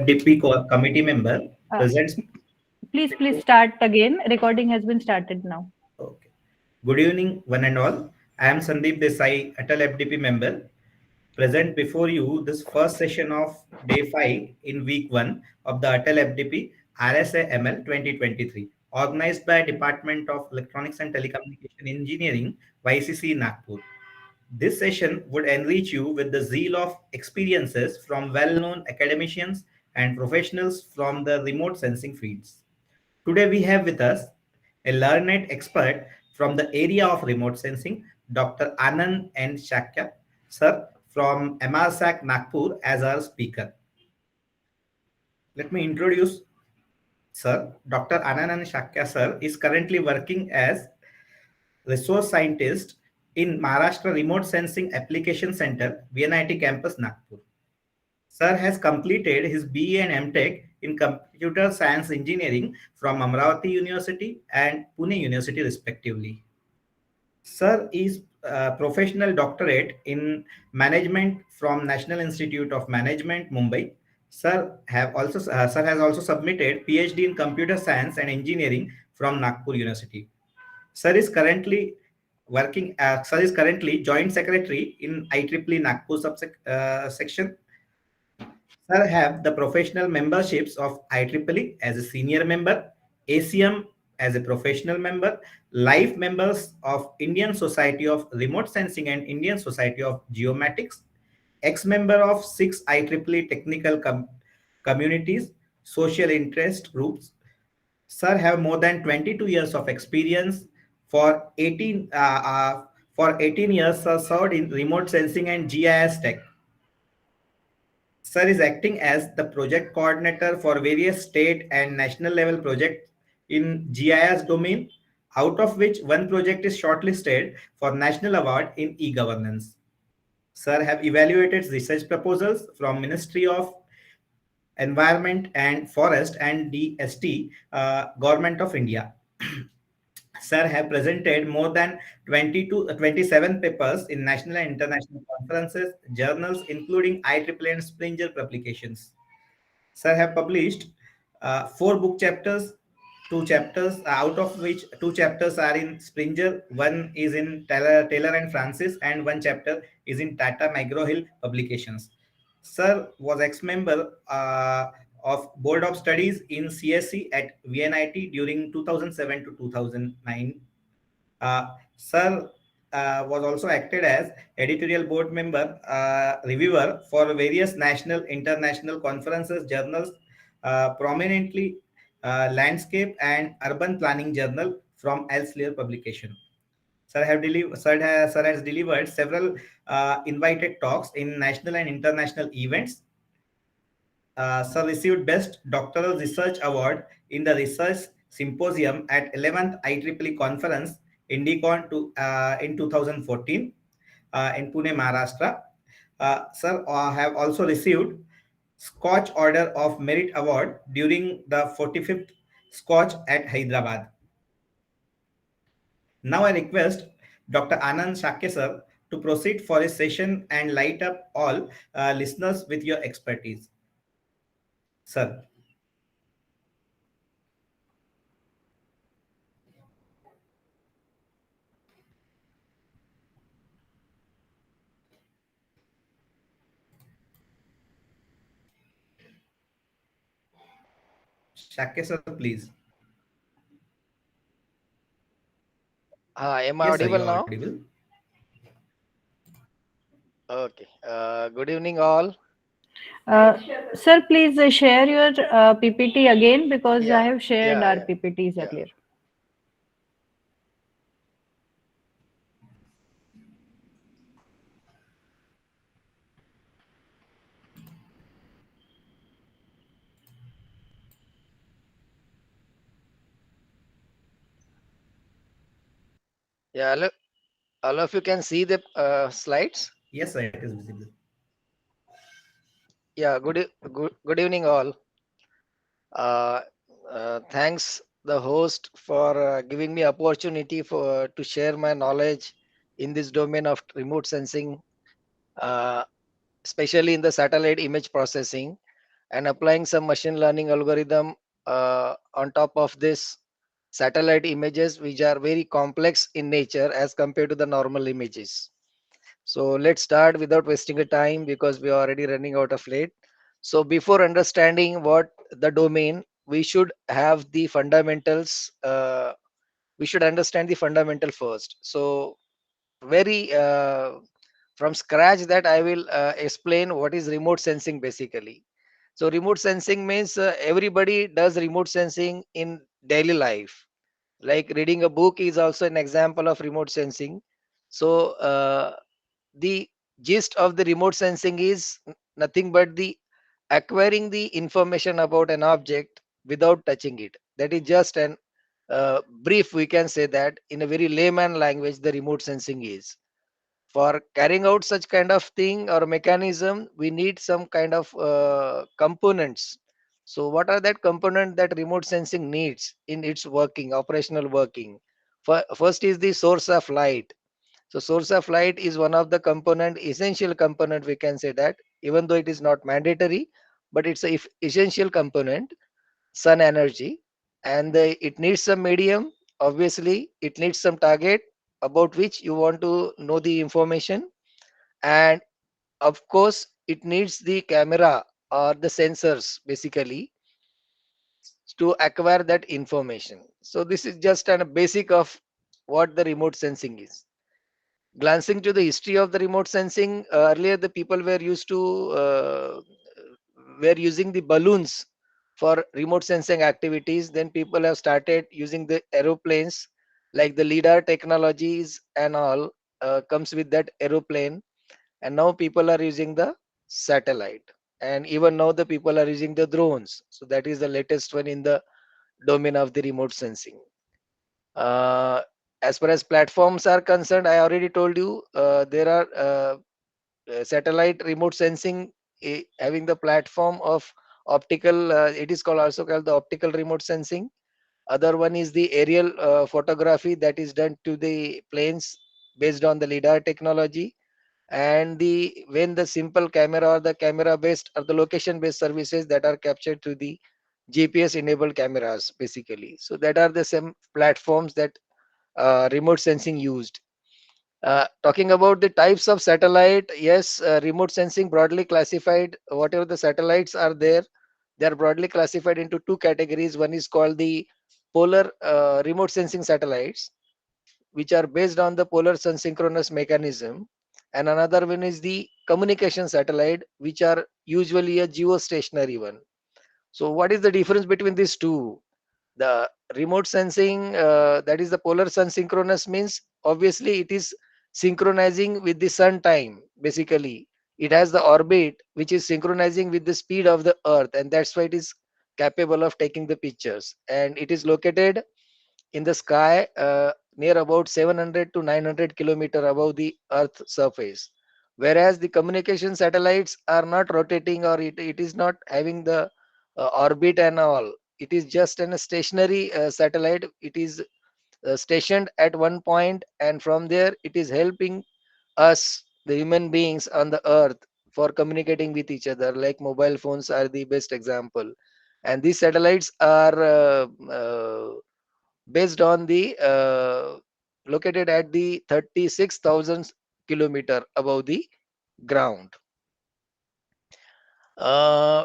FDP committee member presents. Please start again. Recording has been started now. Okay. Good evening, one and all. I am Sandeep Desai, ATAL FDP member, present before you this first session of day 5 in week 1 of the ATAL FDP RSAML 2023, organized by Department of Electronics and Telecommunication Engineering, YCCE Nagpur. This session would enrich you with the zeal of experiences from well-known academicians and professionals from the remote sensing fields. Today we have with us a learned expert from the area of remote sensing, Dr. Anand N. Shakya, sir, from MRSAC Nagpur as our speaker. Let me introduce sir. Dr. Anand N. Shakya, sir, is currently working as resource scientist in Maharashtra Remote Sensing Application Center, VNIT campus, Nagpur. Sir has completed his BE and MTech in Computer Science Engineering from Amravati University and Pune University respectively. Sir is professional doctorate in management from National Institute of Management, Mumbai. Sir has also submitted PhD in Computer Science and Engineering from Nagpur University. Sir is currently Sir is currently Joint Secretary in IEEE Nagpur section. Sir have the professional memberships of IEEE as a senior member, ACM as a professional member, life members of Indian Society of Remote Sensing and Indian Society of Geomatics, ex-member of 6 IEEE technical communities, social interest groups. Sir have more than 22 years of experience. For 18 years, sir served in remote sensing and GIS tech. Sir is acting as the project coordinator for various state and national level projects in GIS domain, out of which one project is shortlisted for national award in e-governance. Sir have evaluated research proposals from Ministry of Environment and Forest and DST, Government of India. Sir have presented more than 27 papers in national and international conferences, journals, including IEEE and Springer publications. Sir have published 4 book chapters, 2 chapters, out of which 2 chapters are in Springer, one is in Taylor and Francis, and 1 chapter is in Tata McGraw-Hill publications. Sir was ex-member of Board of Studies in CSE at VNIT during 2007 to 2009. Sir was also acted as editorial board member, reviewer for various national, international conferences, journals, prominently Landscape and Urban Planning Journal from Elsevier publication. Sir has delivered several invited talks in national and international events. Sir received Best Doctoral Research Award in the Research Symposium at 11th IEEE Conference, Indicon in 2014 in Pune, Maharashtra. Sir have also received Scotch Order of Merit Award during the 45th Scotch at Hyderabad. Now I request Dr. Anand Shakya sir to proceed for a session and light up all listeners with your expertise. Sir. Shakya sir, please. Am I Yes, sir, audible you are now? audible. Okay. Good evening, all. Sir, please share your PPT again because I have shared our yeah. PPTs earlier. Yeah, all of you can see the slides. Yes, sir, it is visible. Yeah. Good evening, all. Thanks the host for giving me opportunity to share my knowledge in this domain of remote sensing, especially in the satellite image processing. and applying some machine learning algorithm on top of this satellite images, which are very complex in nature as compared to the normal images. So let's start without wasting a time because we are already running out of late. So before understanding what the domain, we should have the fundamentals. We should understand the fundamental first. So very from scratch that I will explain what is remote sensing basically. So remote sensing means everybody does remote sensing in daily life. Like reading a book is also an example of remote sensing. So the gist of the remote sensing is nothing but the acquiring the information about an object without touching it. That is just an brief, we can say that in a very layman language, the remote sensing is. For carrying out such kind of thing or mechanism, we need some kind of components. So what are that component that remote sensing needs in its working, operational working? First is the source of light. So source of light is one of the component, essential component, we can say that, even though it is not mandatory, but it's a essential component, sun energy. And it needs some medium. Obviously, it needs some target about which you want to know the information. And of course, it needs the camera or the sensors basically to acquire that information. So this is just a basic of what the remote sensing is. Glancing to the history of the remote sensing, earlier the people were used to were using the balloons for remote sensing activities. Then people have started using the aeroplanes, like the lidar technologies and all comes with that aeroplane. And now people are using the satellite, and even now the people are using the drones. So that is the latest one in the domain of the remote sensing. uh, as far as platforms are concerned, I already told you there are satellite remote sensing having the platform of optical. It is called also called the optical remote sensing. Other one is the aerial photography that is done to the planes based on the lidar technology. And the when the simple camera or the camera based or the location based services that are captured through the GPS enabled cameras basically. So that are the same platforms that remote sensing used. Talking about the types of satellite, yes, remote sensing broadly classified, whatever the satellites are there, they are broadly classified into two categories. One is called the polar remote sensing satellites, which are based on the polar sun synchronous mechanism. And another one is the communication satellite, which are usually a geostationary one. So what is the difference between these two? The remote sensing, that is the polar sun synchronous, means obviously it is synchronizing with the sun time basically. It has the orbit which is synchronizing with the speed of the earth, and that's why it is capable of taking the pictures. And it is located in the sky near about 700 to 900 kilometer above the earth surface, whereas the communication satellites are not rotating, or it is not having the orbit and all. It is just a stationary satellite. It is stationed at one point, and from there it is helping us, the human beings on the earth, for communicating with each other. Like mobile phones are the best example. And these satellites are based on the located at the 36,000 kilometer above the ground. uh,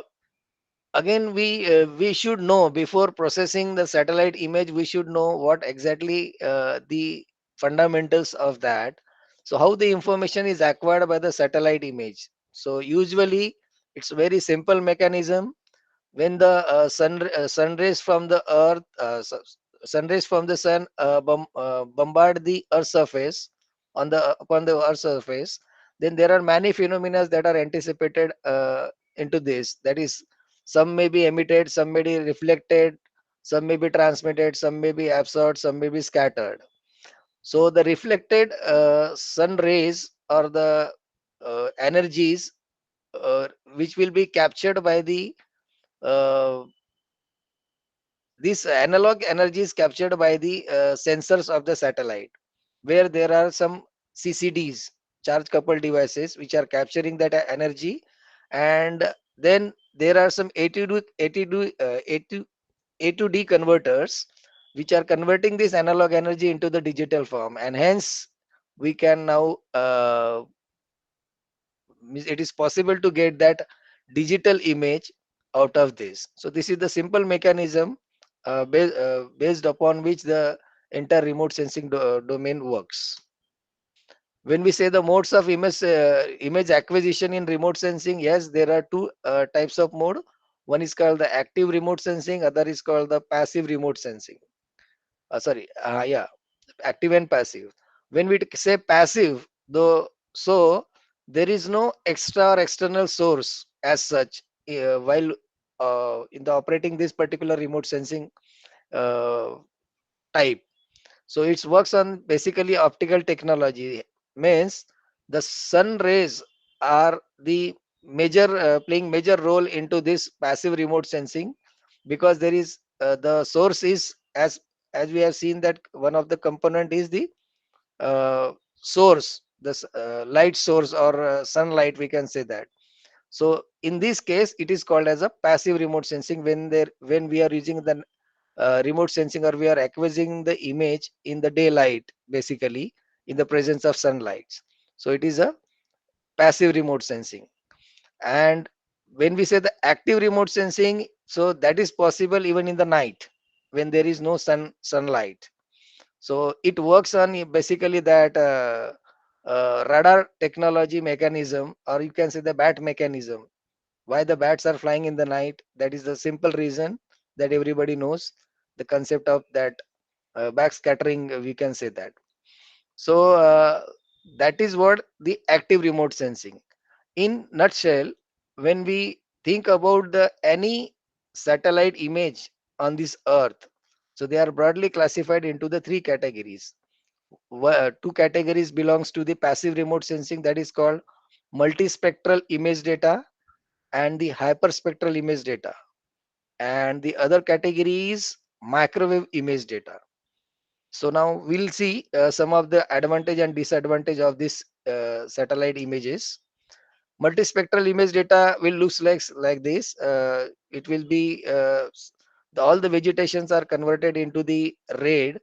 Again, we should know, before processing the satellite image, we should know what exactly the fundamentals of that. So how the information is acquired by the satellite image? So usually it's very simple mechanism. When the sun rays from the earth sun rays from the sun bombard the earth surface, on the upon the earth surface, then there are many phenomena that are anticipated into this. That is, some may be emitted, some may be reflected, some may be transmitted, some may be absorbed, some may be scattered. So the reflected sun rays or the energies which will be captured by the uh, this analog energy is captured by the sensors of the satellite, where there are some CCDs, charge coupled devices, which are capturing that energy. And then there are some A to D converters which are converting this analog energy into the digital form, and hence we can now it is possible to get that digital image out of this. So this is the simple mechanism based upon which the entire remote sensing domain works. When we say the modes of image acquisition in remote sensing, yes, there are two types of mode. One is called the active remote sensing, other is called the passive remote sensing. Yeah, active and passive. When we say passive, though, so there is no extra or external source as such while in the operating this particular remote sensing uh, type. So it works on basically optical technology. Means the sun rays are the major playing major role into this passive remote sensing, because there is the source is, as we have seen, that one of the component is the source, the light source, or sunlight, we can say that. So in this case it is called as a passive remote sensing, when we are using the remote sensing, or we are acquiring the image in the daylight, basically in the presence of sunlight. So it is a passive remote sensing. And when we say the active remote sensing, so that is possible even in the night when there is no sunlight. So it works on basically that radar technology mechanism, or you can say the bat mechanism. Why the bats are flying in the night? That is the simple reason that everybody knows, the concept of that backscattering, we can say that. So that is what the active remote sensing. In nutshell, when we think about the any satellite image on this earth, so they are broadly classified into the three categories. Two categories belongs to the passive remote sensing, that is called multispectral image data and the hyperspectral image data, and the other category is microwave image data. So now we'll see some of the advantage and disadvantage of this satellite images. Multispectral image data will looks like this. It will be all the vegetations are converted into the red.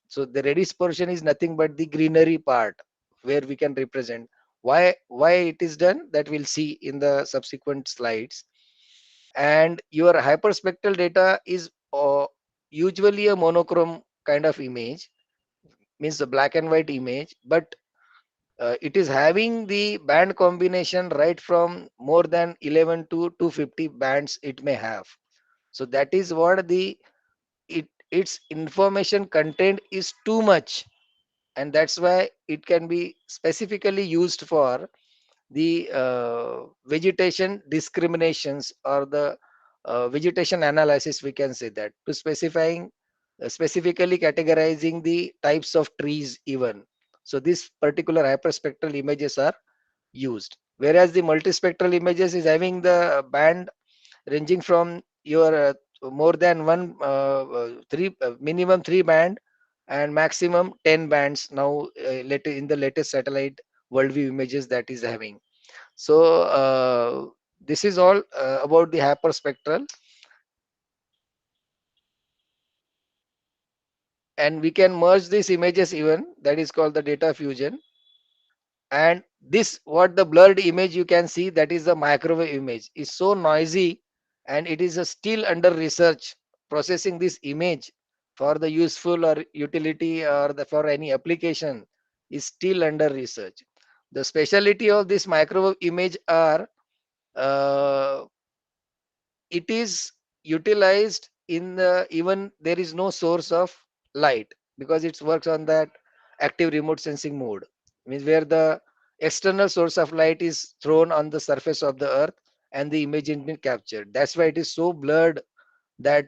So the reddish portion is nothing but the greenery part, where we can represent. Why it is done, that we'll see in the subsequent slides. And your hyperspectral data is usually a monochrome kind of image, means the black and white image, but it is having the band combination right from more than 11 to 250 bands it may have. So that is what the its information content is too much, and that's why it can be specifically used for the vegetation discriminations, or the vegetation analysis, we can say that, to specifying specifically categorizing the types of trees even. So these particular hyperspectral images are used, whereas the multispectral images is having the band ranging from your more than one three minimum three band and maximum 10 bands now, later in the latest satellite worldview images that is having. So this is all about the hyperspectral, and we can merge these images even, that is called the data fusion. And this, what the blurred image you can see, that is the microwave image, is so noisy, and it is still under research. Processing this image for the useful or utility, or for any application, is still under research. The speciality of this microwave image are uh, it is utilized in the, even there is no source of light, because it works on that active remote sensing mode, means where the external source of light is thrown on the surface of the earth and the image is being captured. That's why it is so blurred that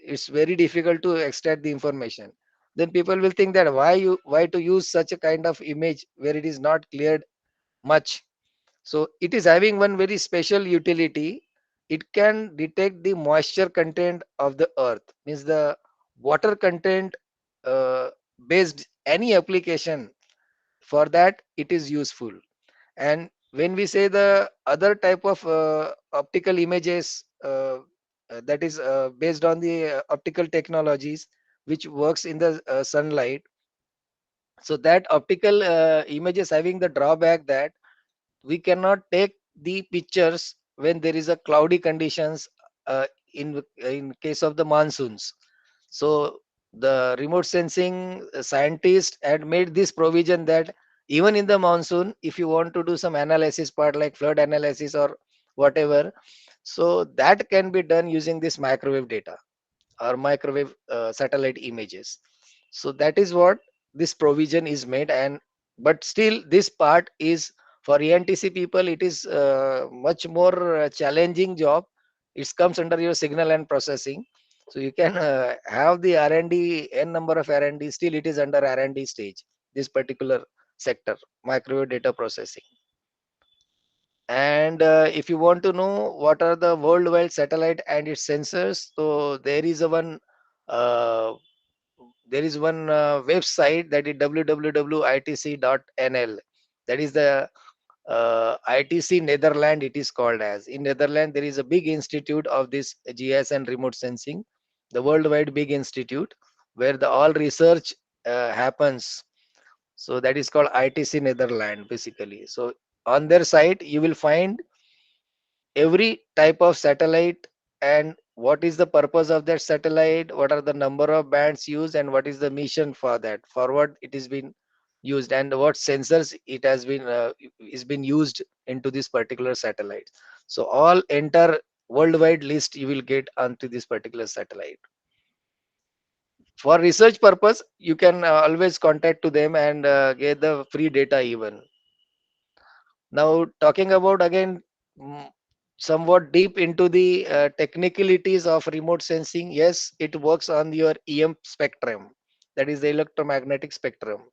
it's very difficult to extract the information. Then people will think that why to use such a kind of image where it is not cleared much. So it is having one very special utility. It can detect the moisture content of the earth, means the water content uh, based any application. For that it is useful. And when we say the other type of optical images, that is based on the optical technologies which works in the sunlight, so that optical images having the drawback that we cannot take the pictures when there is a cloudy conditions, in case of the monsoons. So the remote sensing scientists had made this provision that even in the monsoon, if you want to do some analysis part like flood analysis or whatever, so that can be done using this microwave data or microwave satellite images. So that is what this provision is made. And but still this part is for ENTC people, it is much more challenging job. It comes under your signal and processing. So you can have the R&D, n number of R&D, still it is under R&D stage, this particular sector, microwave data processing. And if you want to know what are the worldwide satellite and its sensors, so uh, there is one website, that is www.itc.nl. That is the ITC Netherlands, it is called as. In Netherlands, there is a big institute of this GIS and remote sensing, the worldwide big institute where the all research happens. So that is called ITC Netherlands basically. So on their site, you will find every type of satellite and what is the purpose of that satellite, what are the number of bands used, and what is the mission for that, for what it is been used, and what sensors it has been is been used into this particular satellite. So all entire worldwide list you will get onto this particular satellite. For research purpose, you can always contact to them and get the free data even. Now, talking about again, mm, somewhat deep into the technicalities of remote sensing, yes, it works on your EM spectrum, that is the electromagnetic spectrum,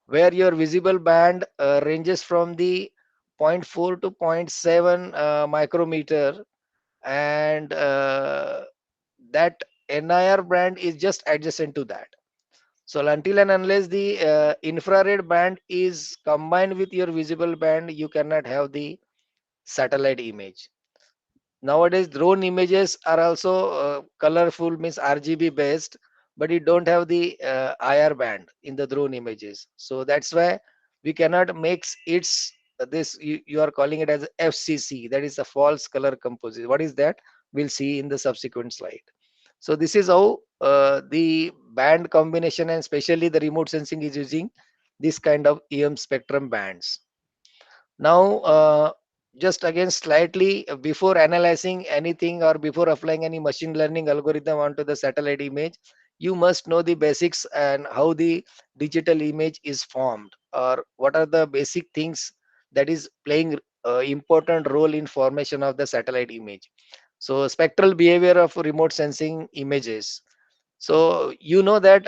where your visible band ranges from the zero point 0.4 to zero point 0.7 micrometer, and that NIR band is just adjacent to that. So until and unless the infrared band is combined with your visible band, you cannot have the satellite image. Nowadays drone images are also colorful, means RGB based, but it don't have the IR band in the drone images. So that's why we cannot mix its this, you are calling it as FCC, that is a false color composite. What is that? We'll see in the subsequent slide. So this is how the band combination and especially the remote sensing is using this kind of EM spectrum bands. Now, just again slightly before analyzing anything or before applying any machine learning algorithm onto the satellite image, you must know the basics and how the digital image is formed, or what are the basic things that is playing important role in formation of the satellite image. So spectral behavior of remote sensing images. So you know that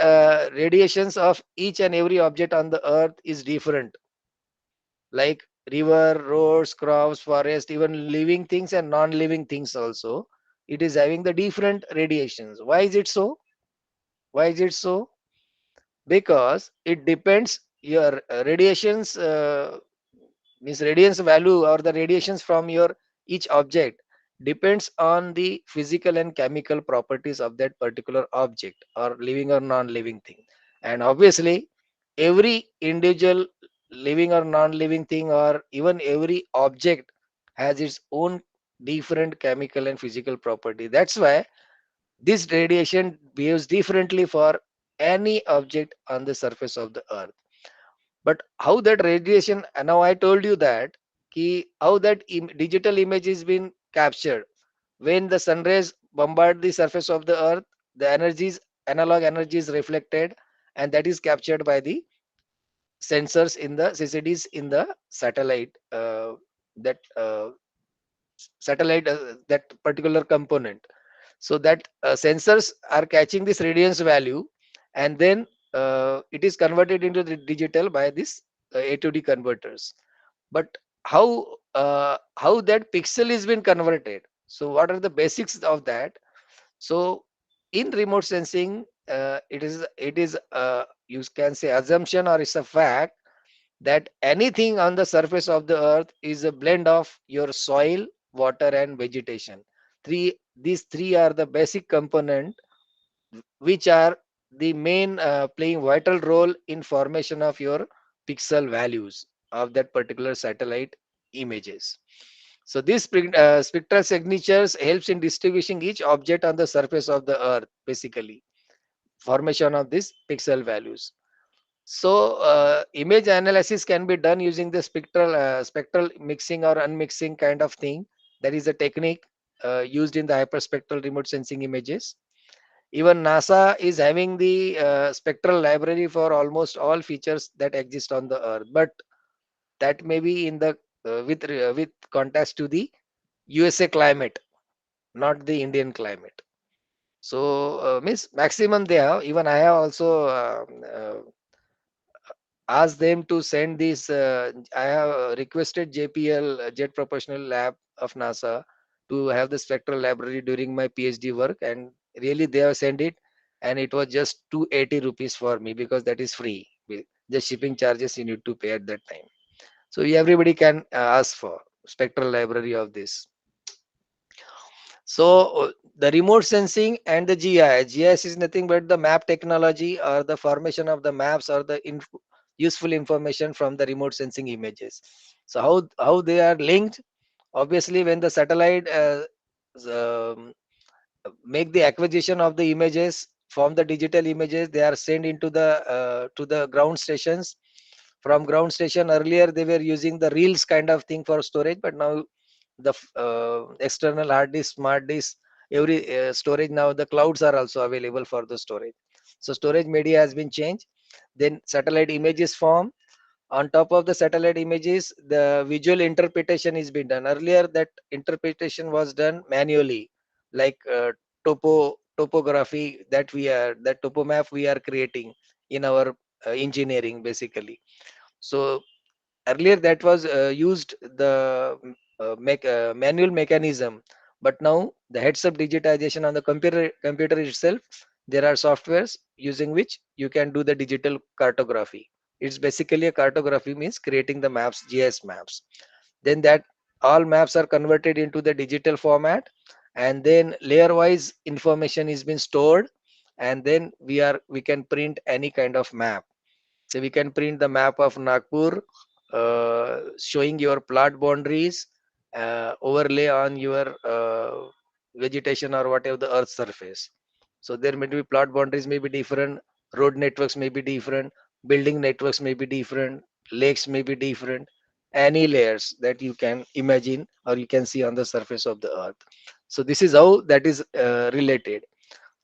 radiations of each and every object on the earth is different, like river, roads, crops, forest, even living things and non-living things also. It is having the different radiations. Why is it so? Why is it so? Because it depends your radiations, means radiance value or the radiations from your each object depends on the physical and chemical properties of that particular object or living or non-living thing. And obviously every individual living or non-living thing or even every object has its own different chemical and physical property. That's why this radiation behaves differently for any object on the surface of the earth. But how that radiation, now I told you that how that digital image is being captured when the sun rays bombard the surface of the earth, the energies, analog energy is reflected, and that is captured by the sensors in the CCDs in the satellite, that satellite, that particular component. So that sensors are catching this radiance value, and then it is converted into the digital by this A to D converters. But how that pixel is been converted, so what are the basics of that? So in remote sensing, it is you can say assumption or it's a fact that anything on the surface of the earth is a blend of your soil, water, and vegetation. These three are the basic component which are the main playing vital role in formation of your pixel values of that particular satellite images. So these spectral signatures helps in distinguishing each object on the surface of the earth, basically formation of these pixel values. So image analysis can be done using the spectral mixing or unmixing kind of thing. That is a technique used in the hyperspectral remote sensing images. Even NASA is having the spectral library for almost all features that exist on the Earth, but that may be in the with context to the USA climate, not the Indian climate. So, means maximum they have. Even I have also asked them to send this. I have requested JPL Jet Proportional Lab of NASA to have the spectral library during my PhD work, and really they have sent it, and it was just 280 rupees for me because that is free. The shipping charges you need to pay at that time. So everybody can ask for spectral library of this. So the remote sensing and the GIS. GIS is nothing but the map technology or the formation of the maps or the useful information from the remote sensing images. So how they are linked? Obviously, when the satellite um, make the acquisition of the images from the digital images, they are sent into the to the ground stations. From ground station, earlier they were using the reels kind of thing for storage, but now the external hard disk, smart disk, every storage, now the clouds are also available for the storage. So storage media has been changed. Then satellite images form. On top of the satellite images, the visual interpretation is being done. Earlier that interpretation was done manually, like topography that we are, that topo map we are creating in our engineering, basically. So earlier that was used the manual mechanism, but now the heads up digitization on the computer itself, there are softwares using which you can do the digital cartography. It's basically a cartography, means creating the maps, GIS maps. Then that all maps are converted into the digital format, and then layer wise information is being stored, and then we can print any kind of map. So we can print the map of Nagpur, showing your plot boundaries, overlay on your vegetation or whatever the earth surface. So there may be plot boundaries may be different, road networks may be different, building networks may be different, lakes may be different, any layers that you can imagine or you can see on the surface of the earth. So this is how that is related.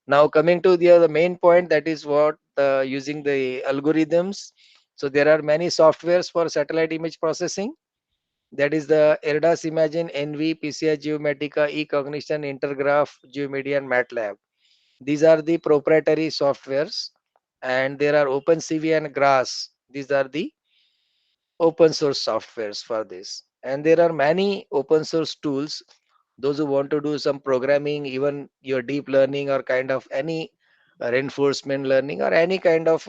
Now coming to the other main point, that is what using the algorithms. So there are many softwares for satellite image processing. That is the ERDAS Imagine, NV, PCI Geomatica, eCognition, Intergraph, Geomedia, and MATLAB. These are the proprietary softwares, and there are OpenCV and GRASS. These are the open source softwares for this. And there are many open source tools. Those who want to do some programming, even your deep learning or kind of any reinforcement learning or any kind of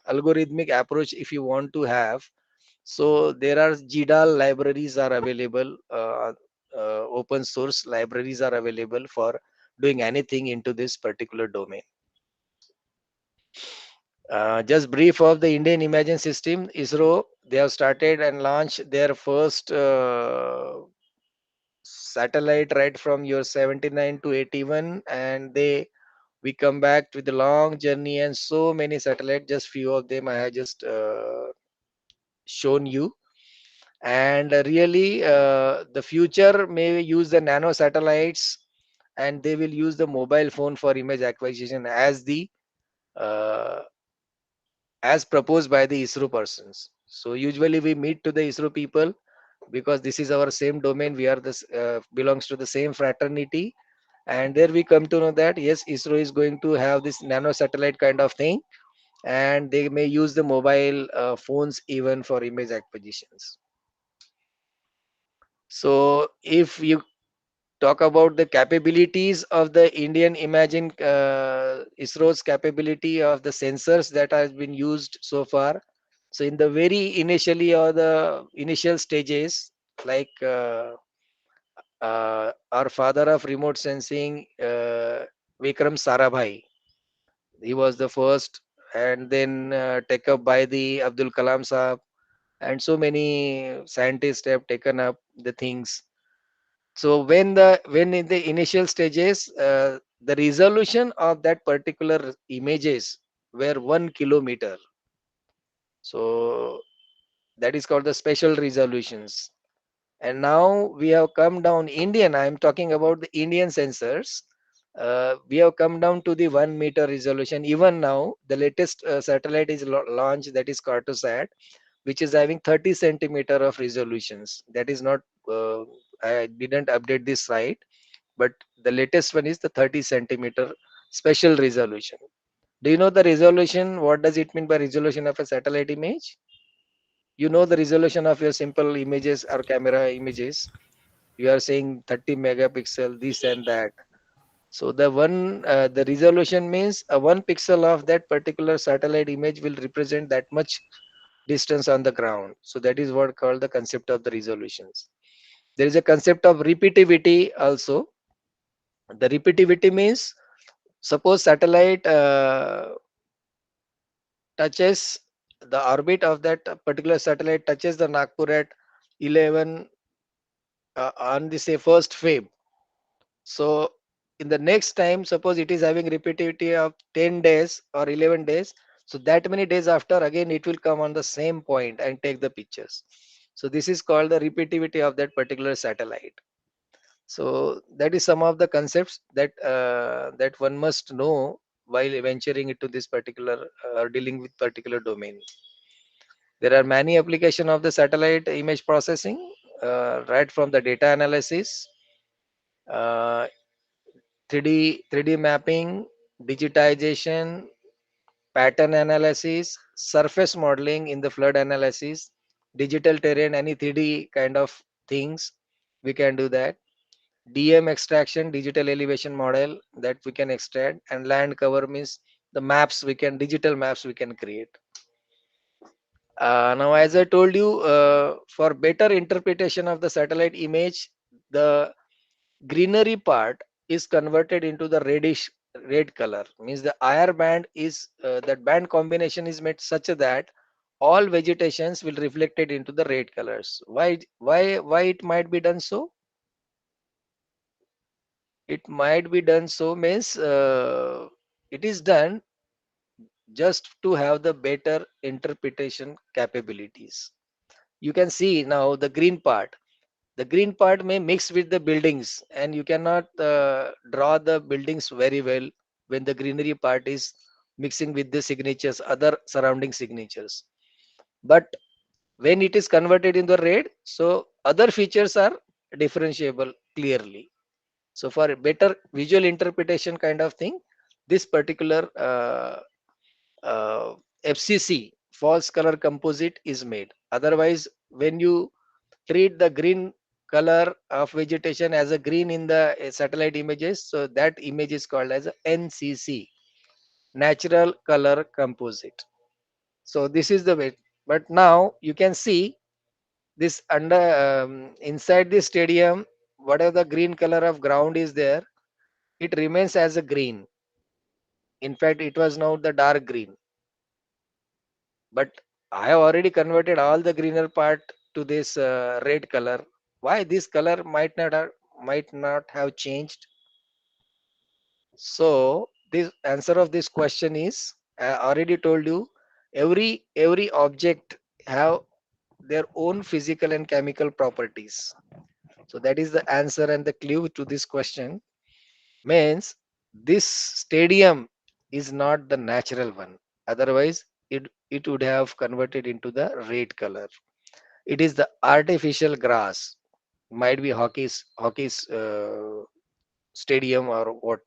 algorithmic approach, if you want to have, so there are GDAL libraries are available. Open source libraries are available for doing anything into this particular domain. Just brief of the Indian Imaging System, ISRO, they have started and launched their first satellite right from year 79 to 81, and we come back with a long journey and so many satellites. Just few of them I have just shown you. And really, the future may use the nano satellites, and they will use the mobile phone for image acquisition uh, as proposed by the ISRO persons. So usually we meet to the ISRO people because this is our same domain. We are this belongs to the same fraternity, and there we come to know that yes, ISRO is going to have this nano satellite kind of thing, and they may use the mobile phones even for image acquisitions. So if you talk about the capabilities of the Indian Imagine, ISRO's capability of the sensors that has been used so far. So in the very initially or the initial stages, like our father of remote sensing, Vikram Sarabhai, he was the first, and then take up by the Abdul Kalam Saab, and so many scientists have taken up the things. So when in the initial stages, the resolution of that particular images were 1 kilometer. So that is called the special resolutions. And now we have come down Indian. I am talking about the Indian sensors. We have come down to the 1 meter resolution. Even now, the latest satellite is launched, that is Cartosat, which is having 30 centimeter of resolutions. That is not. I didn't update this site, but the latest one is the 30 centimeter special resolution. Do you know the resolution? What does it mean by resolution of a satellite image? You know the resolution of your simple images or camera images. You are saying 30 megapixel, this and that. So the resolution means a 1 pixel of that particular satellite image will represent that much distance on the ground. So that is what called the concept of the resolutions. There is a concept of repeativity also. The repeativity means, suppose satellite touches the orbit of that particular satellite touches the Nagpur at 11 on the say first Feb. So in the next time, suppose it is having repeativity of 10 days or 11 days. So that many days after, again it will come on the same point and take the pictures. So this is called the repeativity of that particular satellite. So that is some of the concepts that one must know while venturing into this particular or dealing with particular domain. There are many applications of the satellite image processing, right from the data analysis, uh, 3D mapping, digitization, pattern analysis, surface modeling in the flood analysis, digital terrain, any 3D kind of things, we can do that. DM extraction, digital elevation model that we can extract, and land cover means the maps we can, digital maps we can create. Now, as I told you, for better interpretation of the satellite image, the greenery part is converted into the reddish red color. Means the IR band is that band combination is made such that all vegetations will reflected into the red colors. Why it might be done so? It might be done so means it is done just to have the better interpretation capabilities. You can see now the green part. The green part may mix with the buildings, and you cannot draw the buildings very well when the greenery part is mixing with the signatures, other surrounding signatures. But when it is converted into red, so other features are differentiable clearly. So for a better visual interpretation kind of thing, this particular FCC, false color composite, is made. Otherwise, when you treat the green color of vegetation as a green in the satellite images, so that image is called as a NCC, natural color composite. So this is the way. But now you can see this under inside the stadium, whatever the green color of ground is there, it remains as a green. In fact, it was now the dark green. But I have already converted all the greener part to this red color. Why this color might not have changed? So this answer of this question is, I already told you, every object have their own physical and chemical properties. So that is the answer and the clue to this question. Means this stadium is not the natural one. Otherwise, it would have converted into the red color. It is the artificial grass. Might be hockey's stadium or what.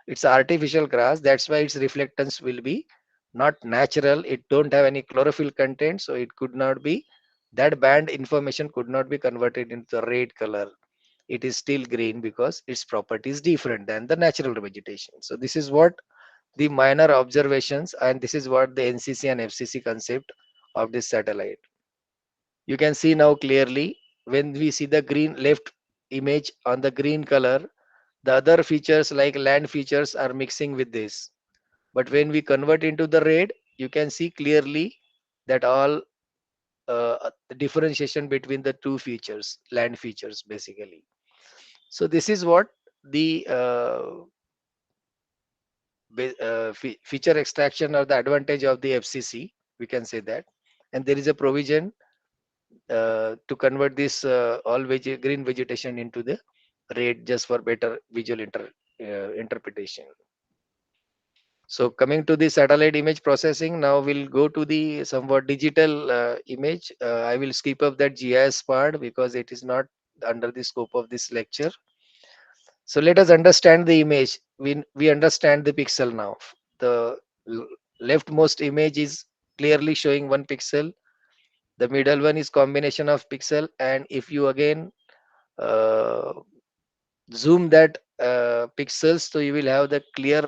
It's artificial grass. That's why its reflectance will be not natural. It don't have any chlorophyll content, so it could not be, that band information could not be converted into the red color. It is still green because its property is different than the natural vegetation. So this is what the minor observations, and this is what the NCC and FCC concept of this satellite. You can see now clearly when we see the green left image on the green color, the other features like land features are mixing with this. But when we convert into the red, you can see clearly that all the differentiation between the two features, land features basically. So this is what the feature extraction or the advantage of the FCC, we can say that. And there is a provision to convert this all green vegetation into the red just for better visual interpretation. So coming to the satellite image processing, now we'll go to the somewhat digital image. I will skip up that GIS part because it is not under the scope of this lecture. So let us understand the image. We understand the pixel now. The leftmost image is clearly showing one pixel. The middle one is combination of pixel, and if you again uh, zoom that pixels, so you will have the clear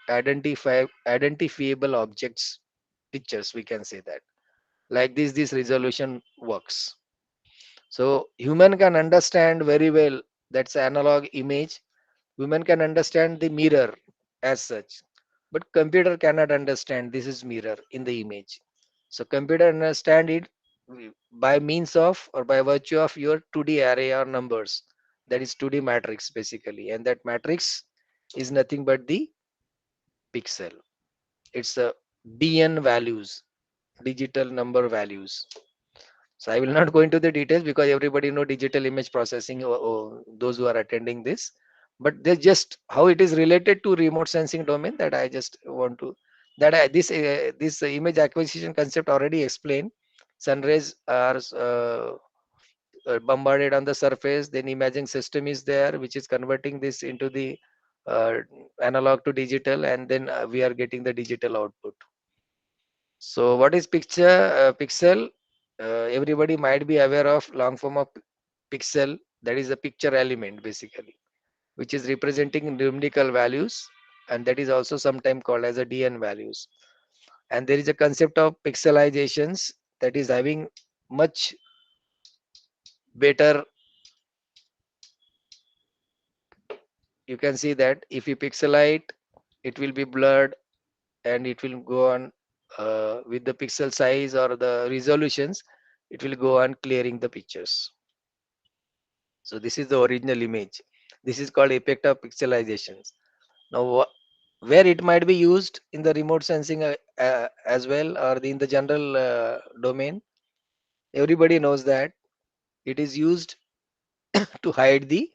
identifiable objects pictures, we can say that. Like this resolution works. So human can understand very well that's analog image. Human can understand the mirror as such, but computer cannot understand this is mirror in the image. So computer understand it by means of or by virtue of your 2D array or numbers, that is 2D matrix basically, and that matrix is nothing but the pixel. It's a DN values, digital number values. So I will not go into the details because everybody know digital image processing, or those who are attending this. But they just how it is related to remote sensing domain, that I just want to, that this image acquisition concept already explained. Sun rays are bombarded on the surface. Then imaging system is there, which is converting this into the uh, analog to digital, and then we are getting the digital output. So what is pixel? Everybody might be aware of long form of pixel. That is a picture element basically, which is representing numerical values, and that is also sometimes called as a DN values. And there is a concept of pixelizations that is having much better. You can see that if you pixelate, it will be blurred, and it will go on with the pixel size or the resolutions. It will go on clearing the pictures. So this is the original image. This is called effect of pixelizations. Now, where it might be used in the remote sensing as well, or in the general domain, everybody knows that it is used to hide the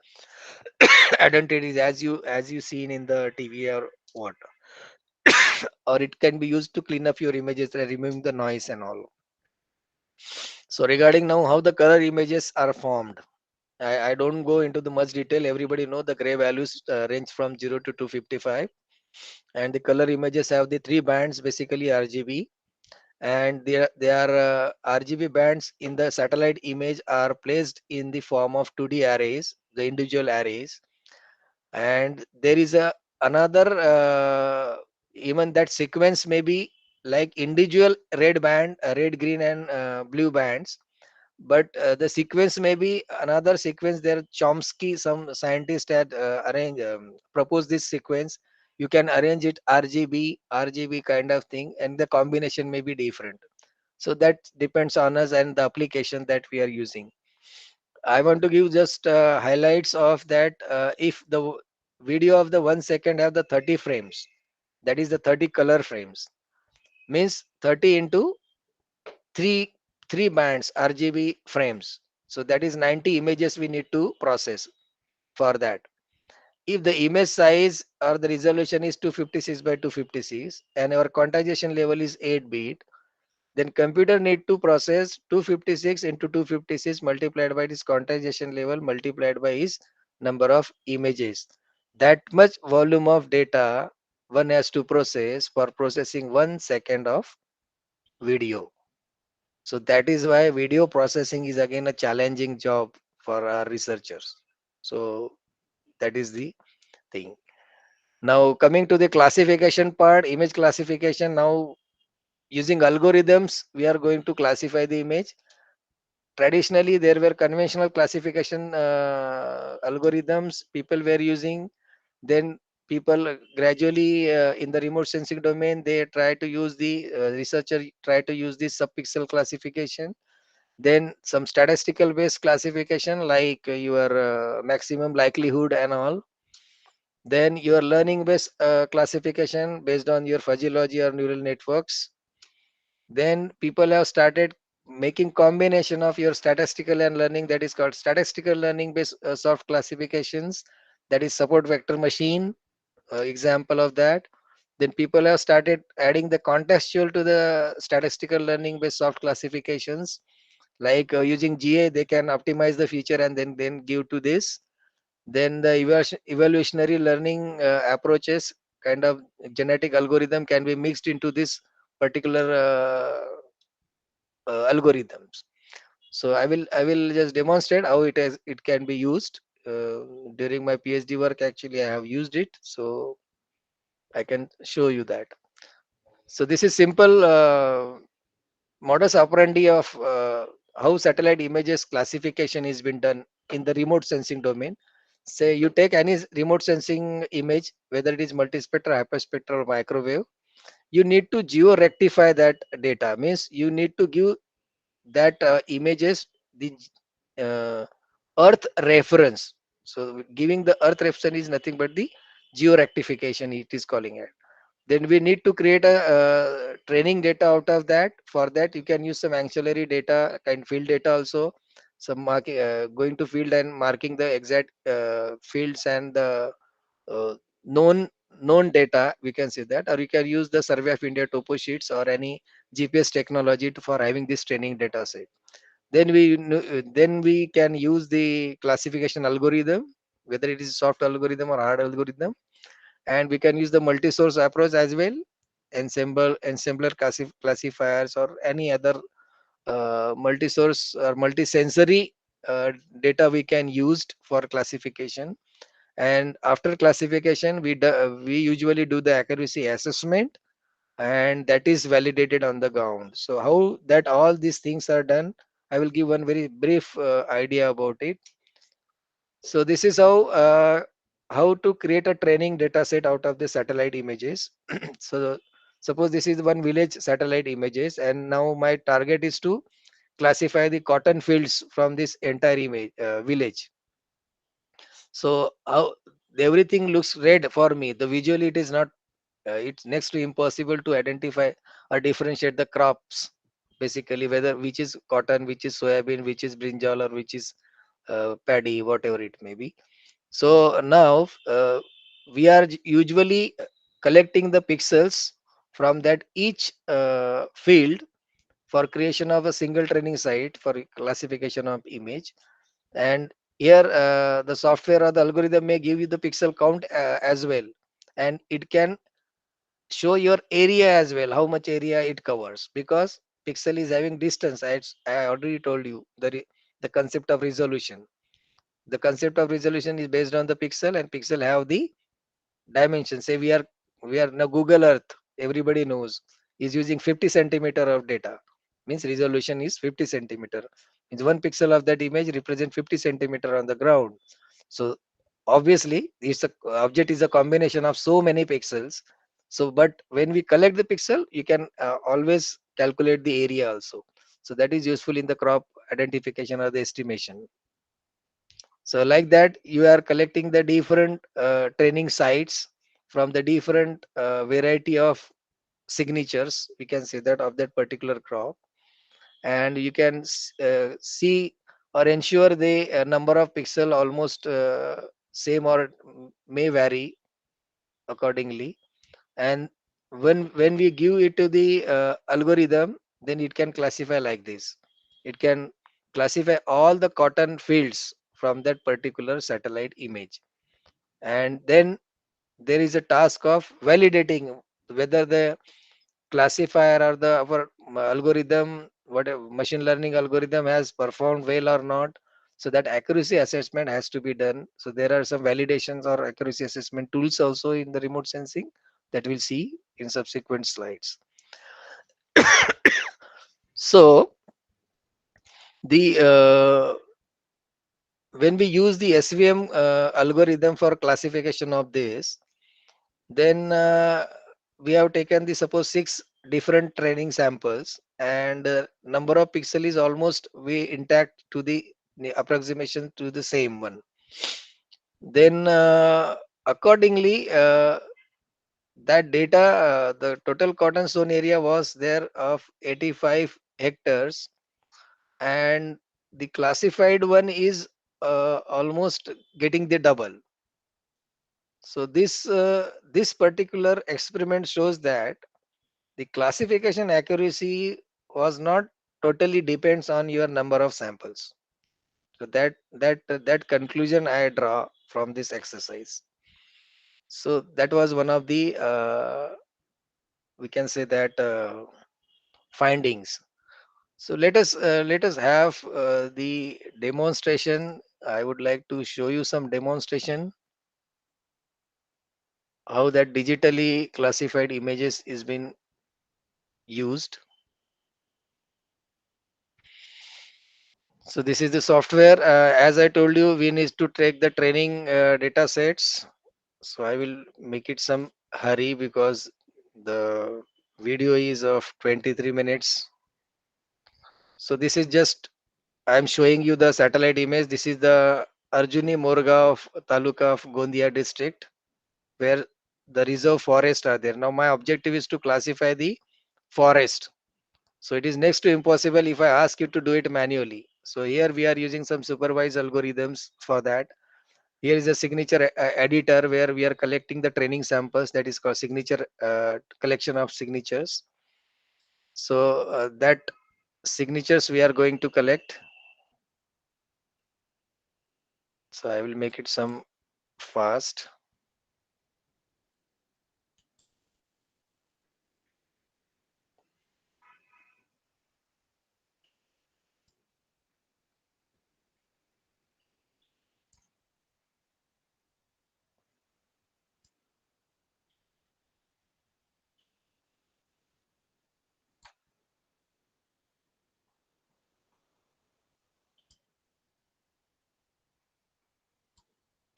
identities, as you seen in the TV or what, or it can be used to clean up your images, removing the noise and all. So regarding now how the color images are formed, I don't go into the much detail. Everybody know the gray values range from 0 to 255, and the color images have the three bands basically RGB, and they are RGB bands in the satellite image are placed in the form of 2D arrays, the individual arrays, and there is a another even that sequence may be like individual red band, red, green, and blue bands, but the sequence may be another sequence. There Chomsky, some scientist had proposed this sequence. You can arrange it RGB kind of thing, and the combination may be different. So that depends on us and the application that we are using. I want to give just highlights of that. If the video of the 1 second have the 30 frames, that is the 30 color frames, means 30 into 3 3 bands RGB frames. So that is 90 images we need to process for that. If the image size or the resolution is 256 by 256 and our quantization level is 8-bit, then computer need to process 256 into 256 multiplied by this quantization level multiplied by his number of images. That much volume of data one has to process for processing 1 second of video. So that is why video processing is again a challenging job for our researchers. So that is the thing. Now coming to the classification part, image classification. Now using algorithms, we are going to classify the image. Traditionally, there were conventional classification algorithms people were using. Then people gradually in the remote sensing domain, they try to use the researcher try to use this subpixel classification. Then some statistical based classification like your maximum likelihood and all. Then your learning based classification based on your fuzzy logic or neural networks. Then people have started making combination of your statistical and learning, that is called statistical learning based soft classifications, that is support vector machine, example of that. Then people have started adding the contextual to the statistical learning based soft classifications, like using GA they can optimize the feature and then give to this. Then the evolutionary learning approaches, kind of genetic algorithm can be mixed into this particular algorithms. So I will just demonstrate how it can be used. During my PhD work, actually I have used it, so I can show you that. So this is simple modus operandi of how satellite images classification is been done in the remote sensing domain. Say you take any remote sensing image, whether it is multispectral, hyperspectral, or microwave, you need to geo rectify that data. Means you need to give that images the uh, earth reference. So giving the earth reference is nothing but the geo rectification, it is calling it. Then we need to create a training data out of that. For that you can use some ancillary data, kind field data also, some going to field and marking the exact fields and the uh, known known data, we can say that. Or you can use the Survey of India topo sheets or any GPS technology for having this training data set. Then we can use the classification algorithm, whether it is soft algorithm or hard algorithm. And we can use the multi-source approach as well, ensembler classifiers or any other multi-source or multi-sensory data we can use for classification. And after classification we usually do the accuracy assessment, and that is validated on the ground. So how that all these things are done, I will give one very brief idea about it. So this is how to create a training data set out of the satellite images. So suppose this is one village satellite images, and now my target is to classify the cotton fields from this entire image village. So how everything looks red for me, the visually it is not it's next to impossible to identify or differentiate the crops, basically whether which is cotton, which is soybean, which is brinjal, or which is paddy, whatever it may be. So now we are usually collecting the pixels from that each field for creation of a single training site for classification of image. And here the software or the algorithm may give you the pixel count as well, and it can show your area as well, how much area it covers, because pixel is having distance. I already told you the concept of resolution. The concept of resolution is based on the pixel, and pixel have the dimension. Say we are now Google Earth, everybody knows, is using 50 centimeter of data. Means resolution is 50 centimeter. Means one pixel of that image represent 50 centimeter on the ground. So obviously it's a object is a combination of so many pixels. So but when we collect the pixel, you can always calculate the area also. So that is useful in the crop identification or the estimation. So like that, you are collecting the different training sites from the different variety of signatures, we can say that, of that particular crop. And you can see or ensure the number of pixel almost same or may vary accordingly. And when we give it to the algorithm, then it can classify like this. It can classify all the cotton fields from that particular satellite image. And then there is a task of validating whether the classifier or the our algorithm, whatever machine learning algorithm, has performed well or not. So that accuracy assessment has to be done. So there are some validations or accuracy assessment tools also in the remote sensing that we'll see in subsequent slides. So the when we use the SVM algorithm for classification of this, then we have taken the suppose 6 different training samples, and number of pixel is almost we intact to the approximation to the same one. Then accordingly, that data, the total cotton zone area was there of 85 hectares, and the classified one is almost getting the double. So this particular experiment shows that the classification accuracy was not totally depends on your number of samples. So that conclusion I draw from this exercise. So that was one of the we can say that findings. So let us have the demonstration. I would like to show you some demonstration how that digitally classified images is been used. So this is the software. As I told you, we need to take the training data sets. So I will make it some hurry because the video is of 23 minutes. So this is just I am showing you the satellite image. This is the Arjuni Morgaon Taluka of Gondia district, where the reserve forest are there. Now my objective is to classify the forest. So it is next to impossible if I ask you to do it manually. So here we are using some supervised algorithms for that. Here is a signature editor where we are collecting the training samples, that is called signature collection of signatures. So that signatures we are going to collect. So I will make it some fast.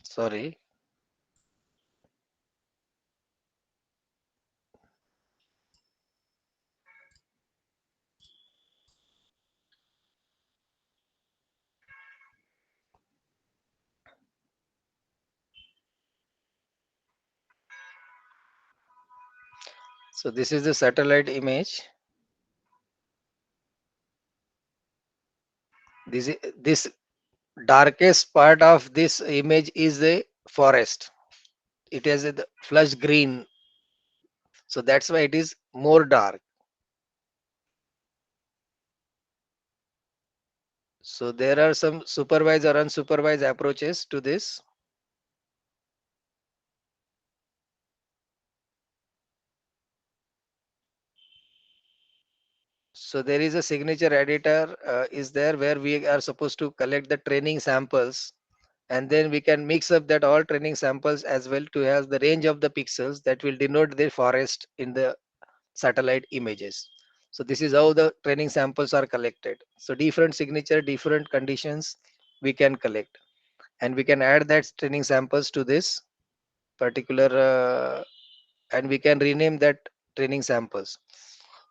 Sorry. So this is the satellite image. This darkest part of this image is the forest. It has a flush green, so that's why it is more dark. So there are some supervised or unsupervised approaches to this. So there is a signature editor is there where we are supposed to collect the training samples, and then we can mix up that all training samples as well to have the range of the pixels that will denote the forest in the satellite images. So this is how the training samples are collected. So different signature, different conditions we can collect, and we can add that training samples to this particular and we can rename that training samples.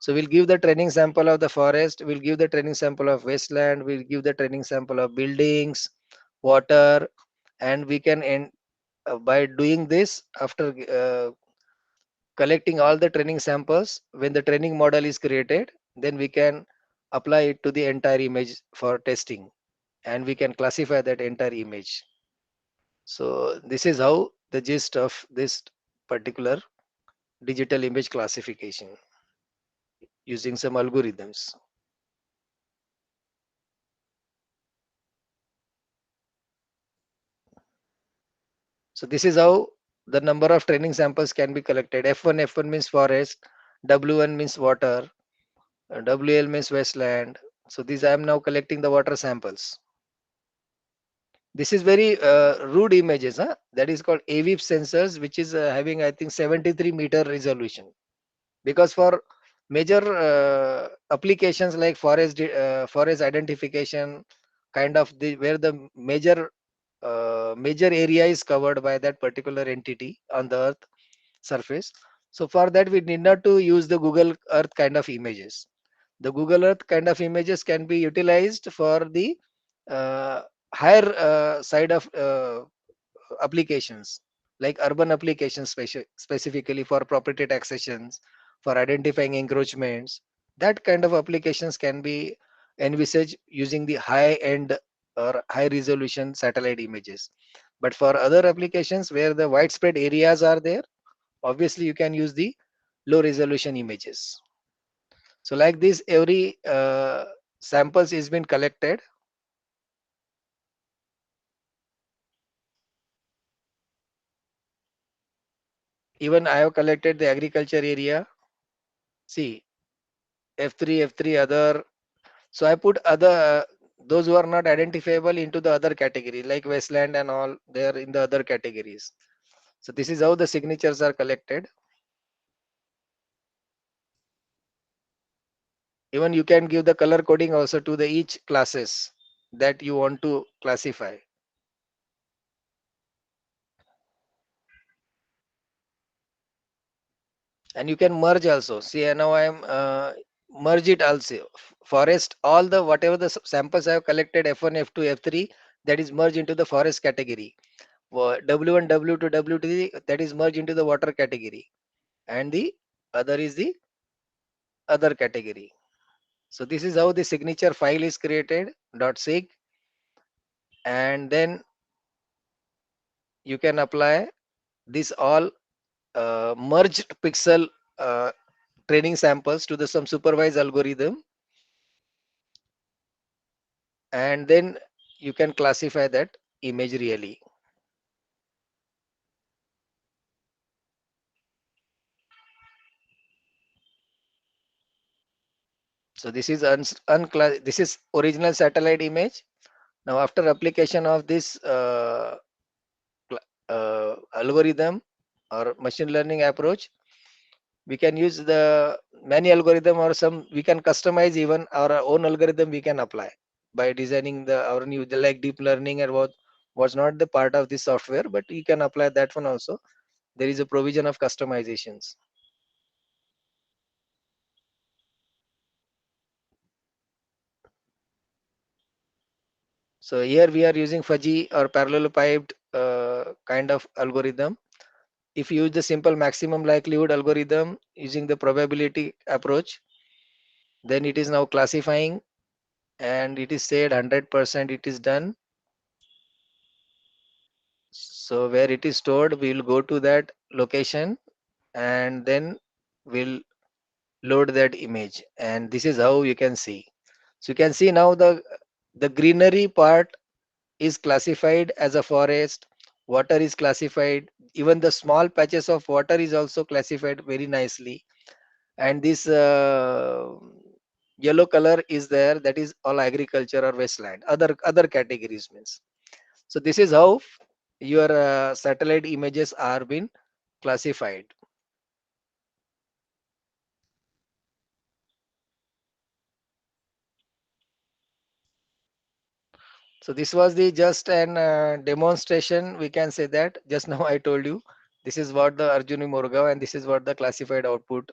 So we'll give the training sample of the forest, we'll give the training sample of wasteland, we'll give the training sample of buildings, water, and we can end by doing this after collecting all the training samples. When the training model is created, then we can apply it to the entire image for testing, and we can classify that entire image. So this is how the gist of this particular digital image classification using some algorithms. So this is how the number of training samples can be collected. F1 means forest, W1 means water, WL means wasteland. So these I am now collecting the water samples. This is very rude images, huh? That is called AVIP sensors, which is having I think 73-meter resolution. Because for major applications like forest identification, kind of the where the major area is covered by that particular entity on the earth surface. So for that we need not to use the Google Earth kind of images. The Google Earth kind of images can be utilized for the uh, higher side of applications, like urban applications, specifically for property taxations, for identifying encroachments. That kind of applications can be envisaged using the high end or high resolution satellite images. But for other applications where the widespread areas are there, obviously you can use the low resolution images. So like this, every samples is been collected. Even I have collected the agriculture area. See, F3 other. So I put other those who are not identifiable into the other category, like wasteland and all. They are in the other categories. So this is how the signatures are collected. Even you can give the color coding also to the each classes that you want to classify. And you can merge also. See, now I am merge it also. Forest, all the whatever the samples I have collected, F1, F2, F3, that is merged into the forest category. W1, W2, W3, that is merged into the water category, and the other is the other category. So this is how the signature file is created, .sig, and then you can apply this all merged pixel uh, training samples to the some supervised algorithm, and then you can classify that image really. So this is this is original satellite image. Now after application of this algorithm or machine learning approach, we can use the many algorithm, or some we can customize even our own algorithm we can apply by designing the our new, like deep learning and what was not the part of this software, but you can apply that one also. There is a provision of customizations. So here we are using fuzzy or parallel piped kind of algorithm. If you use the simple maximum likelihood algorithm using the probability approach, then it is now classifying, and it is said 100% it is done. So where it is stored, we will go to that location and then we'll load that image, and this is how you can see. So you can see now the greenery part is classified as a forest, water is classified, even the small patches of water is also classified very nicely, and this yellow color is there, that is all agriculture or wasteland, other categories means. So this is how your satellite images are being classified. So this was the just an demonstration, we can say that. Just now I told you this is what the Arjuni Morgaon, and this is what the classified output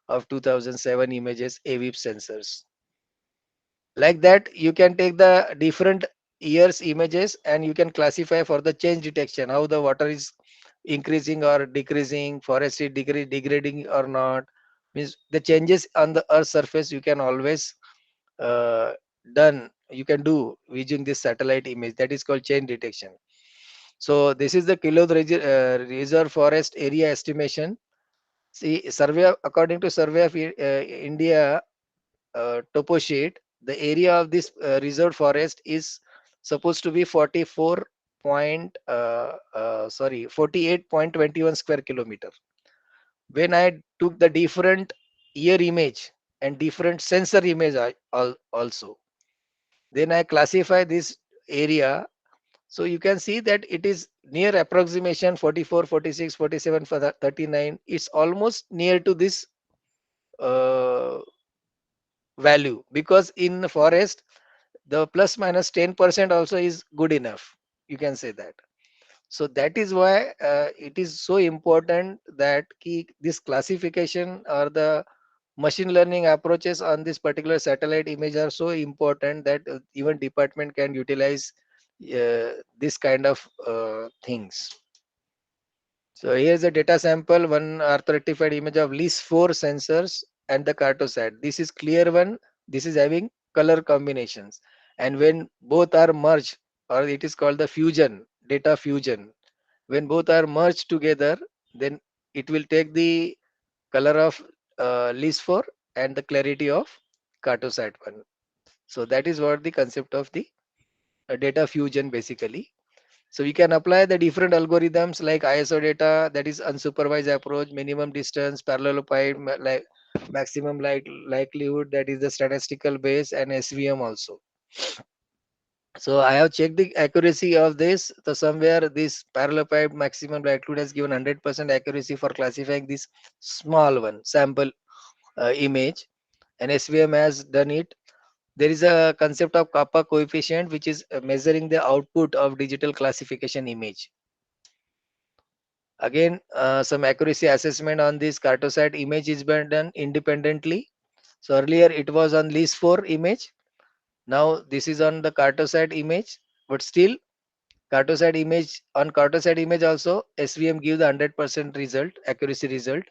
of 2007 images AVIP sensors. Like that, you can take the different years images and you can classify for the change detection, how the water is increasing or decreasing, forest is degrading or not. Means the changes on the earth surface you can always uh, you can do using this satellite image, that is called change detection. So this is the reserve forest area estimation. See, survey, according to survey of India topo sheet, the area of this reserved forest is supposed to be 48.21 square kilometer. When I took the different year image and different sensor image also, then I classify this area. So you can see that it is near approximation 44, 46, 47, 39. It's almost near to this uh, value, because in forest the plus minus 10% also is good enough, you can say that. So that is why it is so important that this classification or the machine learning approaches on this particular satellite image are so important that even department can utilize this kind of things. So here's a data sample, one orthoretified image of least 4 sensors and the cartosat. This is clear one. This is having color combinations. And when both are merged, or it is called the fusion, data fusion. When both are merged together, then it will take the color of least 4 and the clarity of cartosat one. So that is what the concept of the data fusion basically. So we can apply the different algorithms like ISO data, that is unsupervised approach, minimum distance, parallelepiped, like maximum likelihood, that is the statistical base, and SVM also. So I have checked the accuracy of this. So somewhere this parallelepiped maximum likelihood has given 100% accuracy for classifying this small one sample image, and SVM has done it. There is a concept of kappa coefficient which is measuring the output of digital classification image. Again, some accuracy assessment on this cartosat image is been done independently. So earlier it was on least 4 image. Now this is on the cartosat image, but still cartosat image, on cartosat image also SVM gives the 100% result, accuracy result.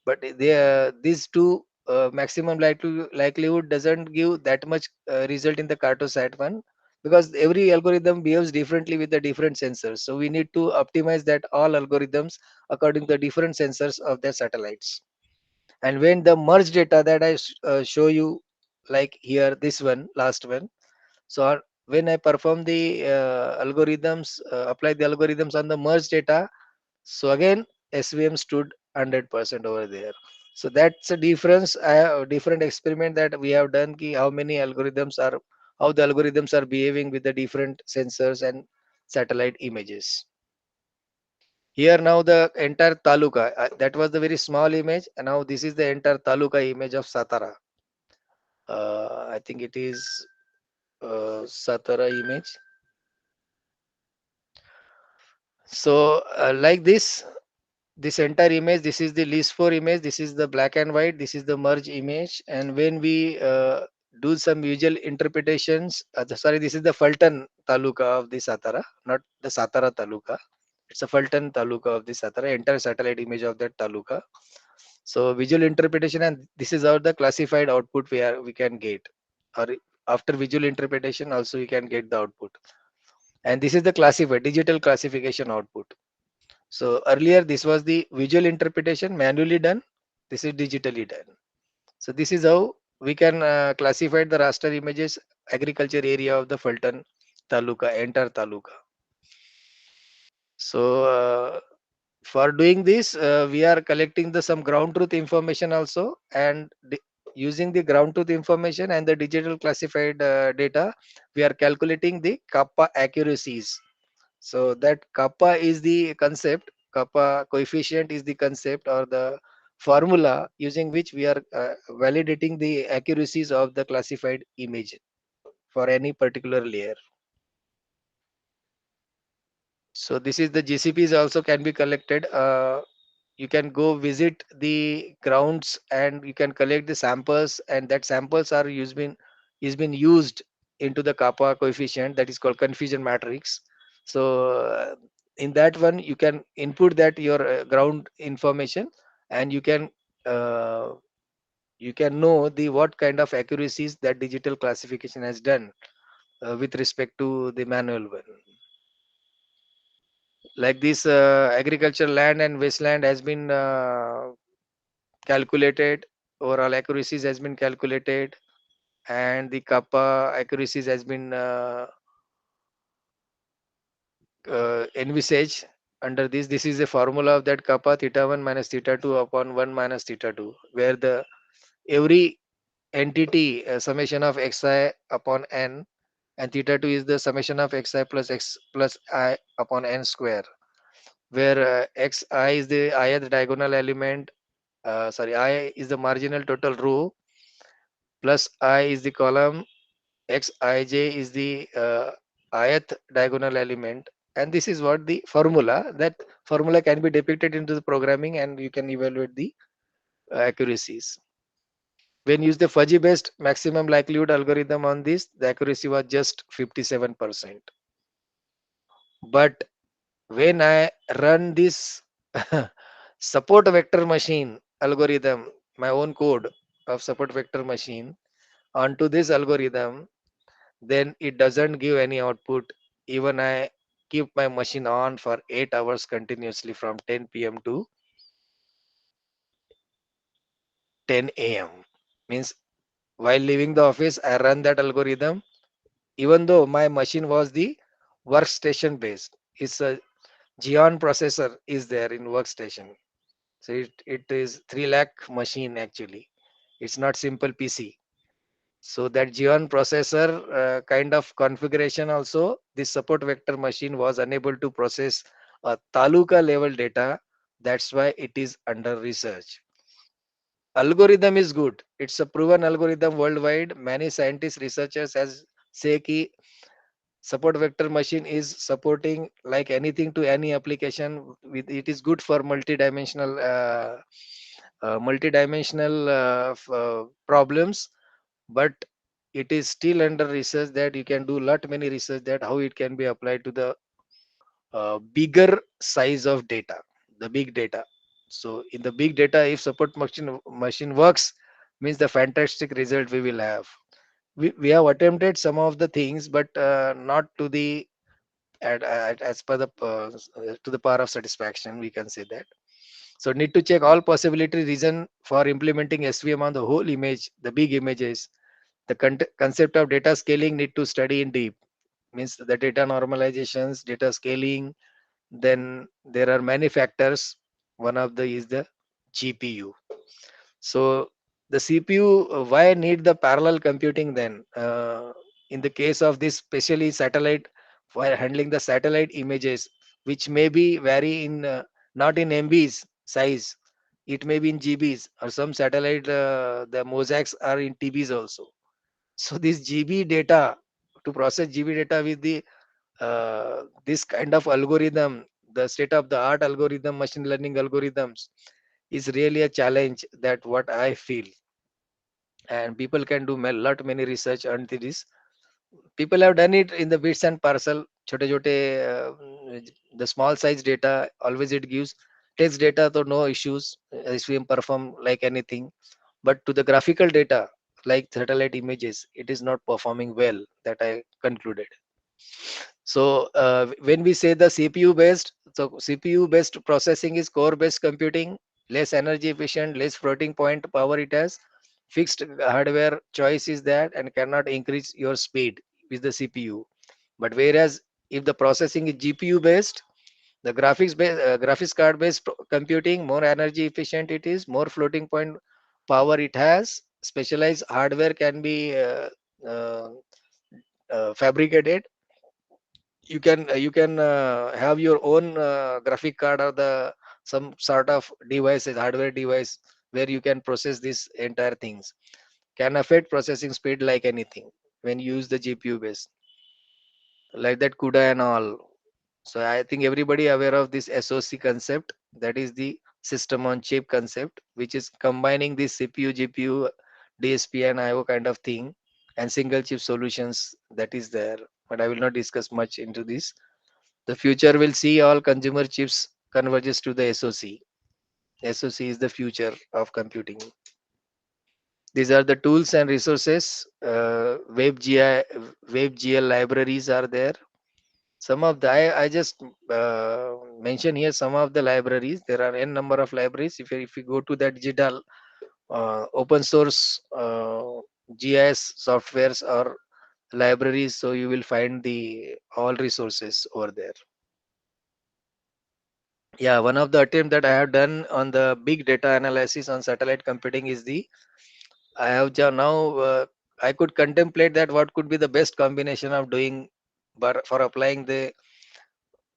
But these two maximum likelihood doesn't give that much result in the cartosat one, because every algorithm behaves differently with the different sensors. So we need to optimize that all algorithms according to the different sensors of their satellites. And when the merge data that I show you, like here this one last one, so when I perform the algorithms, apply the algorithms on the merge data, so again SVM stood 100% over there. So that's a difference, different experiment that we have done, ki how many algorithms are, how the algorithms are behaving with the different sensors and satellite images. Here now the entire taluka, that was the very small image, and now this is the entire taluka image of Satara. I think it is Satara image. So like this entire image, this is the list 4 image, this is the black and white, this is the merge image. And when we do some visual interpretations, sorry, this is the Fulton taluka of the Satara, not the Satara taluka. It's a Fulton taluka of the Satara, entire satellite image of that taluka. So visual interpretation, and this is how the classified output we can get, or after visual interpretation also we can get the output. And this is the classified digital classification output. So earlier this was the visual interpretation manually done. This is digitally done. So this is how we can classify the raster images agriculture area of the Fulton taluka, entire taluka. So for doing this, we are collecting the some ground truth information also, and using the ground truth information and the digital classified data, we are calculating the kappa accuracies. So that kappa is the concept, kappa coefficient is the concept or the formula using which we are validating the accuracies of the classified image for any particular layer. So this is the GCPs also can be collected. You can go visit the grounds and you can collect the samples, and that samples are been used into the kappa coefficient, that is called confusion matrix. So in that one you can input that your ground information, and uh, you can know the what kind of accuracies that digital classification has done with respect to the manual one. Like this agricultural land and wasteland has been calculated, overall accuracies has been calculated, and the kappa accuracies has been envisaged under this. This is a formula of that kappa, theta 1 minus theta 2 upon 1 minus theta 2, where the every entity summation of xi upon n, and theta 2 is the summation of xi plus x plus I upon n square, where xi is the ith diagonal element, I is the marginal total row, plus I is the column, xij is the ith diagonal element, and this is what the formula. That formula can be depicted into the programming, and you can evaluate the accuracies. When used the fuzzy based maximum likelihood algorithm on this, the accuracy was just 57%. But when I run this support vector machine algorithm, my own code of support vector machine onto this algorithm, then it doesn't give any output. Even I keep my machine on for 8 hours continuously from 10 p.m. to 10 a.m. Means while leaving the office, I run that algorithm, even though my machine was the workstation based. It's a Xeon processor is there in workstation. So it is 3 lakh machine actually. It's not simple PC. So that Xeon processor kind of configuration also, this support vector machine was unable to process taluka level data. That's why it is under research. Algorithm is good. It's a proven algorithm worldwide. Many scientists, researchers has say ki support vector machine is supporting like anything to any application. With it is good for multidimensional problems, but it is still under research, that you can do lot many research that how it can be applied to the bigger size of data, the big data. So in the big data, if support machine works, means the fantastic result we will have. We have attempted some of the things, but not to the as per the to the power of satisfaction, we can say that. So need to check all possibility reason for implementing svm on the whole image, the big images. The concept of data scaling need to study in deep, means the data normalizations, data scaling. Then there are many factors. One of the is the gpu. So the cpu, why need the parallel computing then? In the case of this, especially satellite, for handling the satellite images, which may be vary in not in mbs size, it may be in gbs, or some satellite the mosaics are in tbs also. So this GB data, to process GB data with the this kind of algorithm, the state of the art algorithm, machine learning algorithms, is really a challenge. That what I feel. And people can do lot many research on this. People have done it in the bits and parcel, chote chote the small size data always it gives text data, so no issues. SVM perform like anything, but to the graphical data like satellite images, it is not performing well, that I concluded. So when we say the cpu based, so cpu based processing is core based computing, less energy efficient, less floating point power it has, fixed hardware choice is that, and cannot increase your speed with the cpu. But whereas if the processing is gpu based, the graphics card based computing, more energy efficient it is, more floating point power it has, specialized hardware can be uh, fabricated. You can have your own graphic card or the some sort of devices, hardware device, where you can process these entire things, can affect processing speed like anything when you use the gpu base, like that CUDA and all. So I think everybody aware of this SoC concept, that is the system on chip concept, which is combining this CPU, GPU, DSP and IO kind of thing, and single chip solutions that is there. But I will not discuss much into this. The future will see all consumer chips converges to the SoC. SoC is the future of computing. These are the tools and resources. WebGL libraries are there. Some of the I just mention here some of the libraries. There are n number of libraries. If you go to that digital open source GIS softwares or libraries, so you will find the all resources over there. Yeah, one of the attempt that I have done on the big data analysis on satellite computing is the I have now I could contemplate that what could be the best combination of doing, but for applying the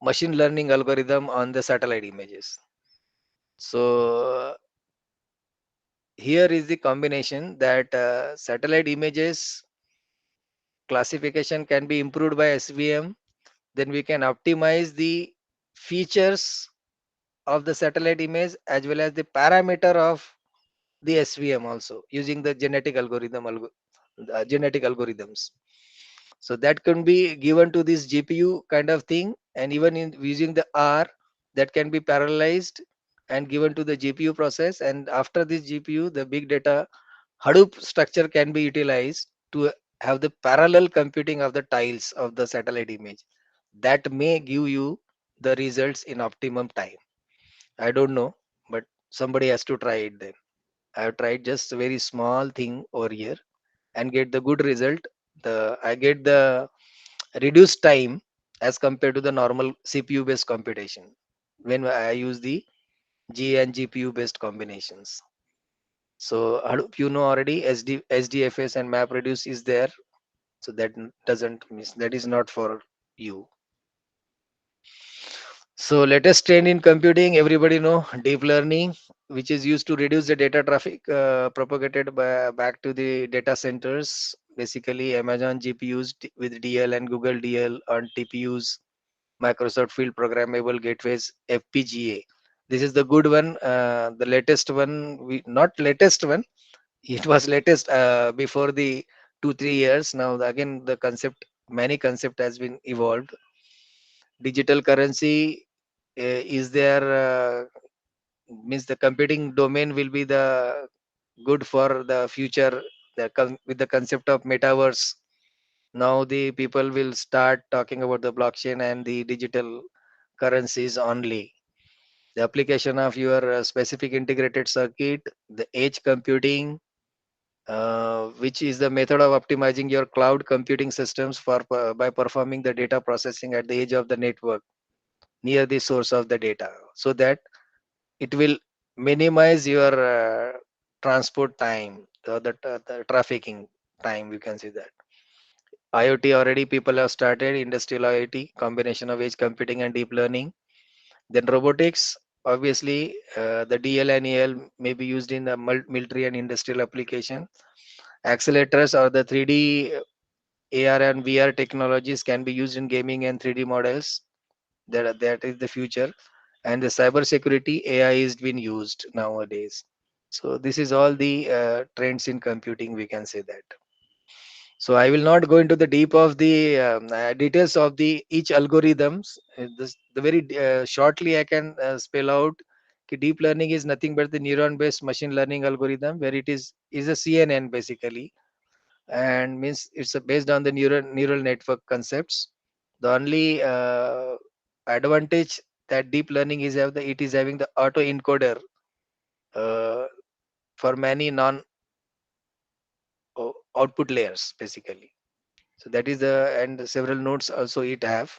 machine learning algorithm on the satellite images. So here is the combination that satellite images classification can be improved by SVM. Then we can optimize the features of the satellite image as well as the parameter of the SVM also using the genetic algorithms. So that can be given to this GPU kind of thing, and even in using the R, that can be parallelized and given to the GPU process. And after this GPU, the big data Hadoop structure can be utilized to have the parallel computing of the tiles of the satellite image. That may give you the results in optimum time. I don't know, but somebody has to try it then. I have tried just a very small thing over here and get the good result. I get the reduced time as compared to the normal CPU based computation when I use the G and GPU based combinations. So Hadoop, you know already SDFS and MapReduce is there. So that doesn't miss, that is not for you. So latest trend in computing, everybody know deep learning, which is used to reduce the data traffic propagated back to the data centers. Basically, Amazon GPUs with DL and Google DL on TPUs, Microsoft Field Programmable Gateways, FPGA. This is the good one. The latest one, not latest one. It was latest before the 2 3 years. Now again the concept, many concept has been evolved. Digital currency is there. Means the computing domain will be the good for the future. With the concept of metaverse, now the people will start talking about the blockchain and the digital currencies only. The application of your specific integrated circuit, the edge computing, which is the method of optimizing your cloud computing systems by performing the data processing at the edge of the network near the source of the data, so that it will minimize your transport time, the trafficking time. You can see that IoT already people have started industrial IoT combination of edge computing and deep learning. Then robotics, obviously, the DL and EL may be used in the military and industrial application. Accelerators or the 3D AR and VR technologies can be used in gaming and 3D models. That is the future. And the cyber security AI is being used nowadays. So this is all the trends in computing. We can say that. So I will not go into the deep of the details of the each algorithms. The very shortly I can spell out. Deep learning is nothing but the neuron-based machine learning algorithm, where it is a CNN basically, and means it's based on the neural network concepts. The only advantage that deep learning is it is having the auto encoder uh, for many non output layers basically. So that is the, and several nodes also it have.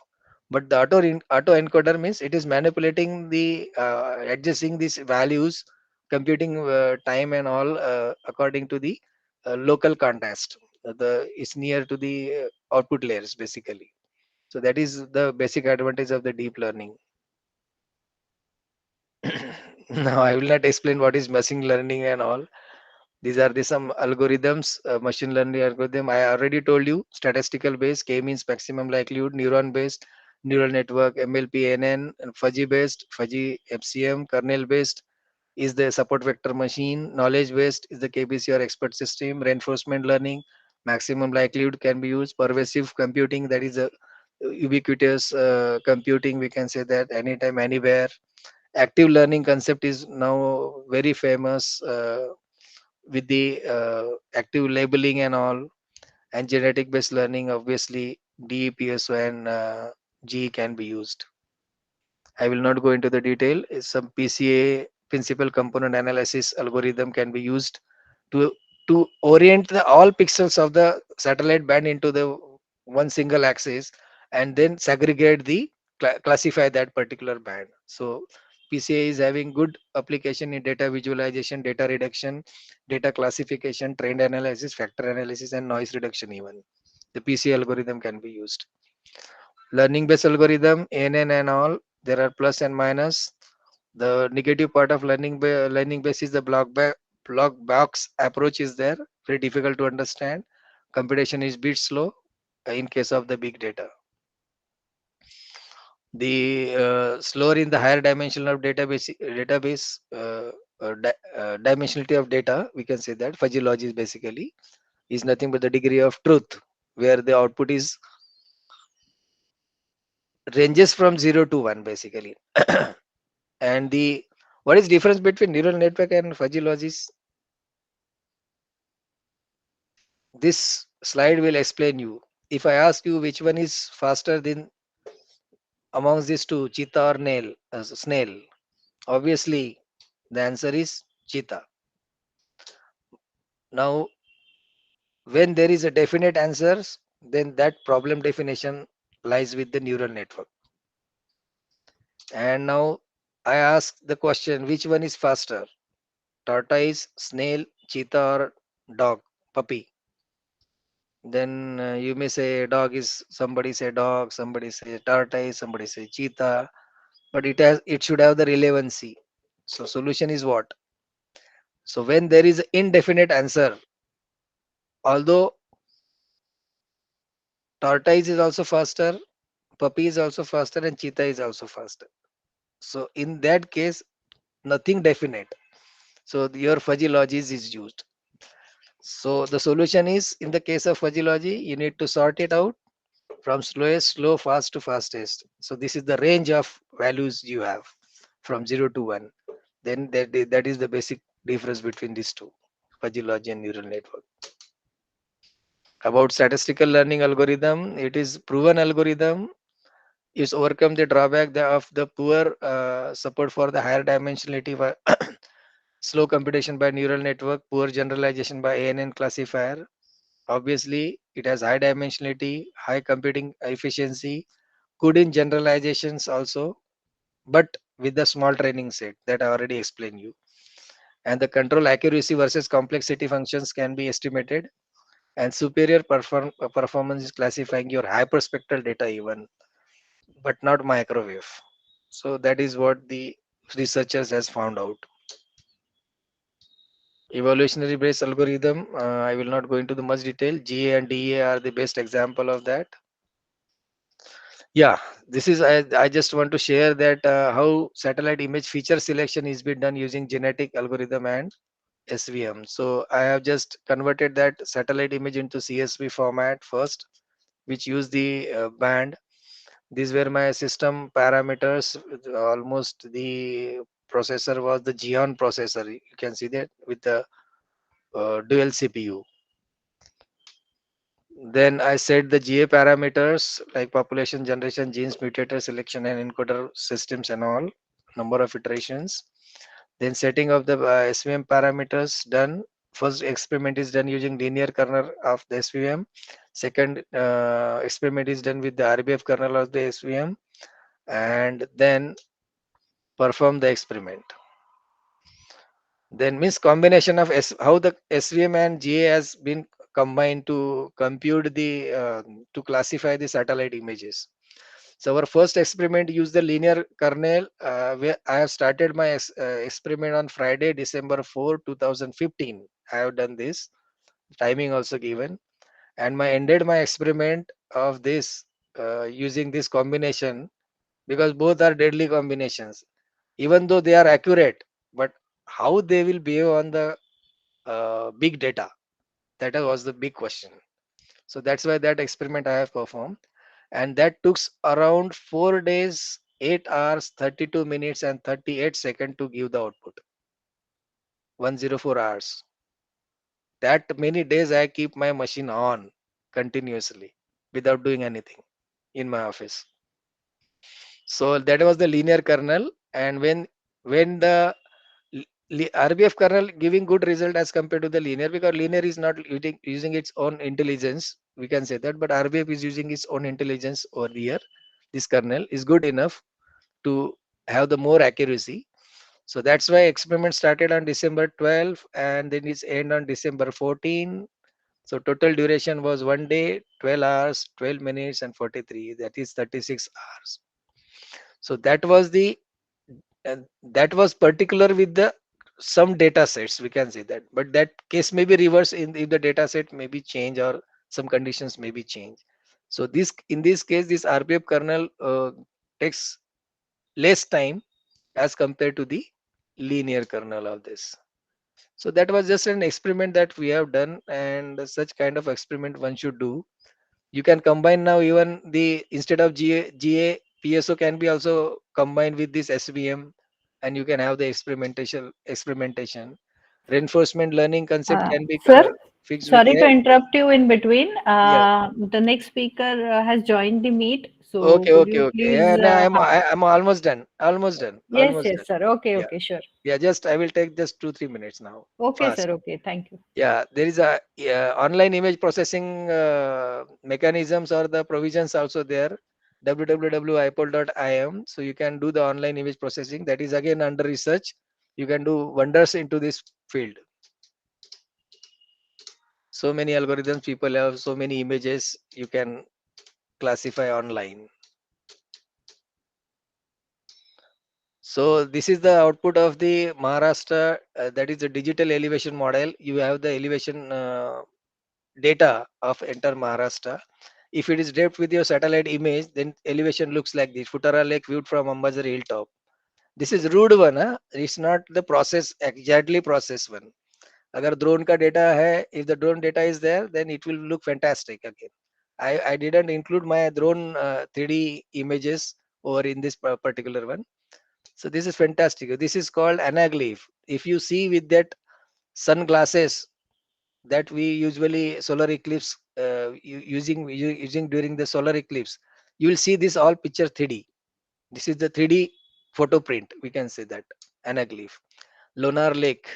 But the auto encoder means it is manipulating the adjusting these values, computing time and all according to the local context. The is near to the output layers basically. So that is the basic advantage of the deep learning. Now I will not explain what is machine learning and all. These are the some algorithms, machine learning algorithm. I already told you, statistical based, K means maximum likelihood, neuron based, neural network, MLP, NN, and fuzzy based, fuzzy FCM, kernel based is the support vector machine, knowledge based is the KBC or expert system, reinforcement learning, maximum likelihood can be used, pervasive computing, that is a ubiquitous computing, we can say that anytime, anywhere. Active learning concept is now very famous. With the active labeling and all, and genetic based learning, obviously DEPSO and G can be used. I will not go into the detail. Some PCA, principal component analysis algorithm, can be used to orient all pixels of the satellite band into the one single axis, and then segregate the classify that particular band. So PCA is having good application in data visualization, data reduction, data classification, trend analysis, factor analysis, and noise reduction. Even the PCA algorithm can be used. Learning based algorithm, ANN and all, there are plus and minus. The negative part of learning base is the block box approach is there, very difficult to understand. Computation is bit slow in case of the big data. The slower in the higher dimension of dimensionality of data, we can say that fuzzy logic is basically is nothing but the degree of truth, where the output is ranges from 0 to 1 basically. And the what is difference between neural network and fuzzy logic? This slide will explain you. If I ask you which one is faster than amongst these two, cheetah or snail, obviously the answer is cheetah. Now, when there is a definite answers, then that problem definition lies with the neural network. And now I ask the question, which one is faster? Tortoise, snail, cheetah, or dog, puppy? Then you may say dog is, somebody say dog, somebody say tortoise, somebody say cheetah, but it should have the relevancy. So solution is what? So when there is indefinite answer, although tortoise is also faster, puppy is also faster, and cheetah is also faster. So in that case, nothing definite. So your fuzzy logic is used. So the solution is, in the case of fuzzy logic, you need to sort it out from slowest, slow, fast to fastest. So this is the range of values you have from 0 to 1. Then that is the basic difference between these two, fuzzy logic and neural network. About statistical learning algorithm, it is proven algorithm is overcome the drawback of the poor support for the higher dimensionality slow computation by neural network, poor generalization by ANN classifier. Obviously, it has high dimensionality, high computing efficiency, good in generalizations also, but with the small training set that I already explained you. And the control accuracy versus complexity functions can be estimated, and superior performance is classifying your hyperspectral data even, but not microwave. So that is what the researchers has found out. Evolutionary based algorithm, I will not go into the much detail. GA and DA are the best example of that. Yeah, this is I just want to share that how satellite image feature selection is being done using genetic algorithm and SVM. So I have just converted that satellite image into CSV format first, which use the band. These were my system parameters. Almost the processor was the Xeon processor. You can see that with the dual CPU. Then I set the GA parameters like population, generation, genes, mutator selection, and encoder systems and all, number of iterations. Then setting of the SVM parameters done. First experiment is done using linear kernel of the SVM. Second experiment is done with the RBF kernel of the SVM, and then perform the experiment. Then means combination of how the SVM and GA has been combined to compute the to classify the satellite images. So our first experiment used the linear kernel, where I have started my experiment on Friday, December 4, 2015. I have done this, timing also given, and my ended my experiment of this using this combination, because both are deadly combinations, even though they are accurate, but how they will behave on the big data, that was the big question. So that's why that experiment I have performed, and that took around 4 days, 8 hours, 32 minutes, and 38 seconds to give the output. 104 hours. That many days I keep my machine on continuously without doing anything in my office. So that was the linear kernel, and when the RBF kernel giving good result as compared to the linear, because linear is not using its own intelligence, we can say that, but RBF is using its own intelligence over here. This kernel is good enough to have the more accuracy. So that's why experiment started on December 12 and then it's end on December 14. So total duration was 1 day, 12 hours, 12 minutes, and 43. That is 36 hours. So that was the that was particular with the some data sets, we can say that, but that case may be reversed in if the data set may be change or some conditions may be changed. So this, in this case, this RPF kernel takes less time as compared to the linear kernel of this. So that was just an experiment that we have done, and such kind of experiment one should do. You can combine now, even the instead of GA PSO can be also combined with this SVM, and you can have the experimentation. Reinforcement learning concept can be Sir, fixed with sorry to a. interrupt you in between. Yeah. The next speaker has joined the meet. So Okay, could okay, you okay. please? Yeah, no, I'm almost done. Almost done. Yes, Almost yes, done. sir. Okay, Yeah. okay, sure. Yeah, just I will take just 2-3 minutes now. Okay, Fast. sir. Okay, thank you. Yeah, there is a, yeah, online image processing mechanisms or the provisions also there. www.ipol.im. So you can do the online image processing. That is again under research. You can do wonders into this field. So many algorithms, people have so many images you can classify online. So this is the output of the Maharashtra. That is the digital elevation model. You have the elevation data of entire Maharashtra. If it is draped with your satellite image, then elevation looks like this. Futara Lake viewed from Ambazari hilltop. This is rude one, huh? It's not the process, exactly process one. अगर drone का data है, if the drone data is there, then it will look fantastic again. I didn't include my drone 3D images over in this particular one. So this is fantastic. This is called anaglyph. If you see with that sunglasses that we usually solar eclipse using during the solar eclipse, you will see this all picture 3D. This is the 3D photo print, we can say that, anaglyph. Lonar Lake.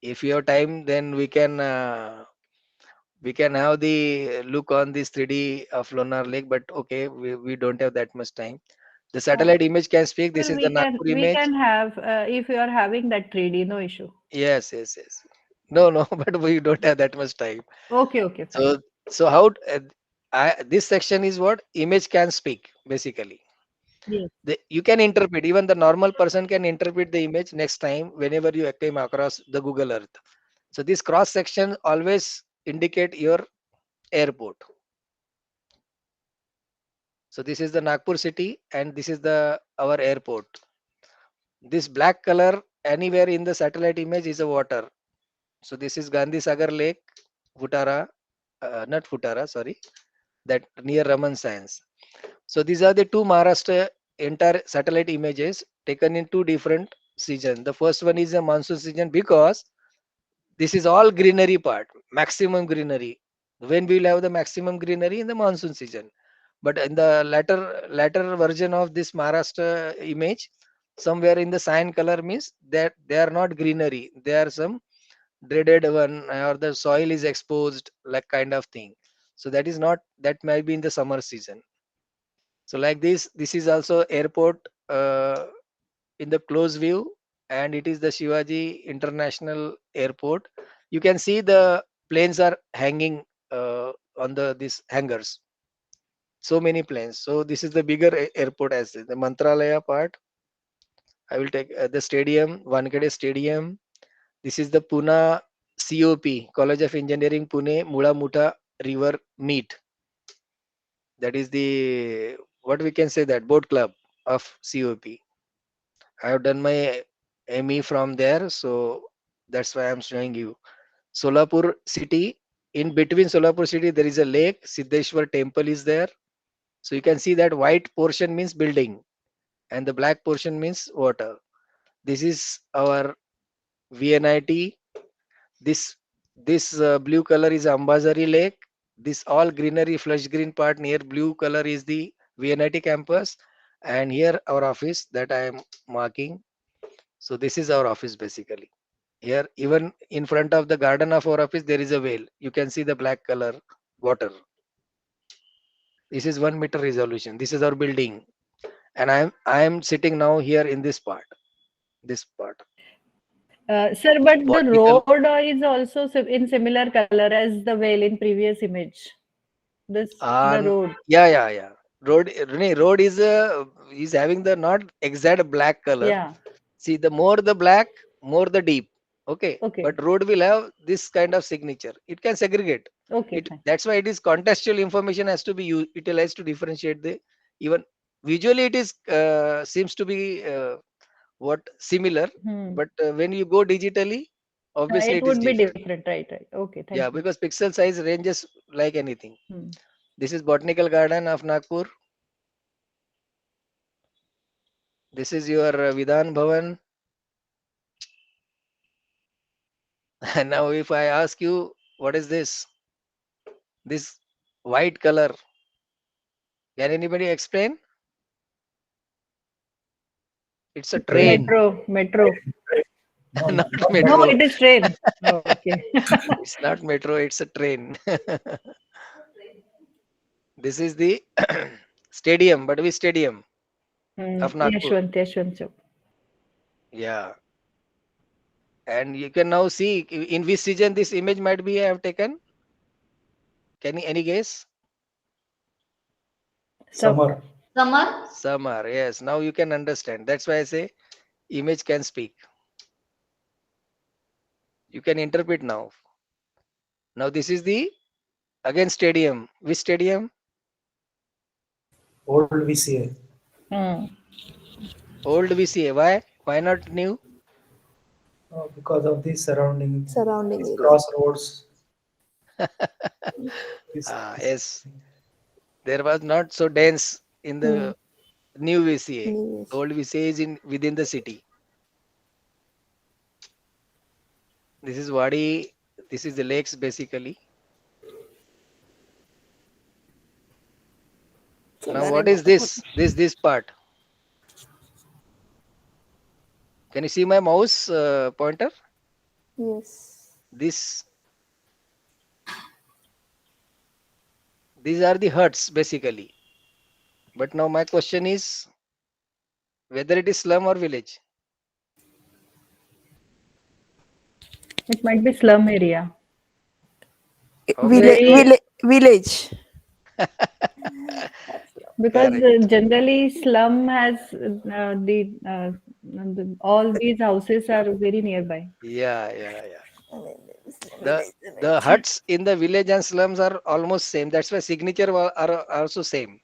If you have time, then we can have the look on this 3D of Lonar Lake, but okay, we don't have that much time. The Uh, satellite image can speak. This Sir, is the Nagpur we image. can have if you are having that 3D, no issue. Yes, yes, yes. No, no, but we don't have that much time. Okay, okay, fine. So, so how this section is what image can speak basically. Yes. You can interpret, even the normal person can interpret the image next time whenever you came across the Google Earth. So this cross section always indicate your airport. So this is the Nagpur city and this is the our airport. This black color anywhere in the satellite image is a water. So this is Gandhi Sagar Lake, Futara, not Futara, sorry, that near Raman Science. So these are the two Maharashtra entire satellite images taken in two different seasons. The first one is a monsoon season because this is all greenery part, maximum greenery. When we will have the maximum greenery in the monsoon season. But in the latter version of this Maharashtra image, somewhere in the cyan color means that they are not greenery. They are some dreaded one or the soil is exposed, like kind of thing. So that is not, that might be in the summer season. So like this is also airport in the close view, and it is the Shivaji International Airport. You can see the planes are hanging on the these hangars. So many planes. So this is the bigger airport as the Mantralaya part. I will take the stadium, Wankhede Stadium. This is the Pune COP, College of Engineering Pune, Mula Muta River Meet. That is the, what we can say, that boat club of COP. I have done my ME from there, so that's why I'm showing you. Solapur city. In between Solapur city, there is a lake. Siddheshwar temple is there. So you can see that white portion means building, and the black portion means water. This is our VNIT. This blue color is Ambazari Lake. This all greenery, flush green part near blue color is the VNIT campus, and here our office that I am marking. So this is our office basically. Here, even in front of the garden of our office, there is a whale. You can see the black color water. This is 1 meter resolution. This is our building, and I am sitting now here in this part. This part. Sir, but the Botanical. road is also in similar color as the whale in previous image. This the And road. yeah, yeah, yeah. Road is having the not exact black color. Yeah. See, the more the black, more the deep. Okay. Okay. But road will have this kind of signature. It can segregate. Okay, fine. That's why it is contextual information has to be utilized to differentiate the even visually it is seems to be what similar, but when you go digitally, obviously It it is would be different. different, right? Right. Okay, thank Yeah, you. because pixel size ranges like anything. Hmm. This is Botanical Garden of Nagpur. This is your Vidhan Bhavan. And now if I ask you, what is this? This white color. Can anybody explain? It's a Train. train, Metro. No, not not No, metro. it is train. Oh, okay. It's not metro, it's a train. This is the stadium, but which stadium of Nagpur? Yashwant Chowk. Yeah. And you can now see in which region this image might be I have taken. Can any guess? summer. Summer. Summer. Yes. Now you can understand. That's why I say image can speak. You can interpret now. Now this is the again stadium. Which stadium? Old VCA. Hmm. Old VCA. Why? Why not new? Because of the Surrounding these area. crossroads. This, Yes. There was not so dense in Hmm. the new VCA. News. Old VCA is in within the city. This is Wadi. This is the lakes basically. Now what is this? This part. Can you see my mouse pointer? Yes. This these are the huts basically. But now my question is whether it is slum or village. It might be slum area. Okay. Very Village. because Correct. generally slum has all these houses are very nearby. Yeah. I mean, The village. the huts in the village and slums are almost same. That's why signature are also same.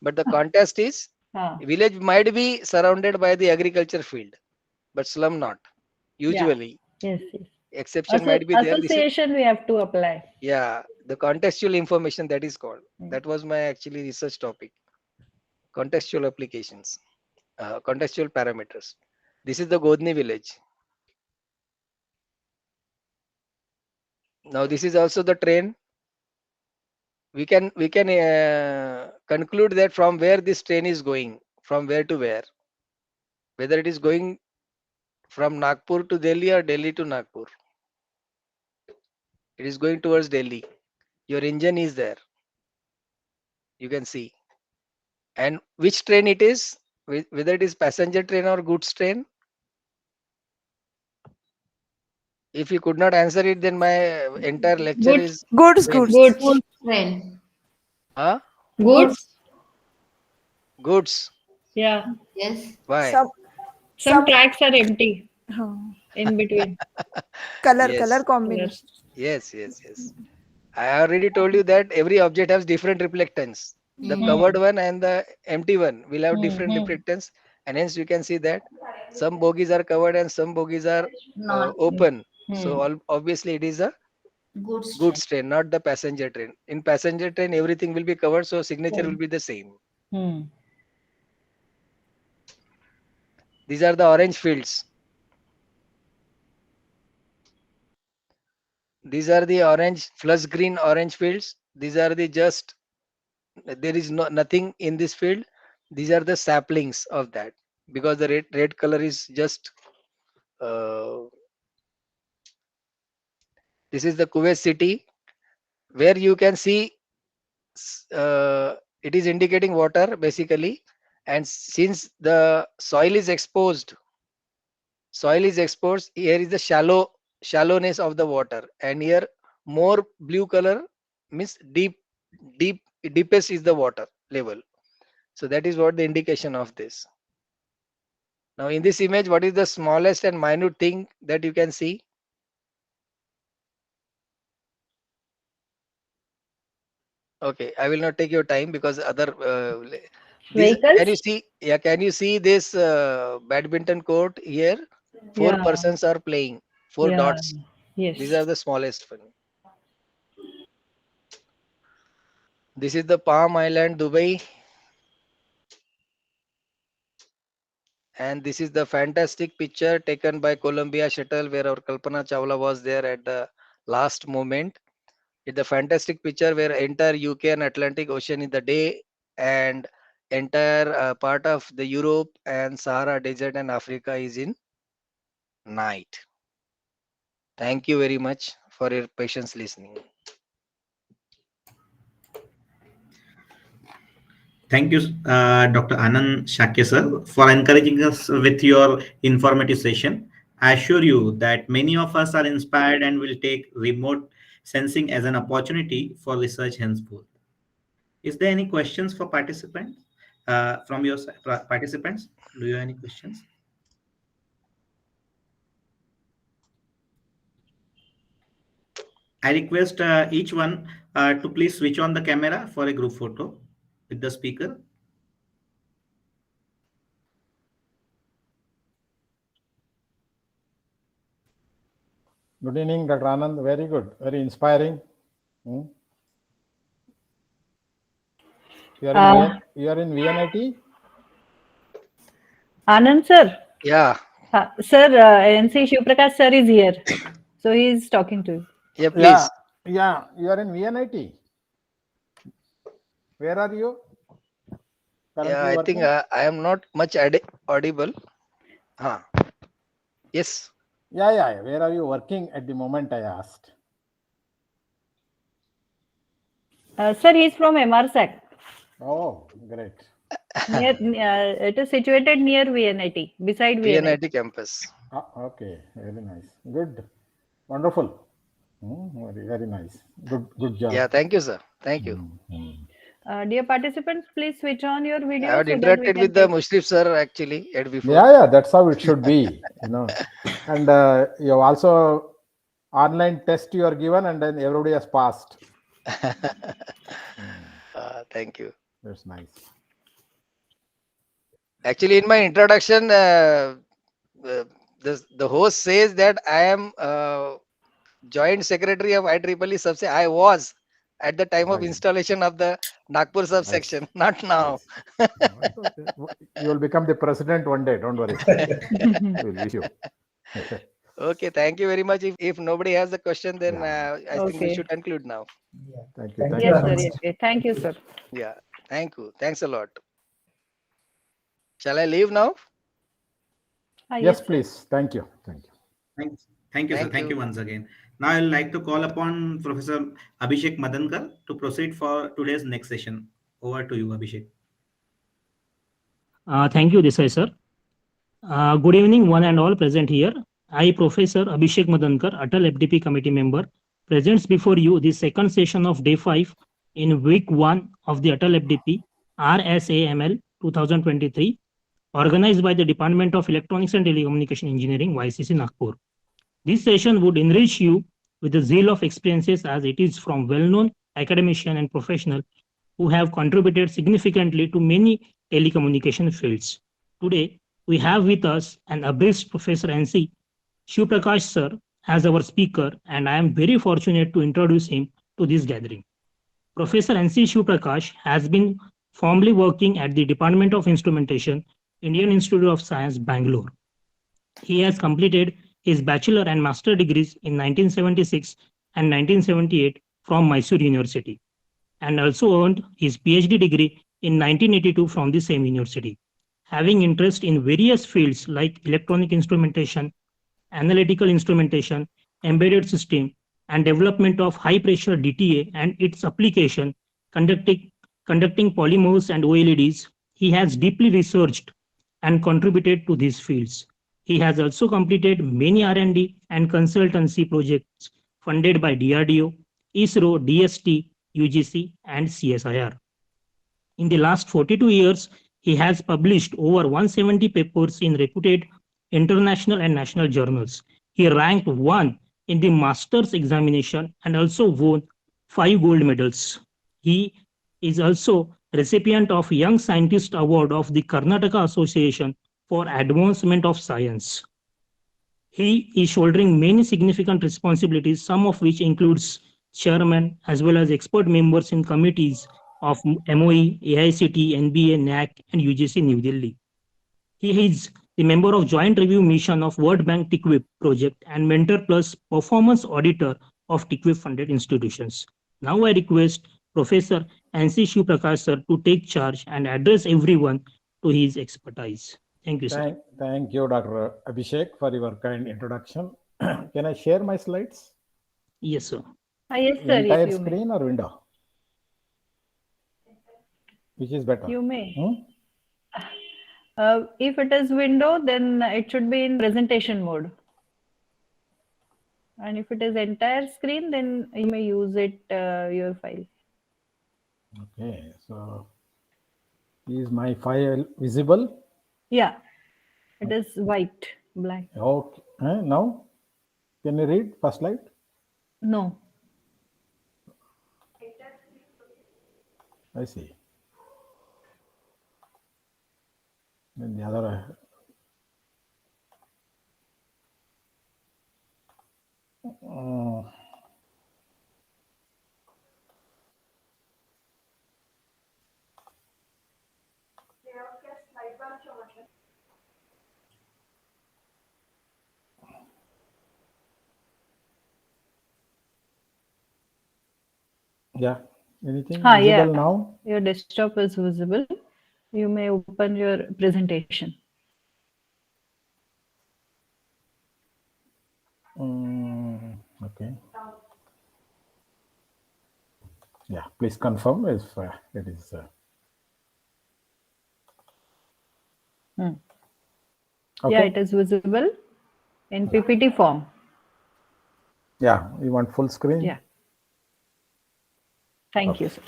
But the contest is Ah, village might be surrounded by the agriculture field, but slum not. yeah. Usually, Yes, yes. exception might be there. This is Association we have to apply. yeah, the contextual information that is called. Hmm. That was my actually research topic. Contextual applications, contextual parameters. This is the Godni village. Now this is also the train. We can conclude that from where this train is going, from where to where, whether it is going from Nagpur to Delhi or Delhi to Nagpur. It is going towards Delhi. Your engine is there. You can see. And which train it is, whether it is passenger train or goods train. If you could not answer it, then my entire lecture Goods, is Goods, vain. goods. goods, Goods train. Huh? Goods. Goods. yeah. Yes. Why? Some Some some tracks are empty huh, in between. color Yes. Colors. combination. Yes. I already told you that every object has different reflectance. The Hmm. covered one and the empty one will have different Hmm. reflectance, and hence you can see that some bogies are covered and some bogies are Not open. So Hmm. obviously it is a goods train. goods train, not the passenger train. In passenger train, everything will be covered, so signature will be the same. Hmm. These are the orange fields. These are the orange, flush green orange fields. These are the just there is nothing in this field. These are the saplings of that because the red color is just uh, this is the Kuwait city where you can see it is indicating water basically, and since the soil is exposed, here is the shallowness of the water, and here more blue color means deep deepest is the water level. So that is what the indication of this. Now in this image, what is the smallest and minute thing that you can see? Okay, I will not take your time because other can you Vehicles? see? Yeah, can you see this badminton court here? Four Yeah. persons are playing. Four Yeah. dots. Yes. These are the smallest one. This is the Palm Island, Dubai, and this is the fantastic picture taken by Columbia Shuttle, where our Kalpana Chawla was there at the last moment. It's a fantastic picture where entire UK and Atlantic Ocean in the day, and entire part of the Europe and Sahara Desert and Africa is in night. Thank you very much for your patience listening. Thank you, Dr. Anand Shakya sir, for encouraging us with your informative session. I assure you that many of us are inspired and will take remote sensing as an opportunity for research henceforth. Is there any questions for participants from your participants? Do you have any questions? I request each one to please switch on the camera for a group photo with the speaker. Good evening, Dr. Anand. Very good. Very inspiring. You are in VNIT? Anand sir. Yeah. Sir, NC Shivprakash sir is here. So he is talking to you. Yeah, please. Yeah. You are in VNIT. Where are you? Yeah, I think I am not much audible. Yes. Yeah. Where are you working at the moment, I asked? Sir, he is from MRSAC. Oh, great. It is situated near VNIT, beside VNIT. VNIT campus. Okay, very nice. Good. Wonderful. Very nice. Good job. Yeah, thank you, sir. Thank you. Dear participants, please switch on your video. I had interacted with the Mushrif sir actually at before. Yeah, that's how it should be, And you have also online test you are given, and then everybody has passed. Thank you. That's nice. Actually, in my introduction, the host says that I am joint secretary of IEEE subsection. I was at the time of installation of the Nagpur subsection, not now. You will become the president one day. Don't worry. We'll wish you. Okay, thank you very much. If nobody has a question, then I think we should conclude now. Thank you. Yes, sir. Yes. Thank you, sir. Yeah, thank you. Thanks a lot. Shall I leave now? Yes, please. Thank you. Thank you, sir. Thank you once again. Now I would like to call upon Professor Abhishek Madankar to proceed for today's next session. Over to you, Abhishek. Thank you, Desai sir. Good evening, one and all present here. I, Professor Abhishek Madankar, ATAL FDP committee member, presents before you the second session of Day 5 in Week 1 of the ATAL FDP RSAML 2023, organized by the Department of Electronics and Telecommunication Engineering, YCCE Nagpur. This session would enrich you with the zeal of experiences, as it is from well-known academician and professional who have contributed significantly to many telecommunication fields. Today, we have with us an abreast Professor NC Shivprakash sir as our speaker, and I am very fortunate to introduce him to this gathering. Professor NC Shivprakash has been formerly working at the Department of Instrumentation, Indian Institute of Science, Bangalore. He has completed his bachelor and master degrees in 1976 and 1978 from Mysore University, and also earned his PhD degree in 1982 from the same university. Having interest in various fields like electronic instrumentation, analytical instrumentation, embedded system, and development of high-pressure DTA and its application, conducting polymers and OLEDs, he has deeply researched and contributed to these fields. He has also completed many R&D and consultancy projects funded by DRDO, ISRO, DST, UGC, and CSIR. In the last 42 years, He has published over 170 papers in reputed international and national journals. He ranked 1 in the master's examination and also won 5 gold medals. He is also recipient of Young Scientist Award of the Karnataka Association for Advancement of Science. He is shouldering many significant responsibilities, some of which includes chairman as well as expert members in committees of MOE, AICTE, NBA, NAC, and UGC New Delhi. He is the member of Joint Review Mission of World Bank TICWIP project and Mentor Plus Performance Auditor of TICWIP funded institutions. Now I request Professor Ansi Shivprakash sir to take charge and address everyone to his expertise. Thank you, sir. Thank you, Dr. Abhishek, for your kind introduction. Can I share my slides? Yes, sir. Yes, sir. Entire Yes, you may. screen or window? Which is better? You may. If it is window, then it should be in presentation mode. And if it is entire screen, then you may use it, your file. Okay, so is my file visible? Yeah, it is white, black. Okay, now can you read first slide? No. I see. Then the other. Yeah, anything visible yeah. now? Your desktop is visible. You may open your presentation. Okay. Yeah, please confirm if it is. Okay. Yeah, it is visible in PPT form. Yeah, you want full screen? Yeah. Thank you, sir.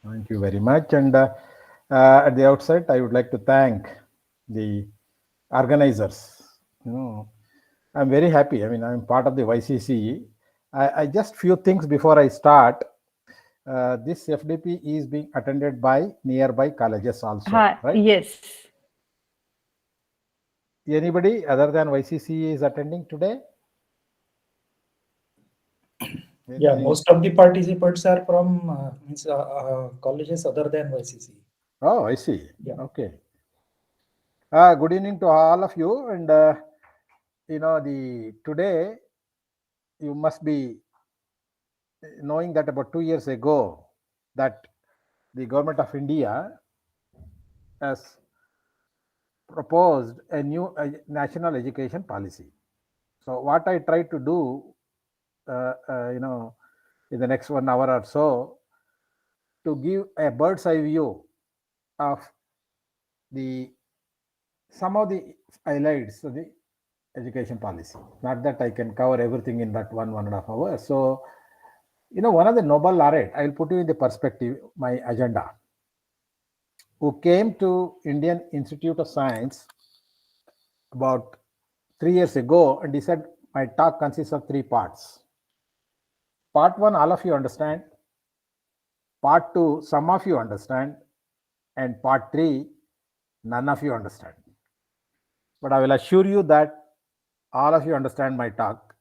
Thank you very much. And at the outset, I would like to thank the organizers. I'm very happy. I mean, I'm part of the YCCE. I just few things before I start. This FDP is being attended by nearby colleges also, right? Yes. Anybody other than YCCE is attending today? Yeah, most of the participants are from colleges other than YCCE. Oh, I see. Yeah. Okay. Good evening to all of you. And today you must be knowing that about 2 years ago that the government of India has proposed a new national education policy. So what I try to do, in the next 1 hour or so, to give a bird's eye view of some of the highlights of the education policy. Not that I can cover everything in that 1.5 hours. So, one of the Nobel laureate, I will put you in the perspective, my agenda, who came to Indian Institute of Science about 3 years ago, and he said, my talk consists of 3 parts. Part 1, all of you understand. Part 2, some of you understand. And part 3, none of you understand. But I will assure you that all of you understand my talk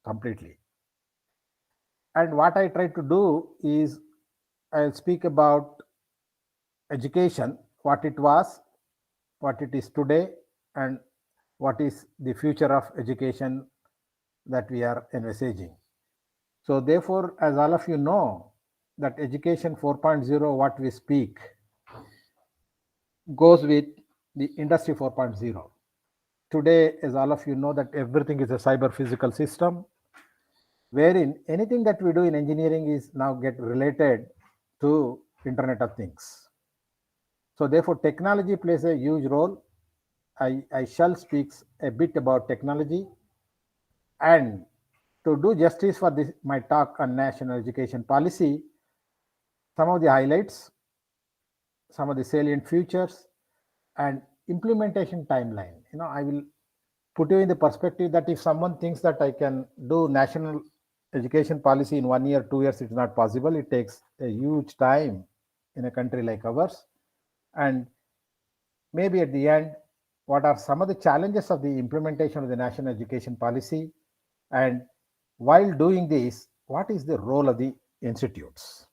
completely. And what I try to do is I'll speak about education, what it was, what it is today, and what is the future of education that we are envisaging. So therefore, as all of you know, that education 4.0, what we speak, goes with the industry 4.0. Today, as all of you know, that everything is a cyber physical system, wherein anything that we do in engineering is now get related to Internet of Things. So therefore, technology plays a huge role. I shall speak a bit about technology, and to do justice for this, my talk on national education policy, some of the highlights, some of the salient features and implementation timeline. I will put you in the perspective that if someone thinks that I can do national education policy in 1 year, 2 years, it's not possible. It takes a huge time in a country like ours. And maybe at the end, what are some of the challenges of the implementation of the national education policy? And while doing this, what is the role of the institutes?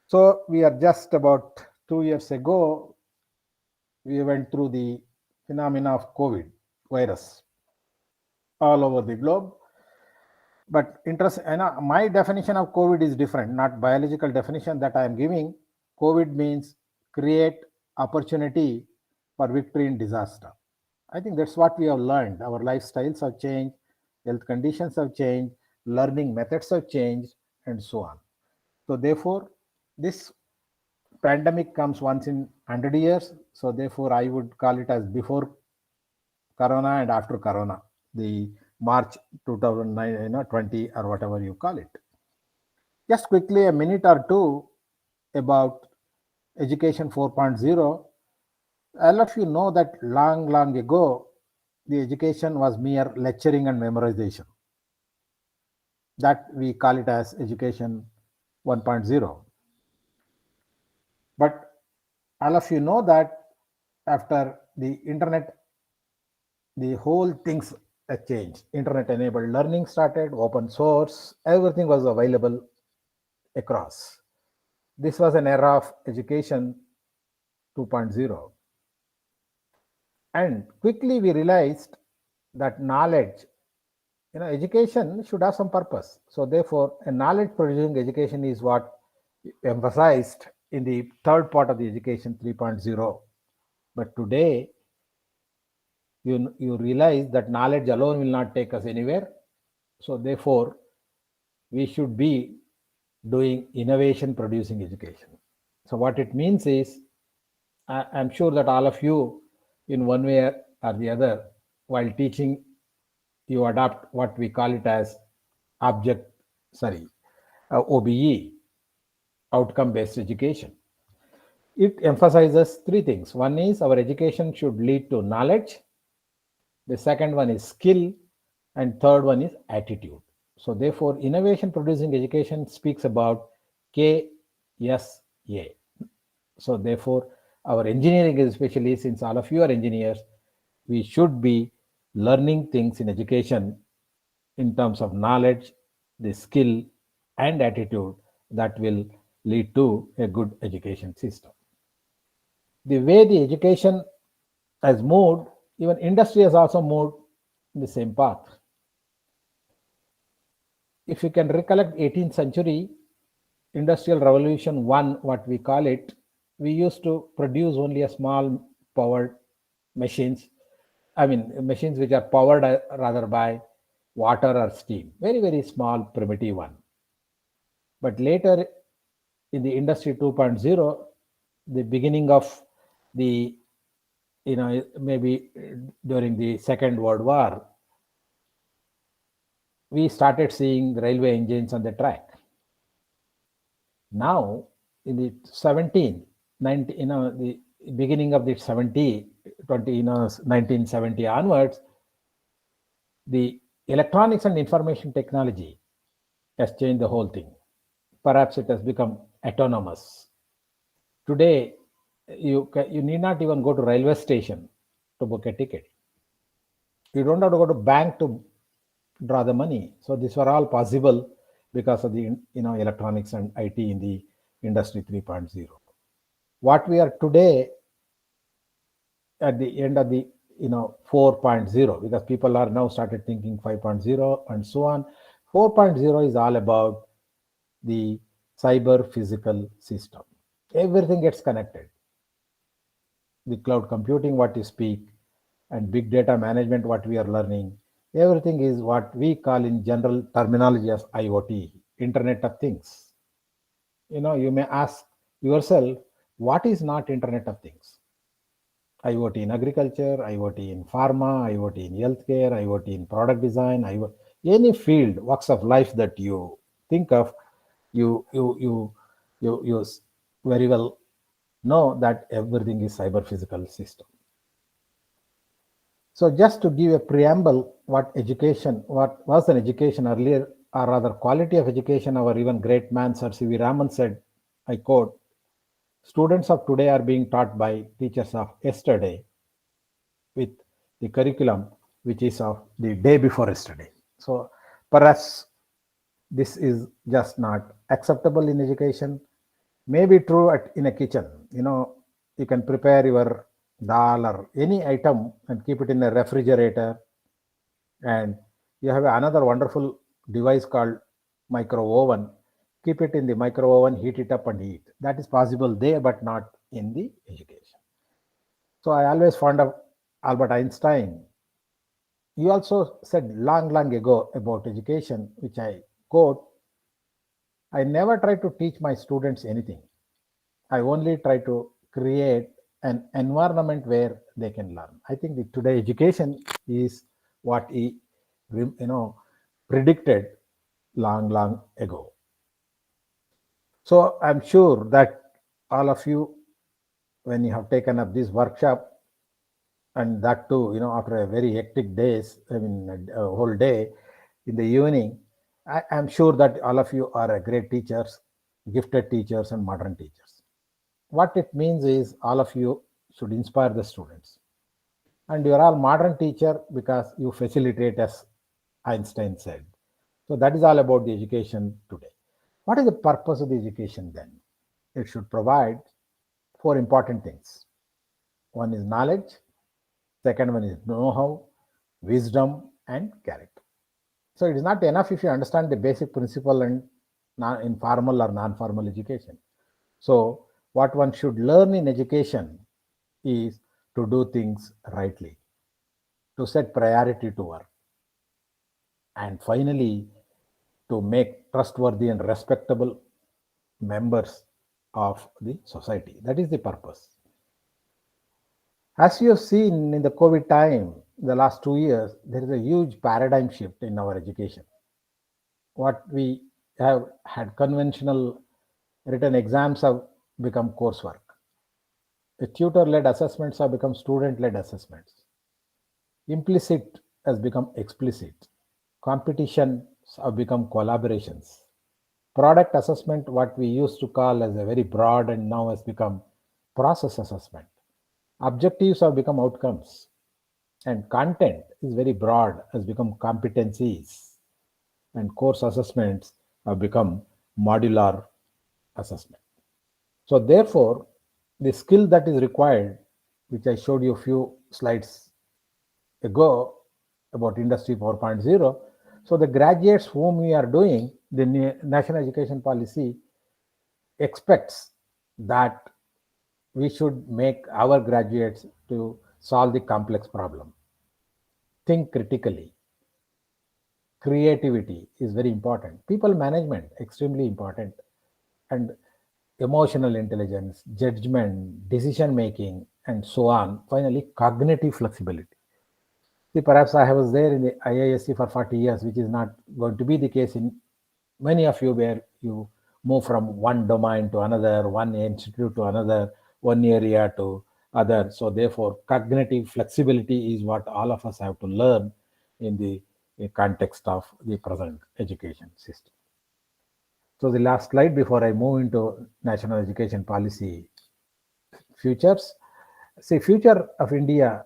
So we are just about 2 years ago, we went through the phenomena of COVID virus all over the globe. But my definition of COVID is different, not biological definition that I am giving. COVID means create opportunity for victory in disaster. I think that's what we have learned. Our lifestyles have changed, health conditions have changed, learning methods have changed, and so on. So therefore, this pandemic comes once in 100 years. So therefore, I would call it as before Corona and after Corona, the March 2020 or whatever you call it. Just quickly, a minute or two about Education 4.0. All of you know that long ago, the education was mere lecturing and memorization. That we call it as Education 1.0. But all of you know that after the internet, the whole things have changed. Internet enabled learning started, open source, everything was available across. This was an era of Education 2.0. And quickly we realized that knowledge, education should have some purpose. So therefore, a knowledge producing education is what emphasized in the third part of the Education 3.0. But today, you realize that knowledge alone will not take us anywhere. So therefore, we should be doing innovation producing education. So what it means is, I'm sure that all of you, in one way or the other, while teaching, you adopt what we call it as OBE, outcome-based education. It emphasizes three things. One is our education should lead to knowledge. The second one is skill. And third one is attitude. So therefore, innovation producing education speaks about KSA. So therefore, our engineering, especially since all of you are engineers, we should be learning things in education in terms of knowledge, the skill and attitude that will lead to a good education system. The way the education has moved, even industry has also moved in the same path. If you can recollect 18th century, Industrial Revolution 1, what we call it, we used to produce only a small powered machines. Machines which are powered rather by water or steam. Very, very small, primitive one. But later in the Industry 2.0, the beginning of the, maybe during the Second World War, we started seeing the railway engines on the track. Now, in the 1970 1970 onwards, the electronics and information technology has changed the whole thing. Perhaps it has become autonomous. Today, you need not even go to railway station to book a ticket. You don't have to go to bank to draw the money. So these were all possible because of the electronics and IT in the Industry 3.0. What we are today at the end of the 4.0, because people are now started thinking 5.0 and so on. 4.0 is all about the cyber physical system. Everything gets connected. The cloud computing, what you speak, and big data management, what we are learning, everything is what we call in general terminology as IoT, Internet of Things. You may ask yourself, what is not Internet of Things? IoT in agriculture, IoT in pharma, IoT in healthcare, IoT in product design, any field, walks of life that you think of, you very well know that everything is cyber physical system. So just to give a preamble, what was an education earlier, or rather quality of education, our even great man Sir C.V. Raman said, I quote, students of today are being taught by teachers of yesterday with the curriculum which is of the day before yesterday. So perhaps this is just not acceptable in education. Maybe true in a kitchen. You can prepare your dal or any item and keep it in a refrigerator, and you have another wonderful device called micro oven. Keep it in the micro oven, heat it up and eat. That is possible there, but not in the education. So I always fond of Albert Einstein. He also said long ago about education, which I quote, I never try to teach my students anything. I only try to create an environment where they can learn. I think that today education is what he predicted long ago. So I'm sure that all of you, when you have taken up this workshop, and that too, after a very hectic days, a whole day in the evening, I'm sure that all of you are great teachers, gifted teachers and modern teachers. What it means is all of you should inspire the students. And you're all modern teacher because you facilitate, as Einstein said. So that is all about the education today. What is the purpose of the education then? It should provide 4 important things. One is knowledge, second one is know-how, wisdom and character. So it is not enough if you understand the basic principle and in formal or non-formal education. So what one should learn in education is to do things rightly, to set priority to work, and finally to make trustworthy and respectable members of the society. That is the purpose. As you have seen in the COVID time, the last 2 years, there is a huge paradigm shift in our education. What we have had conventional written exams have become coursework. The tutor-led assessments have become student-led assessments. Implicit has become explicit. Competitions have become collaborations. Product assessment, what we used to call as a very broad and now has become process assessment. Objectives have become outcomes. And content is very broad, has become competencies. And course assessments have become modular assessment. So therefore, the skill that is required, which I showed you a few slides ago about Industry 4.0. So the graduates whom we are doing, the National Education Policy expects that we should make our graduates to solve the complex problem. Think critically. Creativity is very important. People management, extremely important. And emotional intelligence, judgment, decision making, and so on. Finally, cognitive flexibility. See, perhaps I was there in the IISc for 40 years, which is not going to be the case in many of you, where you move from one domain to another, one institute to another, one area to other. So therefore, cognitive flexibility is what all of us have to learn in the context of the present education system. So the last slide before I move into National Education Policy futures. See, future of India,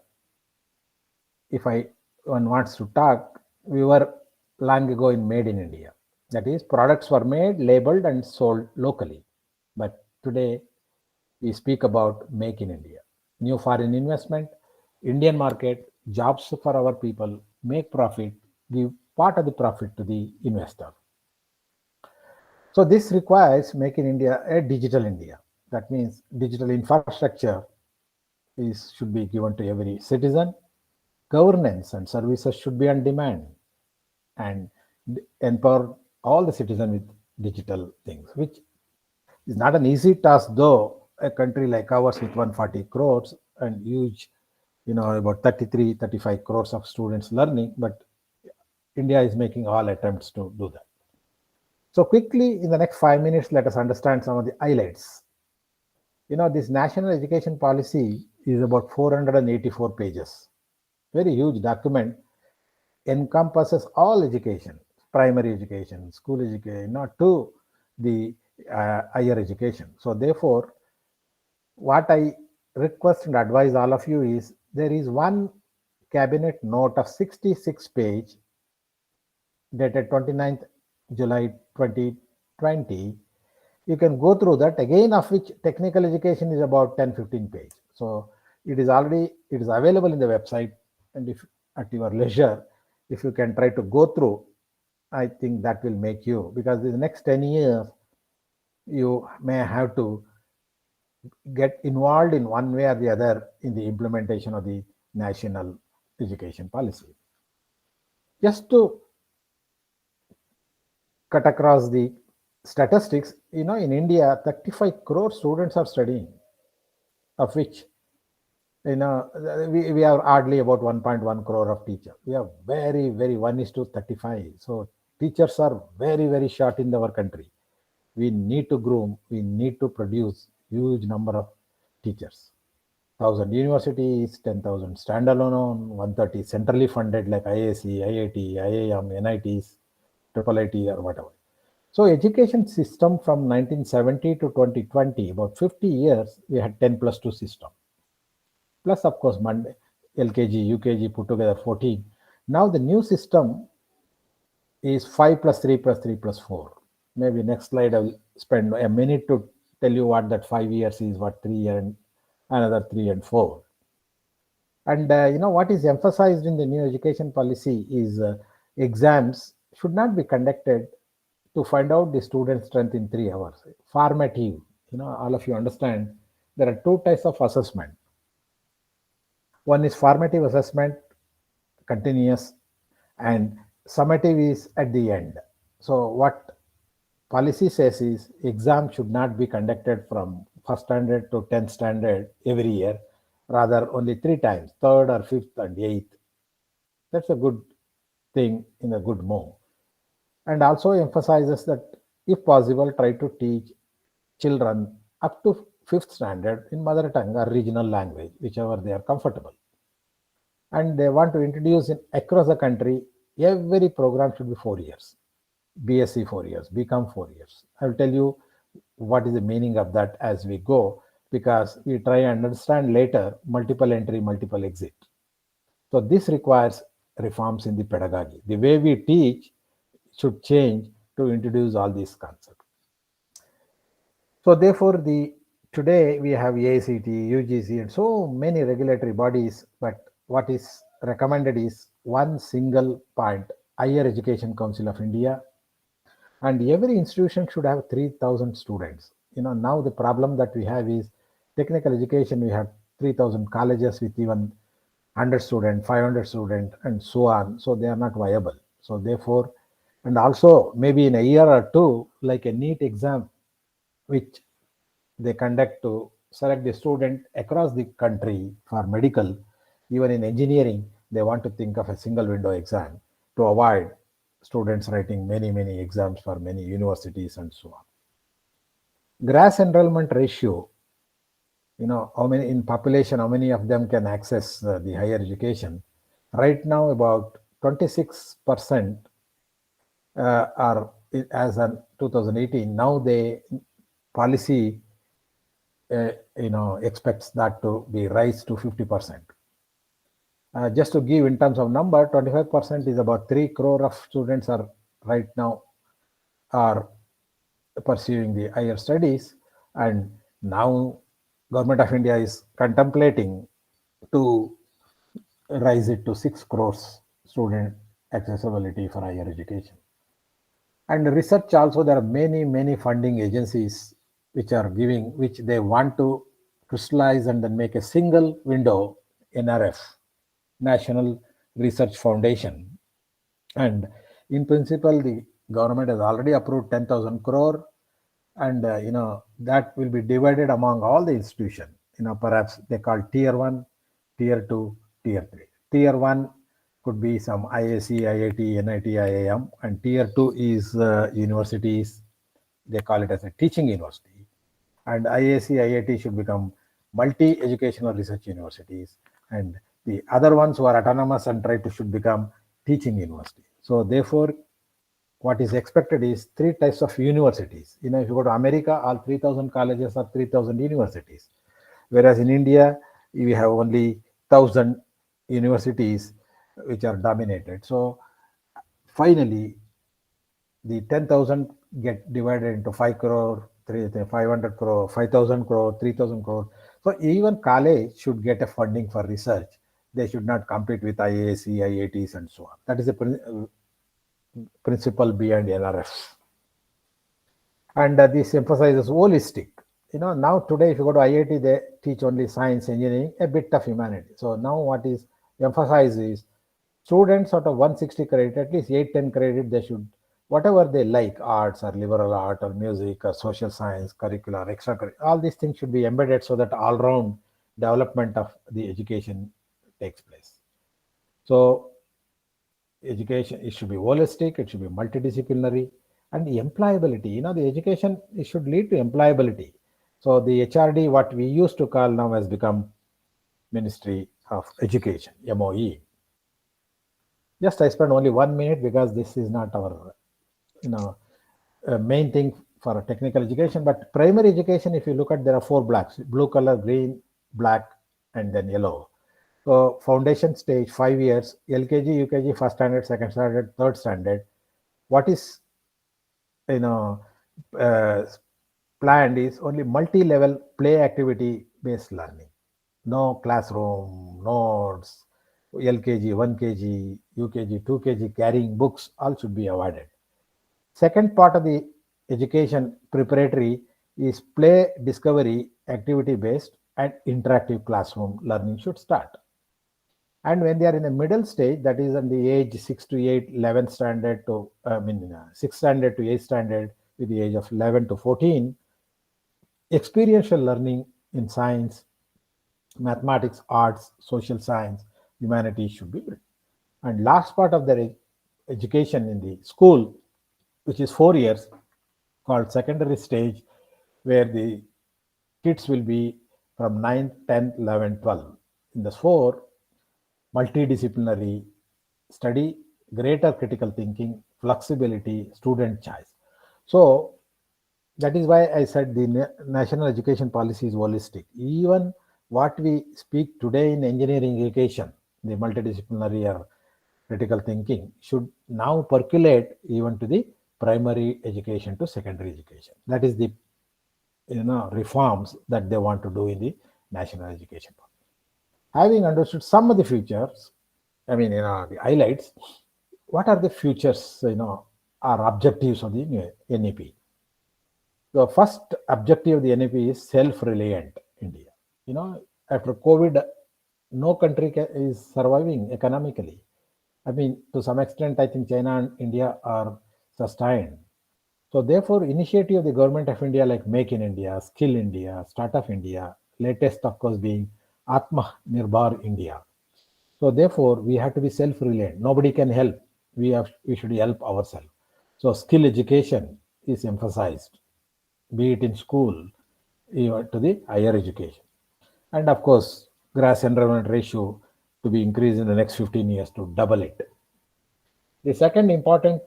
if one wants to talk, we were long ago in Made in India. That is, products were made, labeled and sold locally. But today we speak about Make in India. New foreign investment, Indian market, jobs for our people, make profit, give part of the profit to the investor. So this requires Make in India a digital India. That means digital infrastructure should be given to every citizen. Governance and services should be on demand and empower all the citizens with digital things, which is not an easy task, though a country like ours with 140 crores and huge, about 35 crores of students learning, but India is making all attempts to do that. So quickly, in the next 5 minutes, let us understand some of the highlights. This national education policy is about 484 pages. Very huge document, encompasses all education, primary education, school education, not to the higher education. So therefore, what I request and advise all of you is, there is one cabinet note of 66 page dated 29th July 2020. You can go through that again, of which technical education is about 10-15 page. So it is available in the website, and if at your leisure, if you can try to go through, I think that will make you, because in the next 10 years you may have to get involved in one way or the other in the implementation of the national education policy. Just to cut across the statistics, in India, 35 crore students are studying, of which, we are hardly about 1.1 crore of teachers. We are very, very 1:35. So teachers are very, very short in our country. We need to groom, we need to produce huge number of teachers. 1,000 universities, 10,000 standalone, 130 centrally funded like IAC, IIT, IIM, NITs, IIIT or whatever. So education system from 1970 to 2020, about 50 years, we had 10+2 system. Plus, of course, Monday, LKG, UKG put together 14. Now the new system is 5+3+3+4. Maybe next slide I will spend a minute to tell you what that 5 years is, what 3 year and another 3 and 4. And what is emphasized in the new education policy is exams should not be conducted to find out the student's strength in 3 hours. Formative, all of you understand, there are 2 types of assessment. One is formative assessment, continuous, and summative is at the end. So what policy says is, exam should not be conducted from 1st standard to 10th standard every year, rather only 3 times, 3rd or 5th and 8th. That's a good thing, in a good move. And also emphasizes that if possible, try to teach children up to 5th standard in mother tongue or regional language, whichever they are comfortable. And they want to introduce across the country, every program should be 4 years. BSc 4 years, BCom 4 years. I will tell you what is the meaning of that as we go, because we try and understand later multiple entry, multiple exit. So this requires reforms in the pedagogy. The way we teach should change to introduce all these concepts. So therefore, today we have AICTE, UGC, and so many regulatory bodies, but what is recommended is one single point: Higher Education Council of India, and every institution should have 3,000 students. Now the problem that we have is technical education. We have 3,000 colleges with even 100 students, 500 students, and so on. So they are not viable. So therefore, and also maybe in a year or two, like a NEET exam, which they conduct to select the student across the country for medical, even in engineering, they want to think of a single window exam to avoid students writing many, many exams for many universities and so on. Gross enrollment ratio, how many in population, how many of them can access the higher education? Right now, about 26% are, as on 2018. Now the policy, expects that to be raised to 50%. Just to give in terms of number, 25% is about 3 crore of students are right now are pursuing the higher studies, and now Government of India is contemplating to raise it to 6 crores student accessibility for higher education. And research also, there are many funding agencies which are giving, which they want to crystallize and then make a single window, NRF, National Research Foundation. And in principle, the government has already approved 10,000 crore, and that will be divided among all the institutions. Perhaps they call tier 1, tier 2, tier 3. Tier 1 could be some IAC, IIT, NIT, IIM, and tier 2 is universities. They call it as a teaching university. And IAC, IIT should become multi-educational research universities, and the other ones who are autonomous and try to should become teaching university. So therefore, what is expected is three types of universities. If you go to America, all 3,000 colleges are 3,000 universities, whereas in India, we have only 1,000 universities which are dominated. So finally, the 10,000 get divided into 5 crore, 500 crore, 5,000 crore, 3,000 crore. So even college should get a funding for research. They should not compete with IAC, IITs and so on. That is the principle behind NRF. And this emphasizes holistic. Now today, if you go to IIT, they teach only science, engineering, a bit of humanity. So now what is emphasized is students out of 160 credit, at least 8-10 credit, they should, whatever they like, arts or liberal art or music or social science, curricular, extracurricular, all these things should be embedded so that all round development of the education takes place. So education, it should be holistic, it should be multidisciplinary, and the employability. The education, it should lead to employability. So the HRD, what we used to call now, has become Ministry of Education, MOE. Just I spent only 1 minute because this is not our main thing for technical education. But primary education, if you look at, there are 4 blocks: blue color, green, black, and then yellow. So foundation stage, 5 years, LKG, UKG, first standard, second standard, third standard. What is planned is only multi-level play activity based learning. No classroom, notes, LKG, 1 kg, UKG, 2 kg carrying books, all should be avoided. Second part of the education preparatory is play, discovery, activity based, and interactive classroom learning should start. And when they are in the middle stage, that is in the age 6 to 8, 11th standard to 6th standard to 8th standard, with the age of 11 to 14, experiential learning in science, mathematics, arts, social science, humanities should be built. And last part of their education in the school, which is 4 years, called secondary stage, where the kids will be from 9th, 10th, 11th, 12th. In the 4, multidisciplinary study, greater critical thinking, flexibility, student choice. So that is why I said the national education policy is holistic. Even what we speak today in engineering education, the multidisciplinary or critical thinking, should now percolate even to the primary education to secondary education. That is the reforms that they want to do in the national education policy. Having understood some of the features, the highlights, what are the futures, or objectives of the NEP? The first objective of the NEP is self-reliant India. After COVID, no country is surviving economically. To some extent, I think China and India are sustained. So therefore, initiative of the government of India, like Make in India, Skill India, Startup India, latest of course being Atma Nirbhar India. So therefore, we have to be self-reliant. Nobody can help. We should help ourselves. So skill education is emphasized, be it in school, to the higher education. And of course, grass enrollment ratio to be increased in the next 15 years to double it. The second important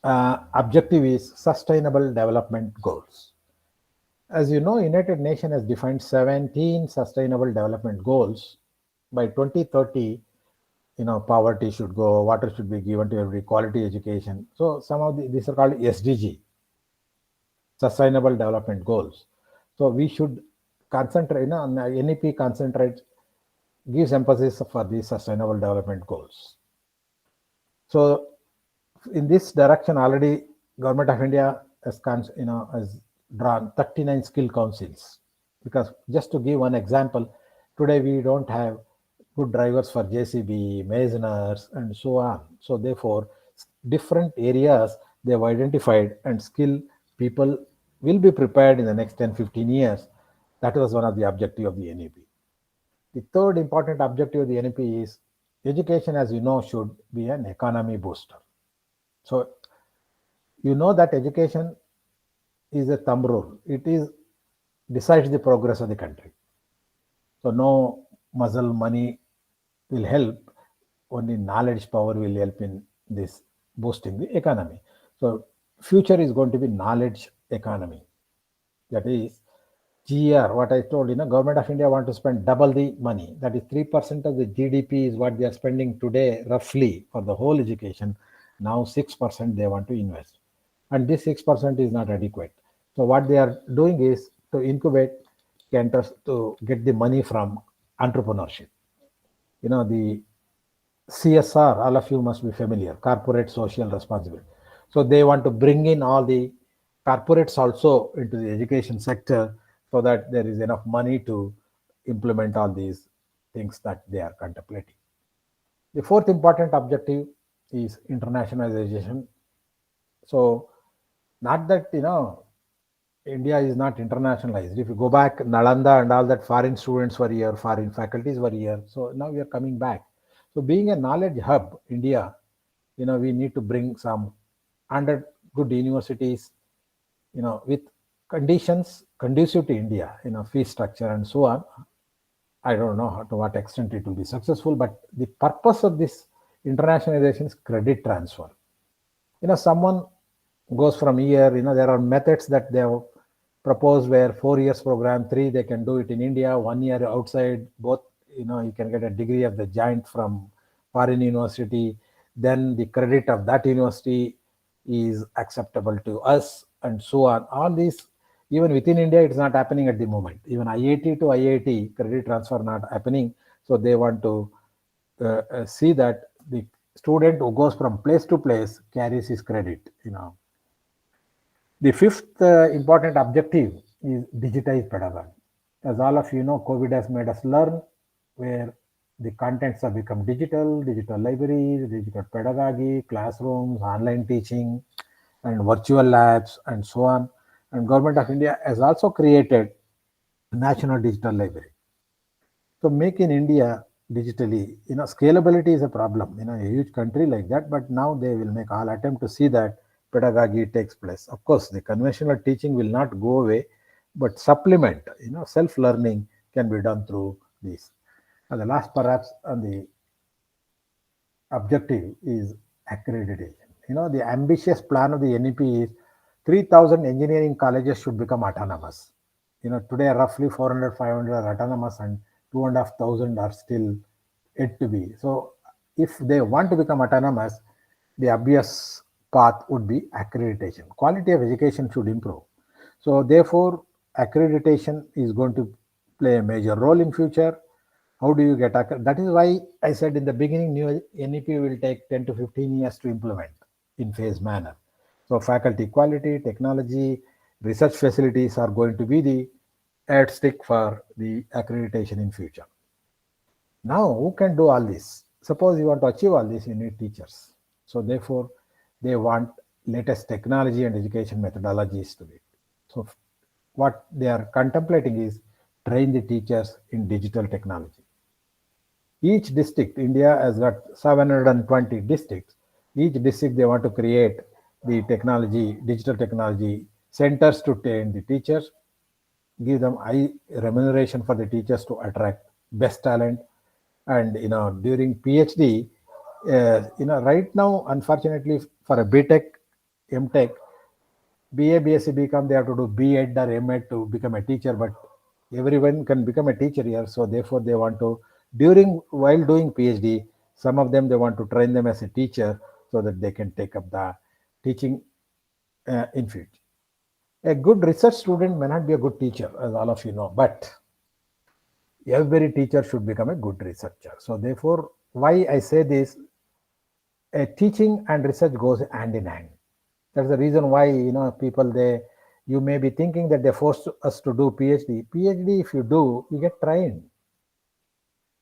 objective is sustainable development goals. As you know, United Nations has defined 17 sustainable development goals. By 2030, poverty should go, water should be given to every, quality education. So some of these are called SDG, Sustainable Development Goals. So we should concentrate, NEP concentrates, gives emphasis for these Sustainable Development Goals. So in this direction, already Government of India has drawn 39 skill councils. Because just to give one example, today we don't have good drivers for JCB, masoners, and so on. So therefore, different areas they have identified and skill people will be prepared in the next 10-15 years. That was one of the objectives of the NEP. The third important objective of the NEP is education, as you know, should be an economy booster. So you know that education is a thumb rule. It is decides the progress of the country. So no muscle money will help, only knowledge power will help in this boosting the economy. So future is going to be knowledge economy. That is GR, what I told, Government of India want to spend double the money. That is 3% of the GDP is what they are spending today roughly for the whole education. Now 6% they want to invest. And this 6% is not adequate. So what they are doing is to incubate centers to get the money from entrepreneurship. The CSR, all of you must be familiar, corporate social responsibility. So they want to bring in all the corporates also into the education sector so that there is enough money to implement all these things that they are contemplating. The fourth important objective is internationalization. So not that, India is not internationalized. If you go back, Nalanda and all that, foreign students were here, foreign faculties were here. So now we are coming back. So being a knowledge hub, India, we need to bring some 100 good universities, with conditions conducive to India, fee structure and so on. I don't know to what extent it will be successful, but the purpose of this internationalization is credit transfer. Someone goes from here, there are methods that they have proposed where 4 years program, 3 they can do it in India, 1 year outside, both, you can get a degree of the joint from foreign university, then the credit of that university is acceptable to us and so on. All these, even within India, it's not happening at the moment. Even IIT to IIT, credit transfer not happening. So they want to see that the student who goes from place to place carries his credit, The fifth important objective is digitized pedagogy. As all of you know, COVID has made us learn, where the contents have become digital libraries, digital pedagogy, classrooms, online teaching, and virtual labs, and so on. And Government of India has also created National Digital Library. So make in India digitally, scalability is a problem, a huge country like that, but now they will make all attempt to see that pedagogy takes place. Of course, the conventional teaching will not go away, but supplement, self-learning can be done through this. And the last perhaps on the objective is accreditation. The ambitious plan of the NEP is 3,000 engineering colleges should become autonomous. Today roughly 400, 500 are autonomous and 2,500 are still yet to be. So if they want to become autonomous, the obvious path would be accreditation. Quality of education should improve. So therefore, accreditation is going to play a major role in future. How do you get accredited? That is why I said in the beginning, new NEP will take 10 to 15 years to implement in phase manner. So faculty quality, technology, research facilities are going to be the yardstick for the accreditation in future. Now, who can do all this? Suppose you want to achieve all this, you need teachers. So therefore, they want latest technology and education methodologies to it. So what they are contemplating is train the teachers in digital technology. Each district, India has got 720 districts. Each district they want to create the technology, digital technology centers to train the teachers, give them high remuneration for the teachers to attract best talent. And during PhD, right now, unfortunately, for a BTech, MTech, BA, BSc, BCom, they have to do B.Ed or M.Ed to become a teacher, but everyone can become a teacher here. So therefore, they want to, while doing PhD, some of them, they want to train them as a teacher so that they can take up the teaching in future. A good research student may not be a good teacher, as all of you know, but every teacher should become a good researcher. So therefore, why I say this, teaching and research goes hand in hand. That's the reason why, people, you may be thinking that they forced us to do PhD. PhD, if you do, you get trained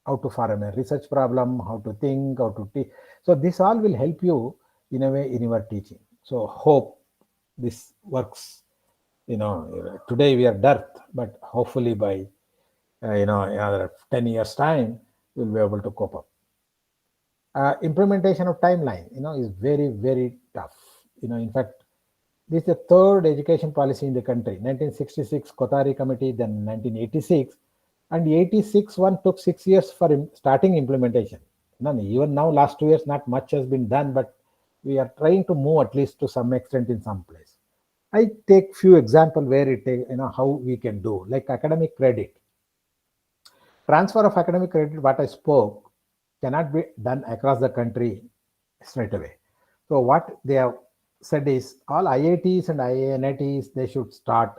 how to farm a research problem, how to think, how to teach. So this all will help you in a way in your teaching. So hope this works. Today we are dearth, but hopefully by another 10 years time, we'll be able to cope up. Implementation of timeline, is very, very tough. In fact, This is the third education policy in the country. 1966 Kothari Committee, then 1986, and 86 one took 6 years for starting implementation. Even now, last 2 years, not much has been done, but we are trying to move at least to some extent in some place. I take few examples where it take, how we can do, like academic credit. Transfer of academic credit, what I spoke, cannot be done across the country straight away. So what they have said is all IITs and IINITs, they should start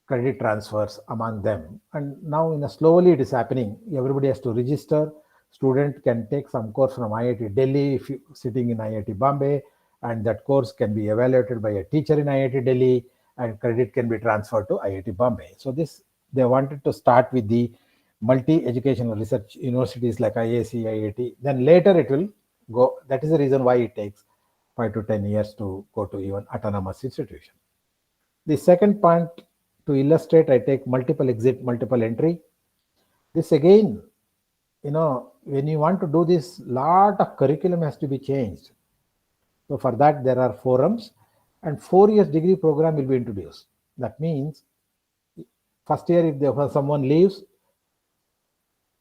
credit transfers among them. And now slowly it is happening. Everybody has to register. Student can take some course from IIT Delhi if you sitting in IIT Bombay, and that course can be evaluated by a teacher in IIT Delhi, and credit can be transferred to IIT Bombay. So this, they wanted to start with the multi-educational research universities like IAC, IIT. Then later it will go. That is the reason why it takes 5 to 10 years to go to even autonomous institution. The second point, to illustrate, I take multiple exit, multiple entry. This again, when you want to do this, lot of curriculum has to be changed. So for that, there are forums, and 4 years degree program will be introduced. That means first year, if someone leaves,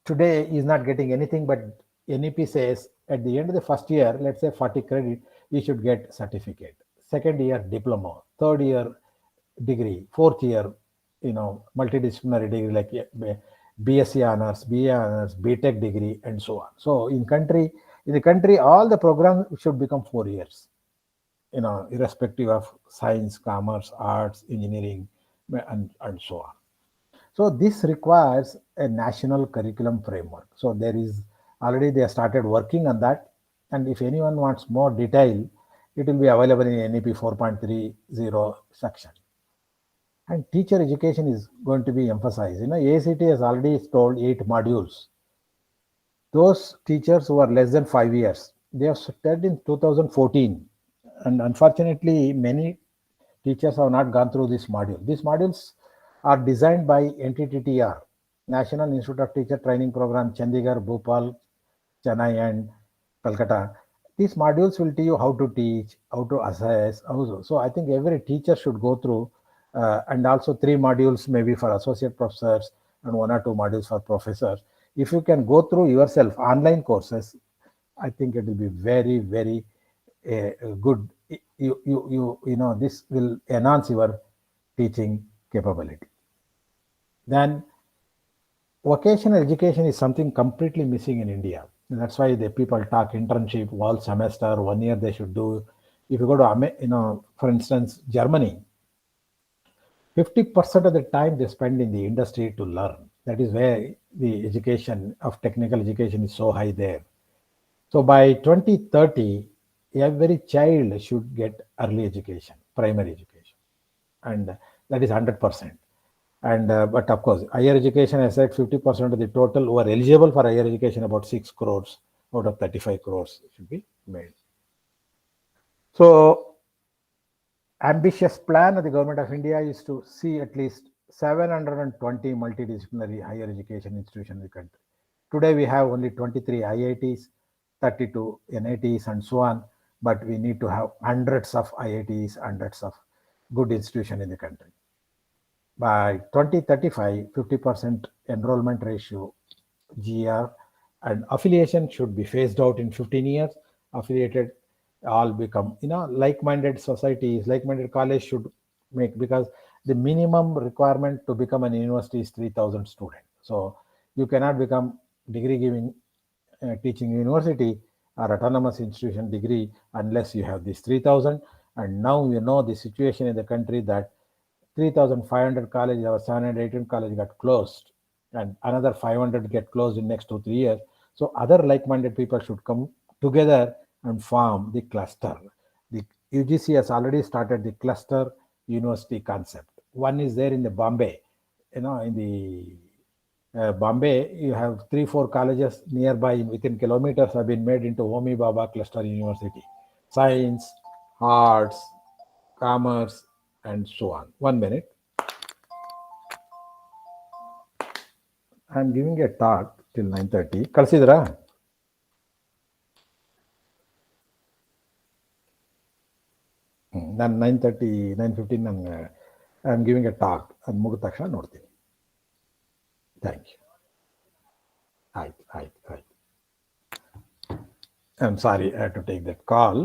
today is not getting anything, but NEP says at the end of the first year, let's say 40 credit, we should get certificate. Second year, diploma. Third year, degree. Fourth year, multidisciplinary degree like BSc honors, BA honors, BTech degree, and so on. So in the country, all the programs should become 4 years, irrespective of science, commerce, arts, engineering, and so on. So this requires a national curriculum framework. So there is already, they have started working on that. And if anyone wants more detail, it will be available in NEP 4.30 section. And teacher education is going to be emphasized. AICTE has already told 8 modules. Those teachers who are less than 5 years, they have started in 2014. And unfortunately, many teachers have not gone through this module. These modules are designed by NTTTR, National Institute of Teacher Training Program, Chandigarh, Bhopal, Chennai, and Calcutta. These modules will tell you how to teach, how to assess. So I think every teacher should go through, and also 3 modules maybe for associate professors and 1 or 2 modules for professors. If you can go through yourself online courses, I think it will be very, very good. This will enhance your teaching capability. Then vocational education is something completely missing in India. And that's why the people talk internship, all semester, 1 year they should do. If you go to, for instance, Germany, 50% of the time they spend in the industry to learn. That is where the education of technical education is so high there. So by 2030, every child should get early education, primary education, and that is 100%. And but of course, higher education, I said 50% of the total who are eligible for higher education, about 6 crores out of 35 crores should be made. So ambitious plan of the government of India is to see at least 720 multidisciplinary higher education institutions in the country. Today we have only 23 IITs, 32 NITs, and so on, but we need to have hundreds of IITs, hundreds of good institutions in the country. By 2035, 50% enrollment ratio, GR, and affiliation should be phased out in 15 years. Affiliated all become, like-minded societies, like-minded college should make, because the minimum requirement to become an university is 3,000 students. So you cannot become degree giving teaching university or autonomous institution degree unless you have this 3,000. And now the situation in the country that 3,500 colleges, our 718 college got closed, and another 500 get closed in next 2-3 years. So other like-minded people should come together and form the cluster. The UGC has already started the cluster university concept. One is there in the Bombay, in the Bombay, you have 3-4 colleges nearby within kilometers have been made into Homi Baba Cluster University. Science, arts, commerce, and so on. 1 minute. I'm giving a talk till 9:30. Kalsidra? ನಾನು 9:30 9:15 ನಾನು I am giving a talk. ಅದು ಮುಗಿದ ತಕ್ಷಣ ನೋಡ್ತೀನಿ. Thank you. ಆಯ್ತು. I am sorry I have to take that call.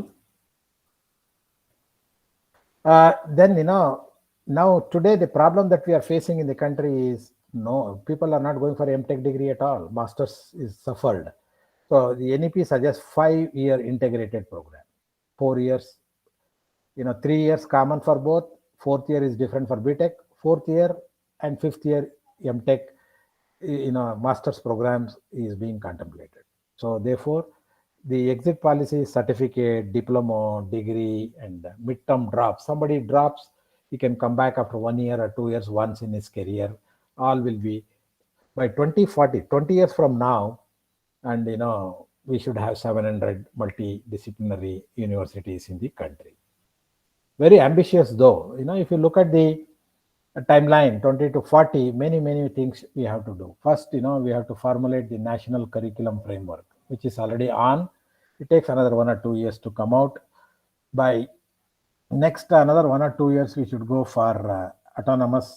Then now today the problem that we are facing in the country is people are not going for MTech degree at all. Masters is suffered. So the NEP suggests 5-year integrated program. 4 years, 3 years common for both. 4th year is different for BTech. 4th year and 5th year MTech, masters programs is being contemplated. So therefore, the exit policy is certificate, diploma, degree, and midterm drops. Somebody drops, he can come back after 1 year or 2 years once in his career. All will be by 2040, 20 years from now, and we should have 700 multidisciplinary universities in the country. Very ambitious though. If you look at the timeline 20 to 40, many things we have to do. First, we have to formulate the national curriculum framework, which is already on. It takes another 1 or 2 years to come out. By next another 1 or 2 years, we should go for autonomous,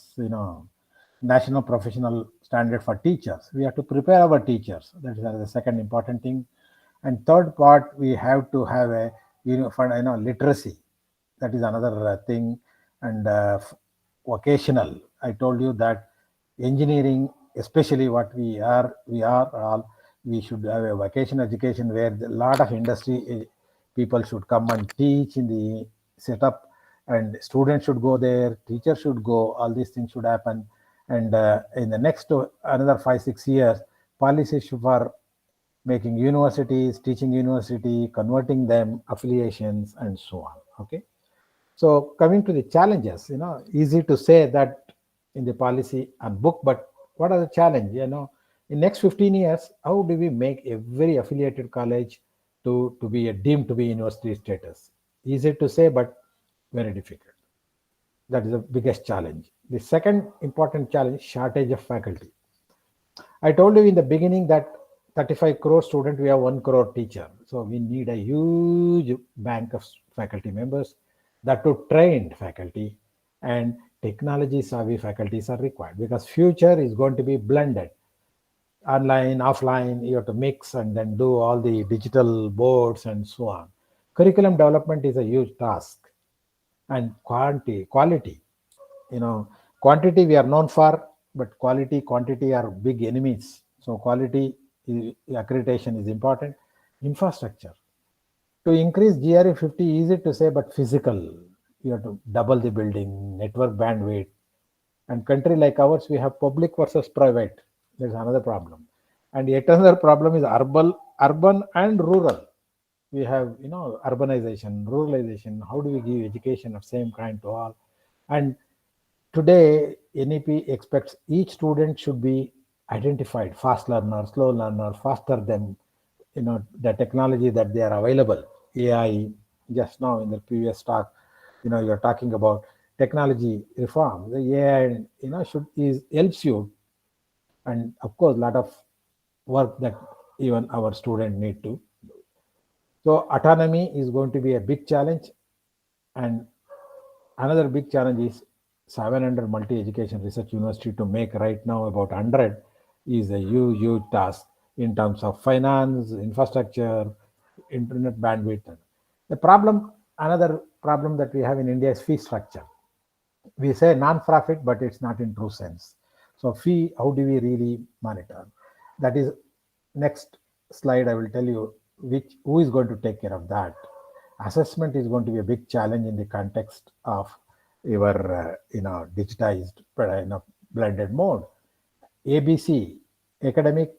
national professional standard for teachers. We have to prepare our teachers. That is the second important thing. And third part, we have to have a literacy. That is another thing. And vocational. I told you that engineering, especially what we should have a vocational education where a lot of industry people should come and teach in the setup, and students should go there, teachers should go, all these things should happen. And in the next another 5-6 years, policies for making universities, teaching university, converting them, affiliations, and so on. Okay. So coming to the challenges, easy to say that in the policy and book, but what are the challenges? In next 15 years, how do we make every affiliated college to be deemed to be university status? Easy to say, but very difficult. That is the biggest challenge. The second important challenge, shortage of faculty. I told you in the beginning that 35 crore student, we have 1 crore teacher. So we need a huge bank of faculty members. That to trained faculty and technology savvy faculties are required, because future is going to be blended. Online, offline, you have to mix and then do all the digital boards and so on. Curriculum development is a huge task. And quality. Quantity we are known for, but quantity are big enemies. So quality accreditation is important. Infrastructure. To increase GRE 50, easy to say, but physical. You have to double the building, network bandwidth. And country like ours, we have public versus private. There's another problem. And yet another problem is urban and rural. We have, urbanization, ruralization. How do we give education of same kind to all? And today, NEP expects each student should be identified, fast learner, slow learner, faster than the technology that they are available. AI, just now in the previous talk, you're talking about technology reform. The AI, helps you, and of course, a lot of work that even our students need to do. So autonomy is going to be a big challenge, and another big challenge is 700 multi-education research university to make right now about 100 is a huge task in terms of finance, infrastructure, internet bandwidth. Another problem that we have in India is fee structure. We say non-profit, but it's not in true sense. So fee, how do we really monitor? That is next slide. I will tell you who is going to take care of that. Assessment is going to be a big challenge in the context of your digitized blended mode. ABC, academic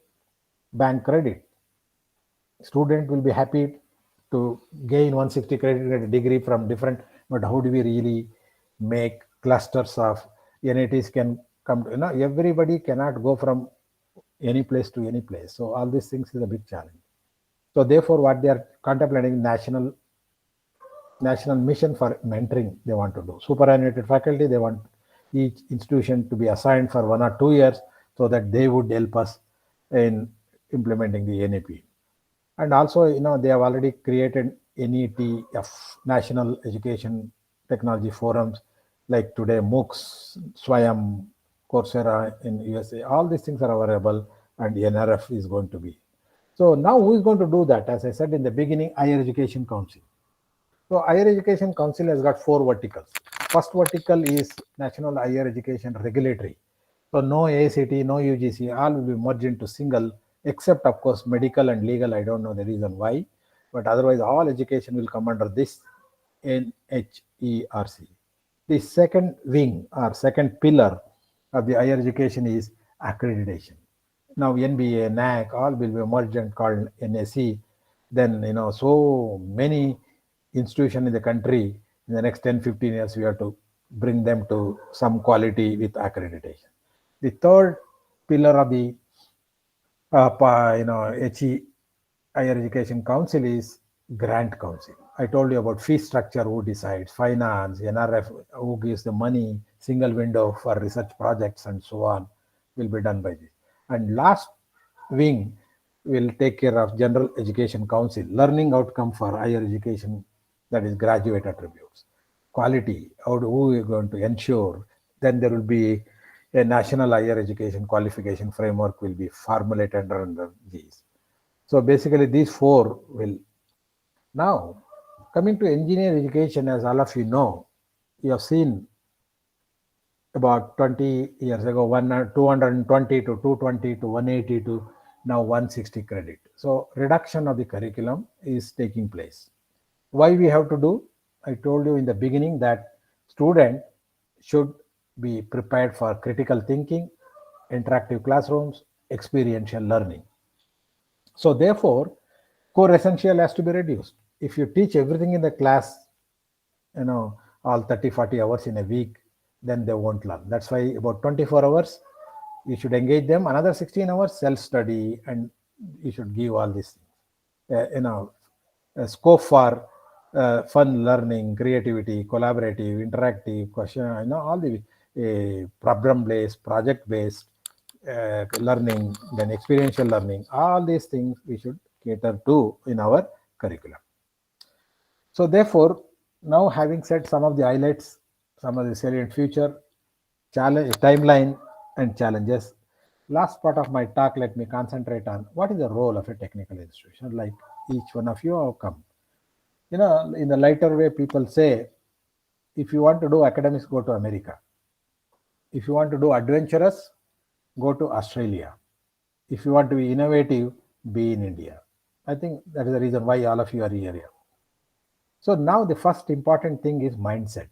bank credit. Student will be happy to gain 160 credit degree from different, but how do we really make clusters of NITs can come to, everybody cannot go from any place to any place. So all these things is a big challenge. So therefore, what they are contemplating, national mission for mentoring they want to do. Superannuated faculty, they want each institution to be assigned for 1 or 2 years so that they would help us in implementing the NEP. And also, they have already created NETF, National Education technology forums like today MOOCs, Swayam, Coursera in USA. All these things are available, and NRF is going to be. So now who is going to do that? As I said in the beginning, Higher Education Council. So Higher Education Council has got 4 verticals. First vertical is National Higher Education Regulatory. So no AICTE, no UGC, all will be merged into single, except of course medical and legal. I don't know the reason why, but otherwise all education will come under this NHERC. The second wing or second pillar of the higher education is accreditation. Now NBA, NAC, all will be merged and called NSE. Then so many institutions in the country in the next 10-15 years we have to bring them to some quality with accreditation. The third pillar of the HE Higher Education Council is Grant Council. I told you about fee structure, who decides, finance, NRF, who gives the money, single window for research projects and so on will be done by this. And last wing will take care of General Education Council, learning outcome for higher education, that is graduate attributes, quality, who is going to ensure. Then there will be a national higher education qualification framework will be formulated under these. So basically these 4 will. Now coming to engineering education, as all of you know, you have seen about 20 years ago 220 to 220 to 180 to now 160 credit. So reduction of the curriculum is taking place. Why we have to do? I told you in the beginning that student should be prepared for critical thinking, interactive classrooms, experiential learning. So therefore, core essential has to be reduced. If you teach everything in the class, all 30-40 hours in a week, then they won't learn. That's why about 24 hours you should engage them, another 16 hours self-study, and you should give all these things. A scope for fun learning, creativity, collaborative, interactive, question, all the problem-based, project-based learning, then experiential learning, all these things we should cater to in our curriculum. So therefore, now having said some of the highlights, some of the salient future, challenge, timeline and challenges, last part of my talk, let me concentrate on what is the role of a technical institution, like each one of you have come. In the lighter way, people say, if you want to do academics, go to America. If you want to do adventurous, go to Australia. If you want to be innovative, be in India. I think that is the reason why all of you are here. So now the first important thing is mindset.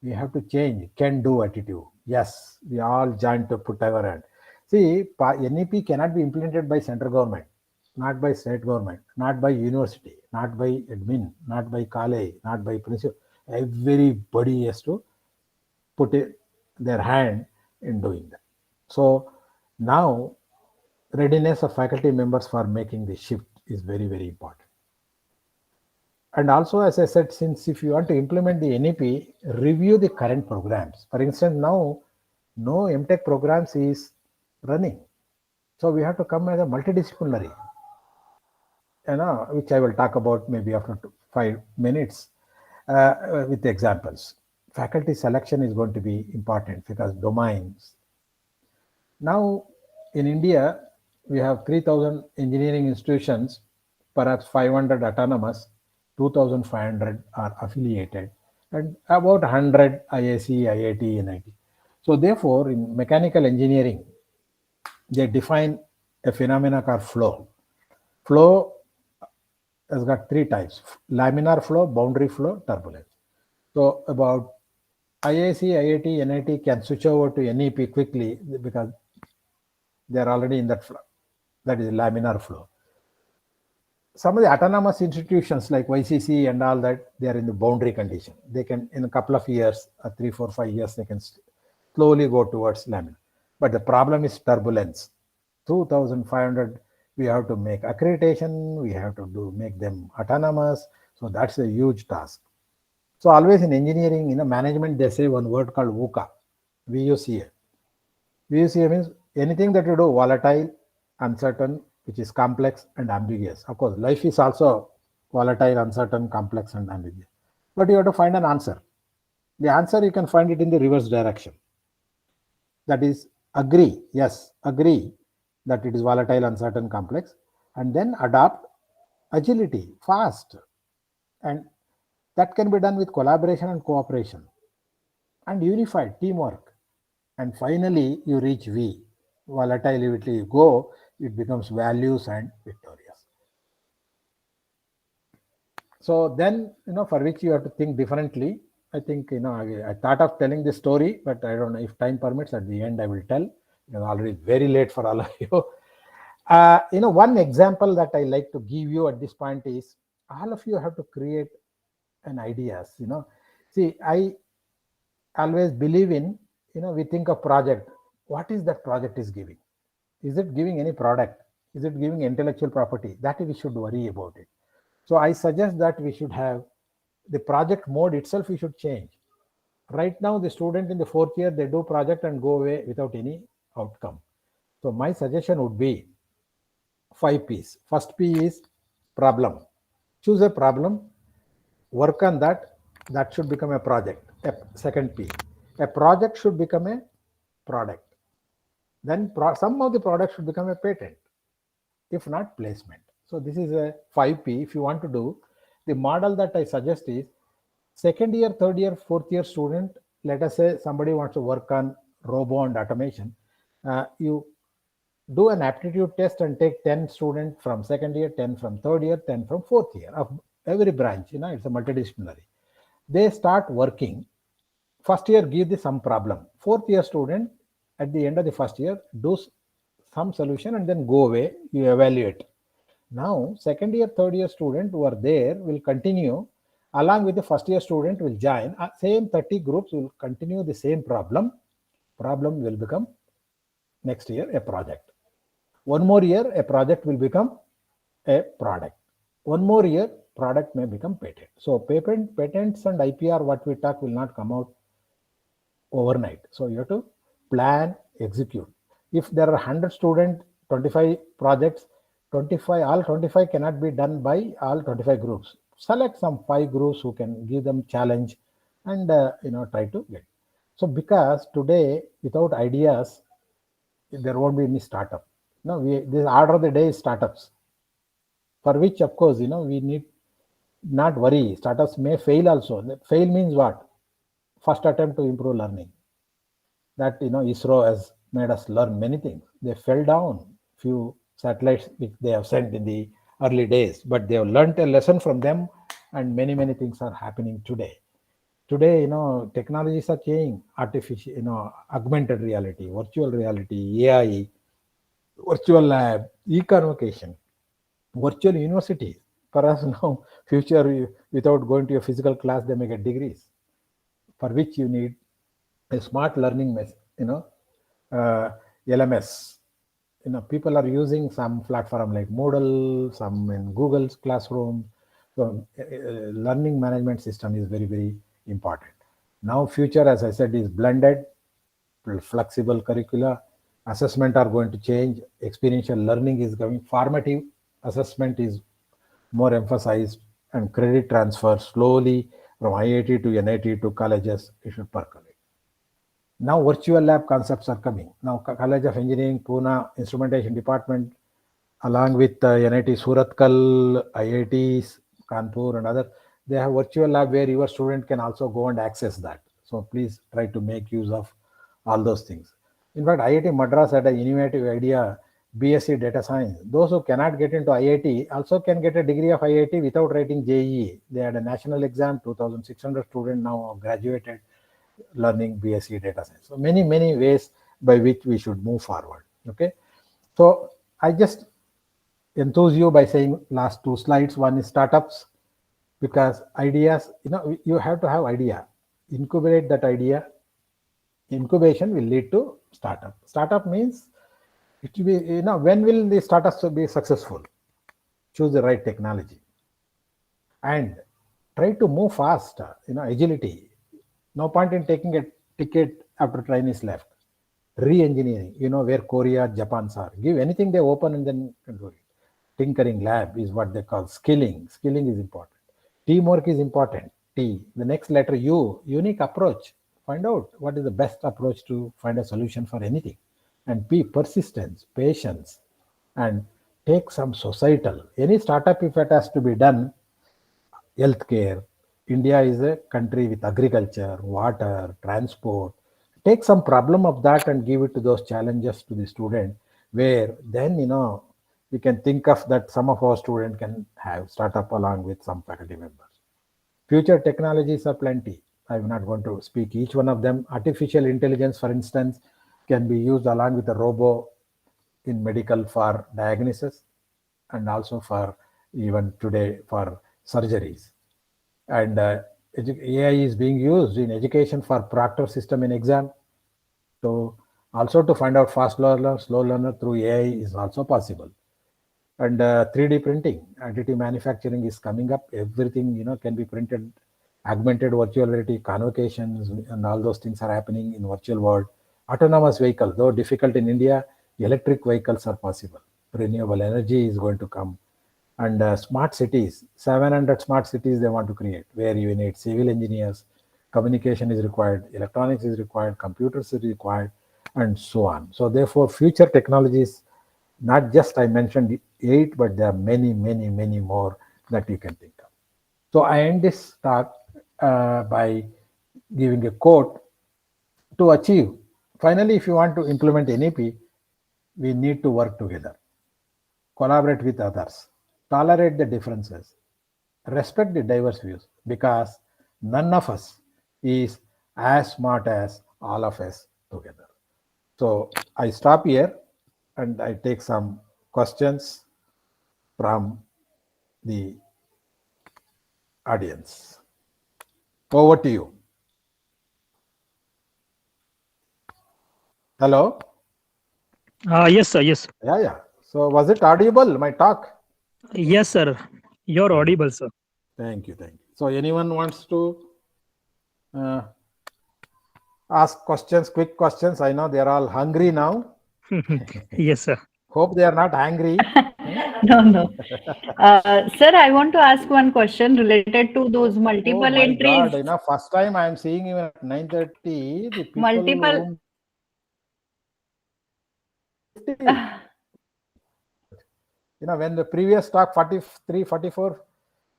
We have to change can-do attitude. Yes, we all join to put our hand. See, NEP cannot be implemented by central government, not by state government, not by university, not by admin, not by college, not by principal. Everybody has to put their hand in doing that. So now readiness of faculty members for making the shift is very, very important. And also, as I said, since if you want to implement the NEP, review the current programs. For instance, now no MTech programs is running. So we have to come as a multidisciplinary, which I will talk about maybe after 5 minutes with examples. Faculty selection is going to be important because domains. Now in India, we have 3,000 engineering institutions, perhaps 500 autonomous, 2,500 are affiliated, and about 100 IIC, IIT, NIT. So therefore, in mechanical engineering, they define a phenomena called flow. Flow has got 3 types: laminar flow, boundary flow, turbulence. So about IIC, IIT, NIT can switch over to NEP quickly because they are already in that flow. That is laminar flow. Some of the autonomous institutions like YCCE and all that, they are in the boundary condition. They can, in a couple of years, 3, 4, 5 years, they can slowly go towards laminar. But the problem is turbulence. 2,500, we have to make accreditation, we have to make them autonomous. So that's a huge task. So always in engineering, management, they say one word called VUCA, VUCA. VUCA means anything that you do volatile, uncertain, which is complex and ambiguous. Of course, life is also volatile, uncertain, complex and ambiguous. But you have to find an answer. The answer you can find it in the reverse direction. That is agree, yes, agree that it is volatile, uncertain, complex, and then adopt agility, fast. And that can be done with collaboration and cooperation and unified teamwork. And finally, you reach V. Volatility you go, it becomes values and victorious. So then, for which you have to think differently. I think, I thought of telling this story, but I don't know if time permits. At the end, I will tell. It's already very late for all of you. One example that I like to give you at this point is all of you have to create an ideas. See, I always believe in, we think of project. What is that project is giving? Is it giving any product? Is it giving intellectual property? That we should worry about it. So I suggest that we should have the project mode itself, we should change. Right now, the student in the 4th year, they do project and go away without any outcome. So my suggestion would be 5 P's. First P is problem. Choose a problem, work on that. That should become a project. Second P, a project should become a product. Then some of the products should become a patent, if not placement. So this is a 5P. If you want to do, the model that I suggest is 2nd year, 3rd year, 4th year student. Let us say somebody wants to work on robo and automation. You do an aptitude test and take 10 students from 2nd year, 10 from 3rd year, 10 from 4th year of every branch. It's a multidisciplinary. They start working. 1st year, give the some problem. 4th year student, at the end of the 1st year, do some solution and then go away. You evaluate. Now, 2nd year, 3rd year student who are there will continue along with the 1st year student will join. Same 30 groups will continue the same problem. Problem will become next year a project. One more year, a project will become a product. One more year, product may become patent. So patents and IPR, what we talk, will not come out overnight. So you have to plan, execute. If there are 100 students, 25 projects, all 25 cannot be done by all 25 groups. Select some 5 groups who can give them challenge and try to get. So because today without ideas, there won't be any startup. This order of the day is startups, for which of course we need not worry. Startups may fail also. Fail means what? First attempt to improve learning. That ISRO has made us learn many things. They fell down few satellites which they have sent in the early days, but they have learned a lesson from them, and many things are happening today. Today, technologies are changing. Artificial, augmented reality, virtual reality, AI, virtual lab, e-convocation, virtual universities. For us now, future without going to a physical class, they may get degrees, for which you need a smart learning, LMS. People are using some platform like Moodle, some in Google's Classroom. So learning management system is very important. Now future, as I said, is blended, flexible curricula. Assessment are going to change. Experiential learning is going. Formative assessment is more emphasized, and credit transfer slowly from IIT to NIT to colleges, it should percolate. Now virtual lab concepts are coming. Now College of Engineering, Pune Instrumentation Department, along with NIT Surathkal, IITs, Kanpur and other, they have virtual lab where your student can also go and access that. So please try to make use of all those things. In fact, IIT Madras had an innovative idea, BSc Data Science. Those who cannot get into IIT also can get a degree of IIT without writing JEE. They had a national exam, 2,600 students now have graduated learning BSc Data Science. So many ways by which we should move forward. Okay. So I just enthuse you by saying last 2 slides. One is startups, because ideas, you have to have idea. Incubate that idea. Incubation will lead to startup. Startup means it will be, when will the startups be successful? Choose the right technology and try to move fast. Agility. No point in taking a ticket after train is left. Re-engineering, where Korea, Japan's are. Give anything they open and then can do it. Tinkering lab is what they call skilling. Skilling is important. Teamwork is important. T, the next letter U, unique approach. Find out what is the best approach to find a solution for anything. And P, persistence, patience, and take some societal. Any startup, if it has to be done, healthcare. India is a country with agriculture, water, transport. Take some problem of that and give it to those challenges to the student, where then, we can think of that some of our students can have startup along with some faculty members. Future technologies are plenty. I'm not going to speak each one of them. Artificial intelligence, for instance, can be used along with a robo in medical for diagnosis and also for even today for surgeries. And AI is being used in education for proctor system in exam. So also to find out fast learner, slow learner through AI is also possible. And 3D printing, additive manufacturing is coming up. Everything can be printed. Augmented virtual reality, convocations, and all those things are happening in virtual world. Autonomous vehicle, though difficult in India, electric vehicles are possible. Renewable energy is going to come. And smart cities, 700 smart cities they want to create, where you need civil engineers, communication is required, electronics is required, computers is required, and so on. So therefore, future technologies, not just I mentioned 8, but there are many, many, many more that you can think of. So I end this talk by giving a quote to achieve. Finally, if you want to implement NEP, we need to work together, collaborate with others, tolerate the differences, respect the diverse views, because none of us is as smart as all of us together. So I stop here and I take some questions from the audience. Over to you. Hello? Yes, sir. Yes. Yeah. So was it audible, my talk? Yes, sir. You're audible, sir. Thank you. So anyone wants to ask questions, quick questions? I know they're all hungry now. Yes, sir. Hope they are not angry. No. Sir, I want to ask one question related to those multiple Oh my entries. God, first time I am seeing even at 9:30, the people Multiple. when the previous talk 43, 44.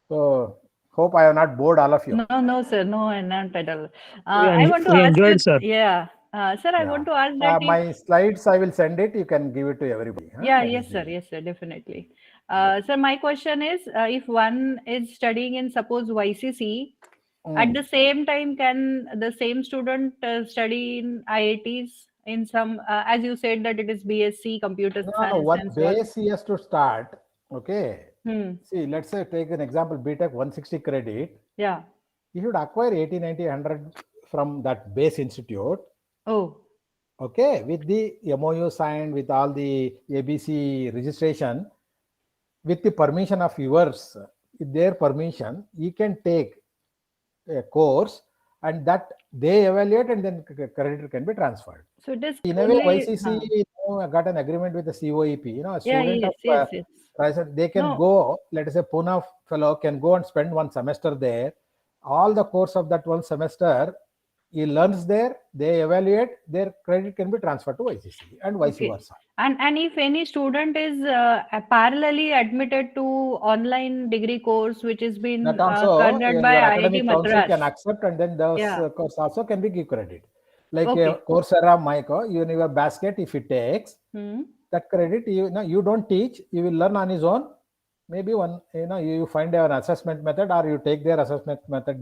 So hope I have not bored all of you. No, sir. No, not at all. We I want to we ask enjoyed, you. sir. Yeah. Sir, I want to ask that. My slides, I will send it. You can give it to everybody. Huh? Yeah, yes, sir, definitely. Sir, my question is, if one is studying in suppose YCCE, at the same time, can the same student study in IITs in some, as you said that it is BSc computer science? No, what and so base he has to start? Okay. on. See, let's say take an example, BTech 160 credit. Yeah. You should acquire 80, 90, 100 from that base institute. Oh. Okay, with the MOU signed, with all the ABC registration, with the permission of yours, with their permission, you can take a course and that they evaluate and then credit can be transferred. So it is in a way, YCCE got an agreement with the COEP. A student of they can go, let us say Pune fellow can go and spend one semester there. All the course of that one semester, he learns there, they evaluate, their credit can be transferred to YCCE and vice versa. And if any student is parallelly admitted to online degree course which has been conducted by academic IIT council Madras, can accept, and then those course also can be give credit. Like Coursera, Micro, your basket, if it takes that credit, you don't teach, you will learn on his own. Maybe one, you find an assessment method or you take their assessment method.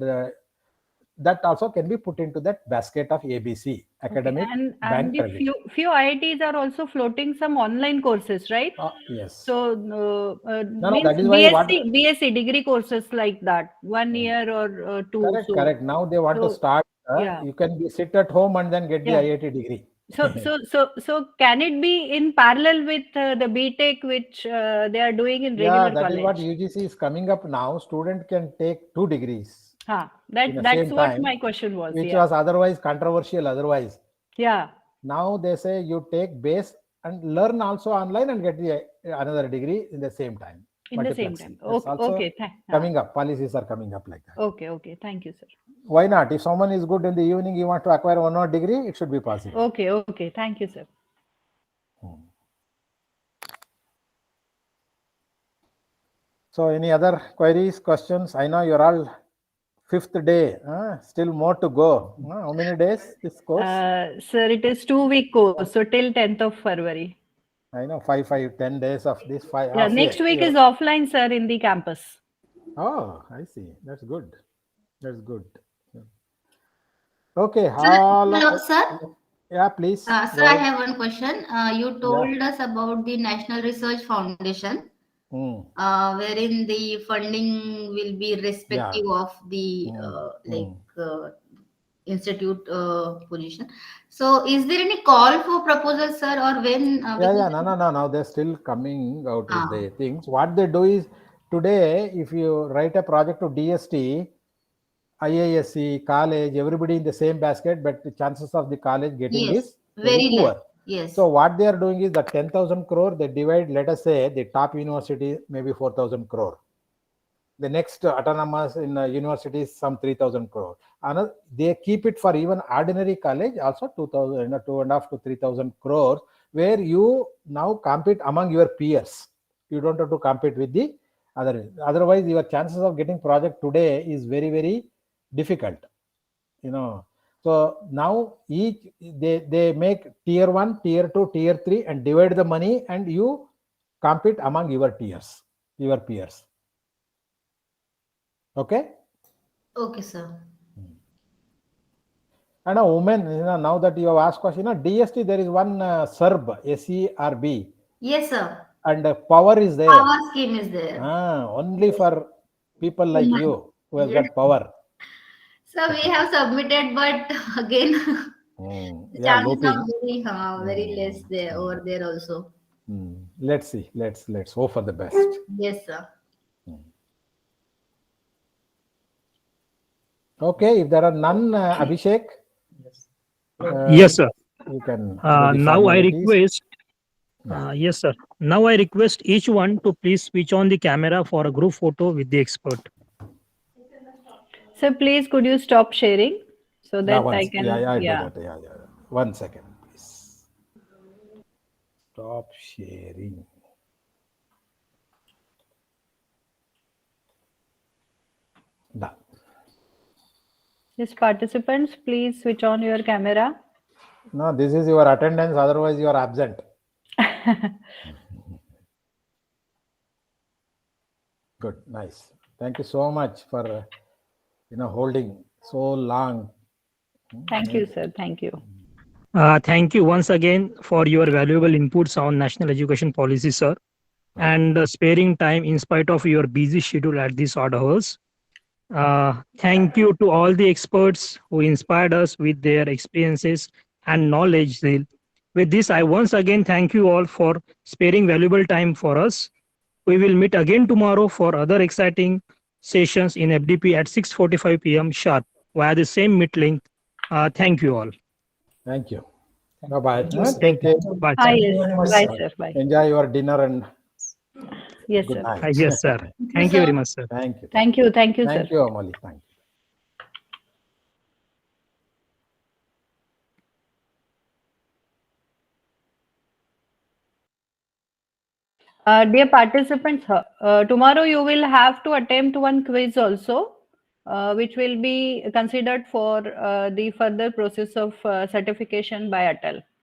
That also can be put into that basket of ABC, academic bank credit. Few IITs are also floating some online courses, right? Yes. So that is BSc degree courses like that, 1 year or 2. Correct. Now they want to start. You can sit at home and then get the IIT degree. So can it be in parallel with the BTech which they are doing in regular college? That is what UGC is coming up now. Student can take 2 degrees. That's what my question was. Which was otherwise controversial otherwise. Yeah. Now they say you take base and learn also online and get the another degree in the same time. In the same time. It's Okay. also Okay. coming up. Policies are coming up like that. Okay. Okay. Thank you, sir. Why not? If someone is good in the evening, you want to acquire 1 more degree, it should be possible. Okay. Okay. Thank you, sir. So any other queries, questions? I know you're all 5th day, still more to go. How many days this course? Sir, it is 2-week course, so till 10th of February. I know 10 days of this 5. Yeah, next week is offline, sir, in the campus. Oh, I see. That's good. That's good. Okay. Hello, sir. Yeah, please. Sir, I have one question. You told us about the National Research Foundation, wherein the funding will be respective of the institute position. So, is there any call for proposal, sir, or when? No. They're still coming out with the things. What they do is today, if you write a project to DST, IISc, college, everybody in the same basket, but the chances of the college getting is very poor. Yes. So what they are doing is the 10,000 crore, they divide, let us say the top university, maybe 4,000 crore. The next autonomous in universities, some 3,000 crore. Another, they keep it for even ordinary college, also 2,000, 2.5 to 3,000 crore, where you now compete among your peers. You don't have to compete with the other. Otherwise, your chances of getting project today is very, very difficult. So now they make tier 1, tier 2, tier 3 and divide the money, and you compete among your peers. Okay. Okay, sir. And a woman, now that you have asked question, DST, there is one SERB, SERB. Yes, sir. And power is there. Power scheme is there. Only for people like you who have got power. So we have submitted, but again, the chances are very less there over there also. Let's see. Let's hope for the best. Yes, sir. Okay, if there are none, Abhishek. Yes, sir. You can. Now I request. Yes, sir. Now I request each one to please switch on the camera for a group photo with the expert. Sir, please could you stop sharing so that I can. I do that. Yeah. 1 second, please. Stop sharing. Done. Yes, participants, please switch on your camera. No, this is your attendance. Otherwise, you are absent. Good, nice. Thank you so much for holding so long. Thank you, sir. Thank you. Thank you once again for your valuable inputs on national education policy, sir, and sparing time in spite of your busy schedule at these odd hours. Thank you to all the experts who inspired us with their experiences and knowledge. With this, I once again thank you all for sparing valuable time for us. We will meet again tomorrow for other exciting sessions in FDP at 6:45 p.m. sharp via the same meet link. Thank you all. Thank you. Bye-bye. Take care. Bye. Bye, sir. Bye. Enjoy your dinner and yes, good sir. night. Yes, sir. Thank you very much, sir. Thank you. Thank you, sir. Thank you, Amali. Thank you. Dear participants, tomorrow you will have to attempt one quiz also, which will be considered for the further process of certification by ATAL.